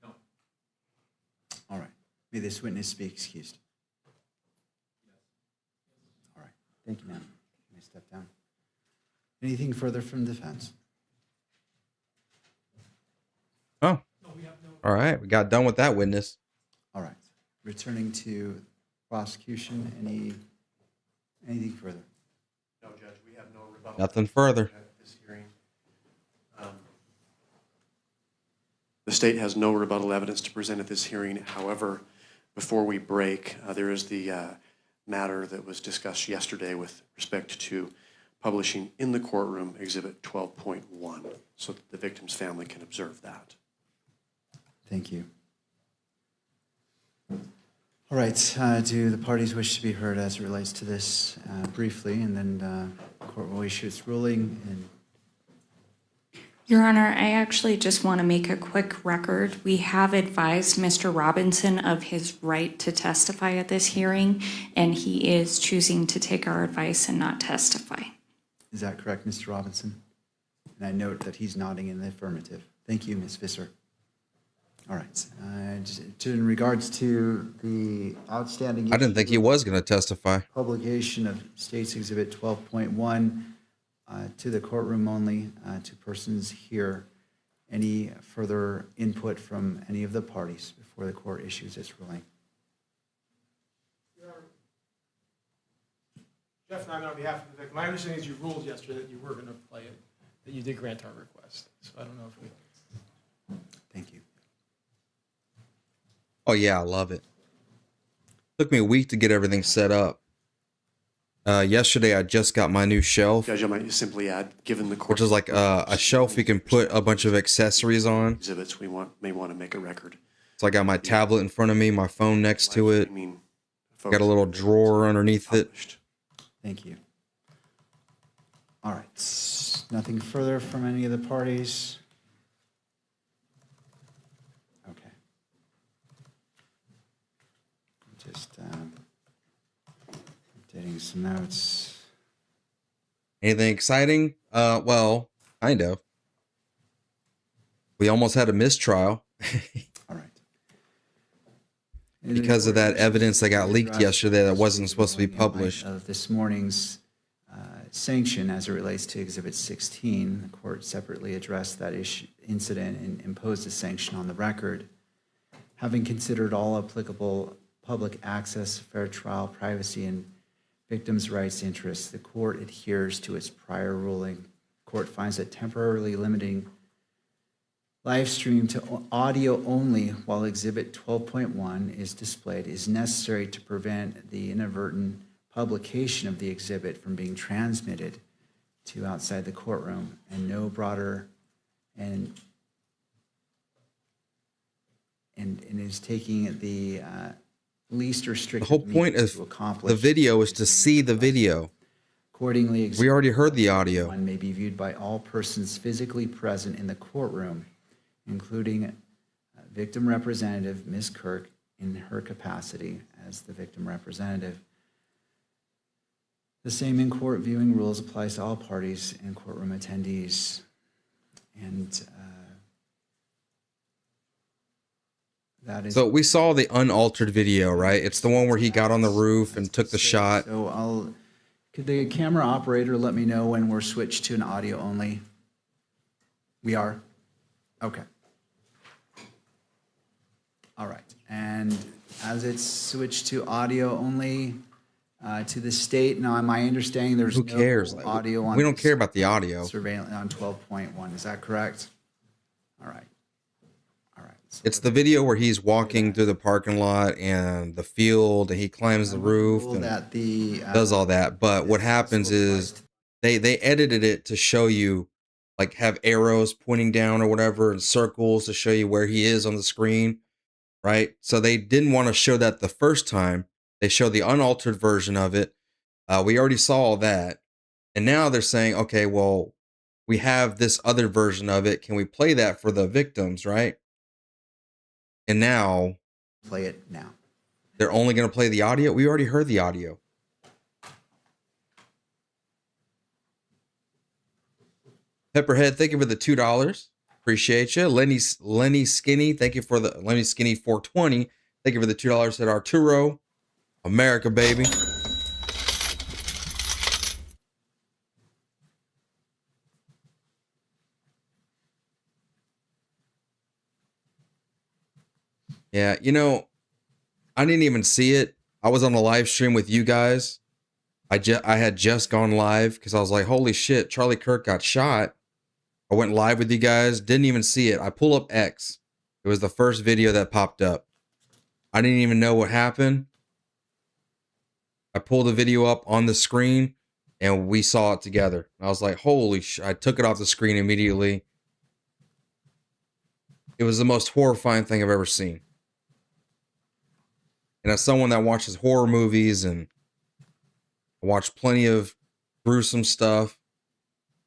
No. All right. May this witness be excused. Thank you, ma'am. Can I step down? Anything further from defense? Oh. All right. We got done with that witness. All right. Returning to prosecution, anything further? No, Judge, we have no rebuttal. Nothing further. At this hearing. The state has no rebuttal evidence to present at this hearing. However, before we break, there is the matter that was discussed yesterday with respect to publishing in the courtroom Exhibit 12.1 so that the victim's family can observe that. Thank you. All right, do the parties wish to be heard as it relates to this briefly, and then the court will issue its ruling. And Your Honor, I actually just want to make a quick record. We have advised Mr. Robinson of his right to testify at this hearing, and he is choosing to take our advice and not testify. Is that correct, Mr. Robinson? And I note that he's nodding in the affirmative. Thank you, Ms. Visser. All right. In regards to the outstanding I didn't think he was going to testify. publication of State's Exhibit 12.1 to the courtroom only, to persons here, any further input from any of the parties before the court issues its ruling? Jeff and I, on behalf of the victim, my understanding is you ruled yesterday that you were going to play it, that you did grant our request. So I don't know if we... Thank you. Oh, yeah, I love it. Took me a week to get everything set up. Yesterday, I just got my new shelf. Judge, I might simply add, given the court... Which is like a shelf you can put a bunch of accessories on. Exhibits, we may want to make a record. So I got my tablet in front of me, my phone next to it. Got a little drawer underneath it. Thank you. All right. Nothing further from any of the parties? Okay. Just updating some notes. Anything exciting? Well, kind of. We almost had a mistrial. All right. Because of that evidence that got leaked yesterday that wasn't supposed to be published. Of this morning's sanction as it relates to Exhibit 16, the court separately addressed that incident and imposed a sanction on the record. Having considered all applicable public access, fair trial, privacy, and victims' rights interests, the court adheres to its prior ruling. The court finds that temporarily limiting live stream to audio only while Exhibit 12.1 is displayed is necessary to prevent the inadvertent publication of the exhibit from being transmitted to outside the courtroom, and no broader and is taking the least restrictive. The whole point of the video is to see the video. Accordingly, we already heard the audio. One may be viewed by all persons physically present in the courtroom, including victim representative Ms. Kirk in her capacity as the victim representative. The same in-court viewing rules applies to all parties and courtroom attendees. And that is... So we saw the unaltered video, right? It's the one where he got on the roof and took the shot. So could the camera operator let me know when we're switched to an audio only? We are? Okay. All right. And as it's switched to audio only to the state, now my understanding there's Who cares? no audio on We don't care about the audio. Surveillance on 12.1. Is that correct? All right. All right. So It's the video where he's walking through the parking lot and the field, and he climbs the roof and that the does all that. But what happens is they edited it to show you, like, have arrows pointing down or whatever and circles to show you where he is on the screen, right? So they didn't want to show that the first time. They showed the unaltered version of it. We already saw all that. And now they're saying, okay, well, we have this other version of it. Can we play that for the victims, right? And now... Play it now. They're only going to play the audio? We already heard the audio. Pepperhead, thank you for the $2. Appreciate you. Lenny Skinny, thank you for the Lenny Skinny 420. Thank you for the $2 at Arturo. America, baby. Yeah, you know, I didn't even see it. I was on a live stream with you guys. I had just gone live because I was like, holy shit, Charlie Kirk got shot. I went live with you guys, didn't even see it. I pull up X. It was the first video that popped up. I didn't even know what happened. I pulled the video up on the screen and we saw it together. I was like, holy shit. I took it off the screen immediately. It was the most horrifying thing I've ever seen. And as someone that watches horror movies and I watched plenty of gruesome stuff,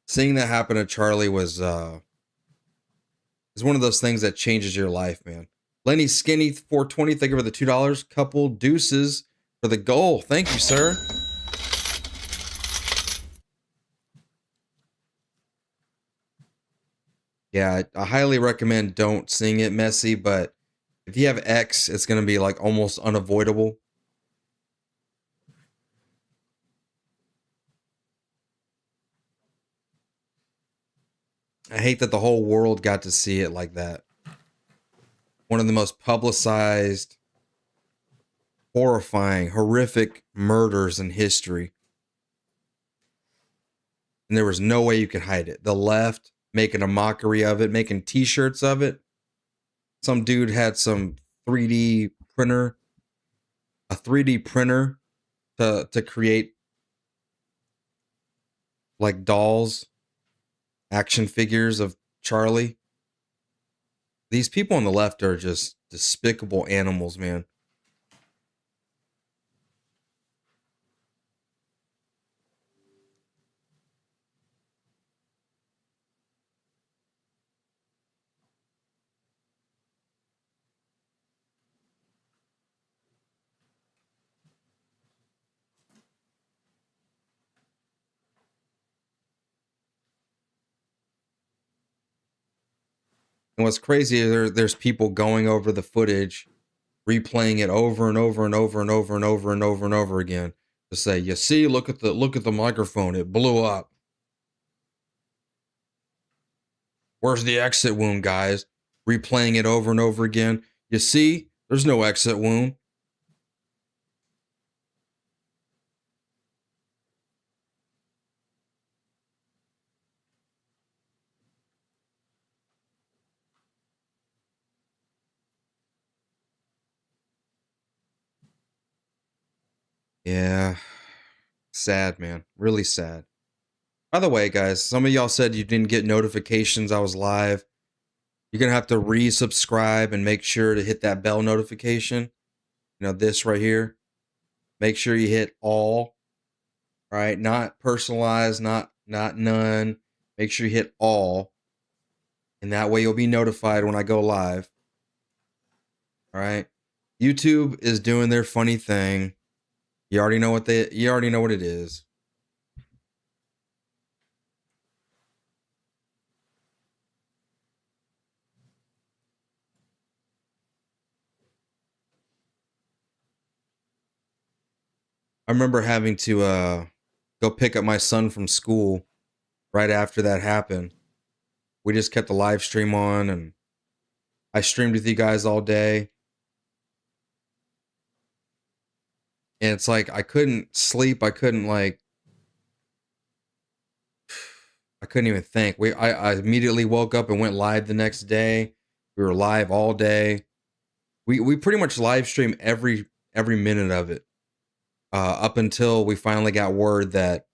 seeing that happen to Charlie was one of those things that changes your life, man. Lenny Skinny 420, thank you for the $2. Couple deuces for the goal. Thank you, sir. Yeah, I highly recommend don't seeing it messy, but if you have X, it's going to be like almost unavoidable. I hate that the whole world got to see it like that. One of the most publicized, horrifying, horrific murders in history. And there was no way you could hide it. The left making a mockery of it, making t-shirts of it. Some dude had some 3D printer, a 3D printer to create like dolls, action figures of Charlie. These people on the left are just despicable animals, man. And what's crazy is there's people going over the footage, replaying it over and over and over and over and over and over and over again to say, you see, look at the microphone, it blew up. Where's the exit wound, guys? Replaying it over and over again. You see, there's no exit wound. Yeah. Sad, man. Really sad. By the way, guys, some of y'all said you didn't get notifications I was live. You're going to have to resubscribe and make sure to hit that bell notification. You know, this right here. Make sure you hit all. Right? Not personalized, not none. Make sure you hit all. And that way you'll be notified when I go live. All right? YouTube is doing their funny thing. You already know what it is. I remember having to go pick up my son from school right after that happened. We just kept the live stream on and I streamed with you guys all day. And it's like I couldn't sleep. I couldn't even think. I immediately woke up and went live the next day. We were live all day. We pretty much live stream every minute of it. Up until we finally got word that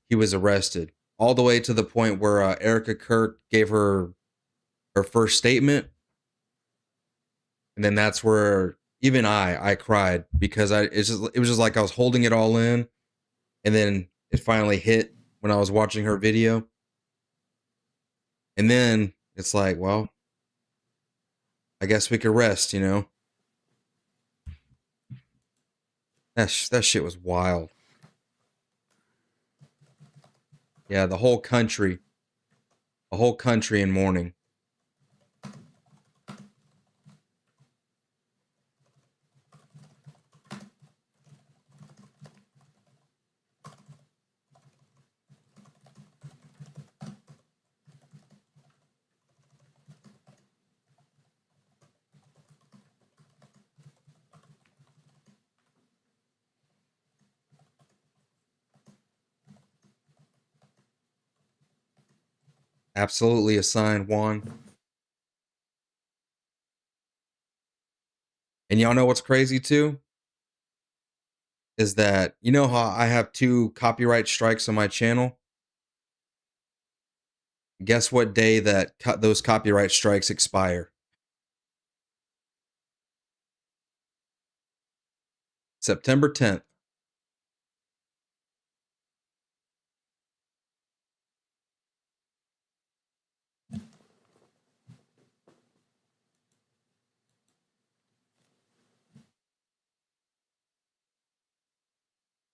he was arrested. All the way to the point where Erica Kirk gave her first statement. And then that's where even I cried because it was just like I was holding it all in. And then it finally hit when I was watching her video. And then it's like, well, I guess we could rest, you know? That shit was wild. Yeah, the whole country in mourning. Absolutely a sign, Juan. And y'all know what's crazy too? Is that, you know how I have 2 copyright strikes on my channel? Guess what day that those copyright strikes expire? September 10th.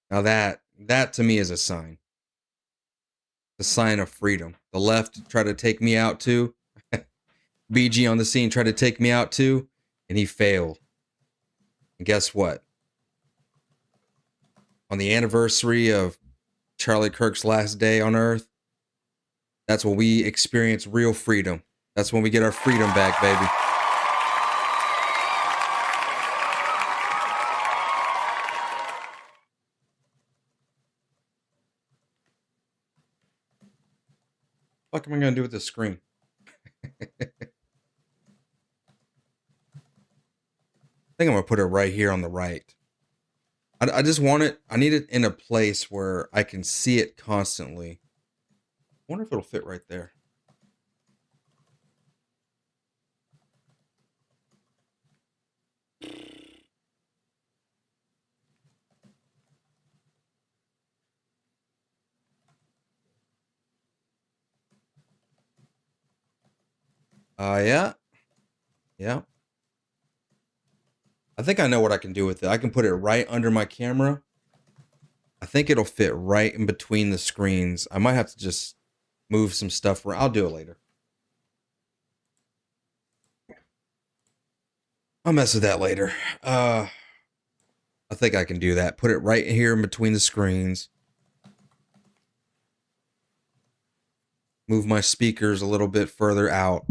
Now that to me is a sign. The sign of freedom. The left tried to take me out too. BG on the scene tried to take me out too, and he failed. And guess what? On the anniversary of Charlie Kirk's last day on Earth, that's when we experience real freedom. That's when we get our freedom back, baby. What am I gonna do with this screen? I think I'm gonna put it right here on the right. I just want it, I need it in a place where I can see it constantly. I wonder if it'll fit right there. Yeah. Yeah. I think I know what I can do with it. I can put it right under my camera. I think it'll fit right in between the screens. I might have to just move some stuff around. I'll do it later. I'll mess with that later. I think I can do that. Put it right here in between the screens. Move my speakers a little bit further out.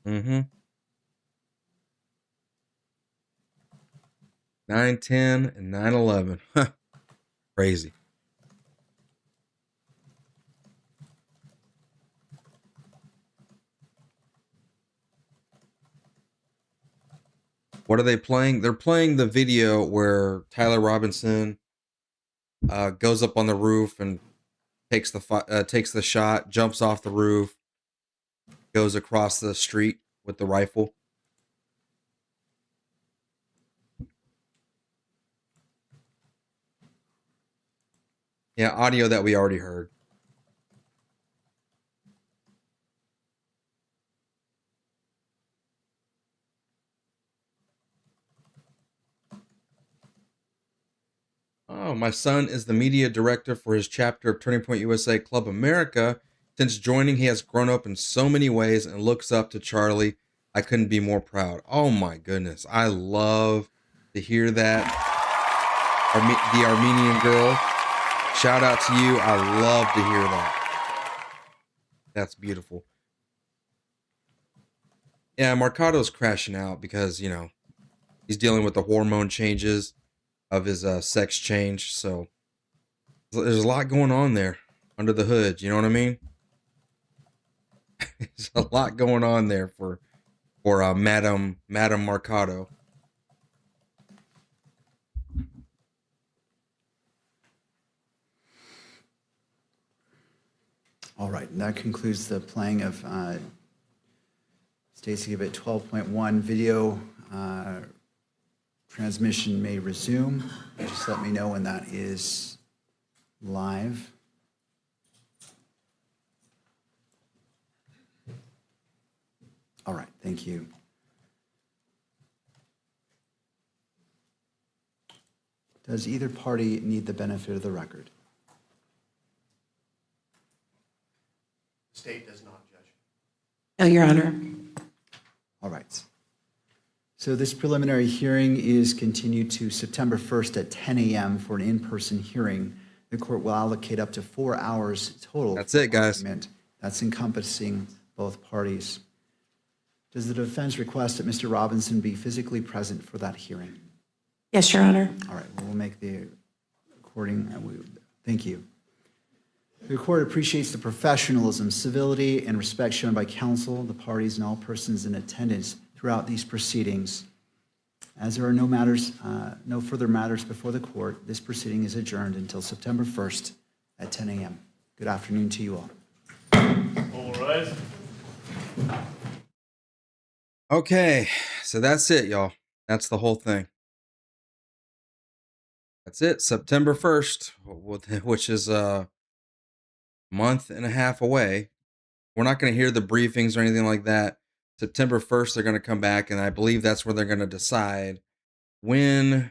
Mm-hmm. 9/10 and 9/11. Crazy. What are they playing? They're playing the video where Tyler Robinson goes up on the roof and takes the shot, jumps off the roof, goes across the street with the rifle. Yeah, audio that we already heard. Oh, my son is the media director for his chapter of Turning Point USA Club America. Since joining, he has grown up in so many ways and looks up to Charlie. I couldn't be more proud. Oh my goodness. I love to hear that. The Armenian girl. Shout out to you. I love to hear that. That's beautiful. Yeah, Marcado's crashing out because, you know, he's dealing with the hormone changes of his sex change. So there's a lot going on there under the hood. You know what I mean? There's a lot going on there for Madam Marcado. All right, and that concludes the playing of Stacy Gibbett 12.1 video. Transmission may resume. Just let me know when that is live. All right, thank you. Does either party need the benefit of the record? The state does not, Judge. No, Your Honor. All right. So this preliminary hearing is continued to September 1st at 10 a.m. for an in-person hearing. The court will allocate up to 4 hours total. That's it, guys. That's encompassing both parties. Does the defense request that Mr. Robinson be physically present for that hearing? Yes, Your Honor. All right, we'll make the recording. Thank you. The court appreciates the professionalism, civility, and respect shown by counsel, the parties, and all persons in attendance throughout these proceedings. As there are no further matters before the court, this proceeding is adjourned until September 1st at 10 a.m. Good afternoon to you all. All rise. Okay, so that's it, y'all. That's the whole thing. That's it, September 1st, which is a month and a half away. We're not going to hear the briefings or anything like that. September 1st, they're going to come back, and I believe that's where they're going to decide if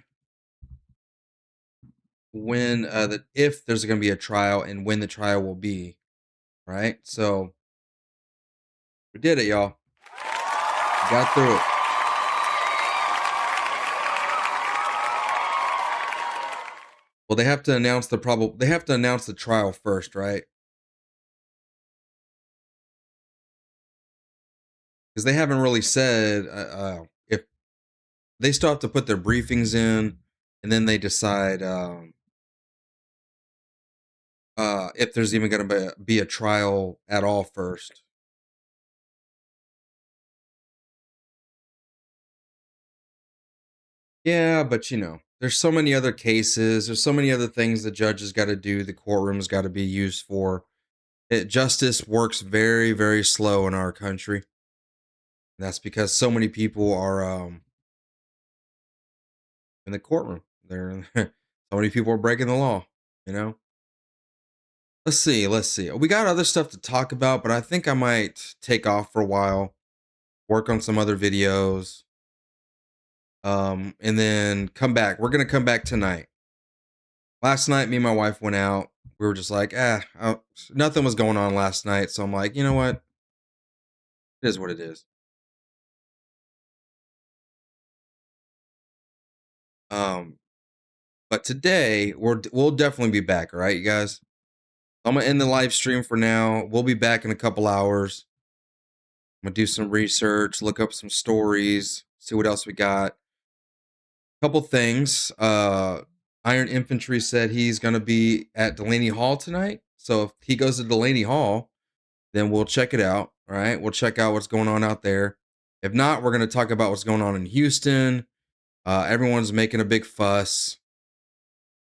there's going to be a trial and when the trial will be, right? So we did it, y'all. We got through it. Well, they have to announce the trial first, right? Because they haven't really said if they still have to put their briefings in, and then they decide if there's even going to be a trial at all first. Yeah, but you know, there's so many other cases. There's so many other things the judge has got to do. The courtroom's got to be used for. Justice works very, very slow in our country. That's because so many people are in the courtroom. So many people are breaking the law, you know? Let's see. We got other stuff to talk about, but I think I might take off for a while, work on some other videos, and then come back. We're going to come back tonight. Last night, me and my wife went out. We were just like, nothing was going on last night. So I'm like, you know what? It is what it is. But today we'll definitely be back. All right, you guys. I'm gonna end the live stream for now. We'll be back in a couple hours. I'm gonna do some research, look up some stories, see what else we got. Couple things. Iron Infantry said he's gonna be at Delaney Hall tonight. So if he goes to Delaney Hall, then we'll check it out. All right, we'll check out what's going on out there. If not, we're gonna talk about what's going on in Houston. Everyone's making a big fuss.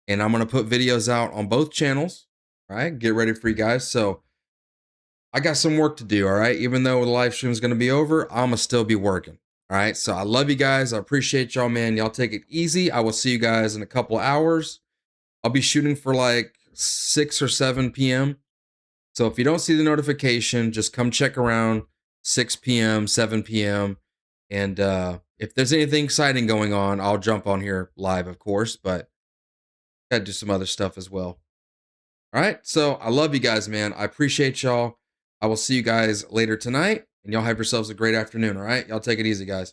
And I'm going to put videos out on both channels. All right. Get ready for you guys. So I got some work to do. All right. Even though the live stream is going to be over, I'm going to still be working. All right. So I love you guys. I appreciate y'all, man. Y'all take it easy. I will see you guys in a couple hours. I'll be shooting for like 6 or 7 p.m. So if you don't see the notification, just come check around 6 p.m., 7 p.m. And if there's anything exciting going on, I'll jump on here live, of course. But got to do some other stuff as well. All right. So I love you guys, man. I appreciate y'all. I will see you guys later tonight, and y'all have yourselves a great afternoon. All right. Y'all take it easy, guys.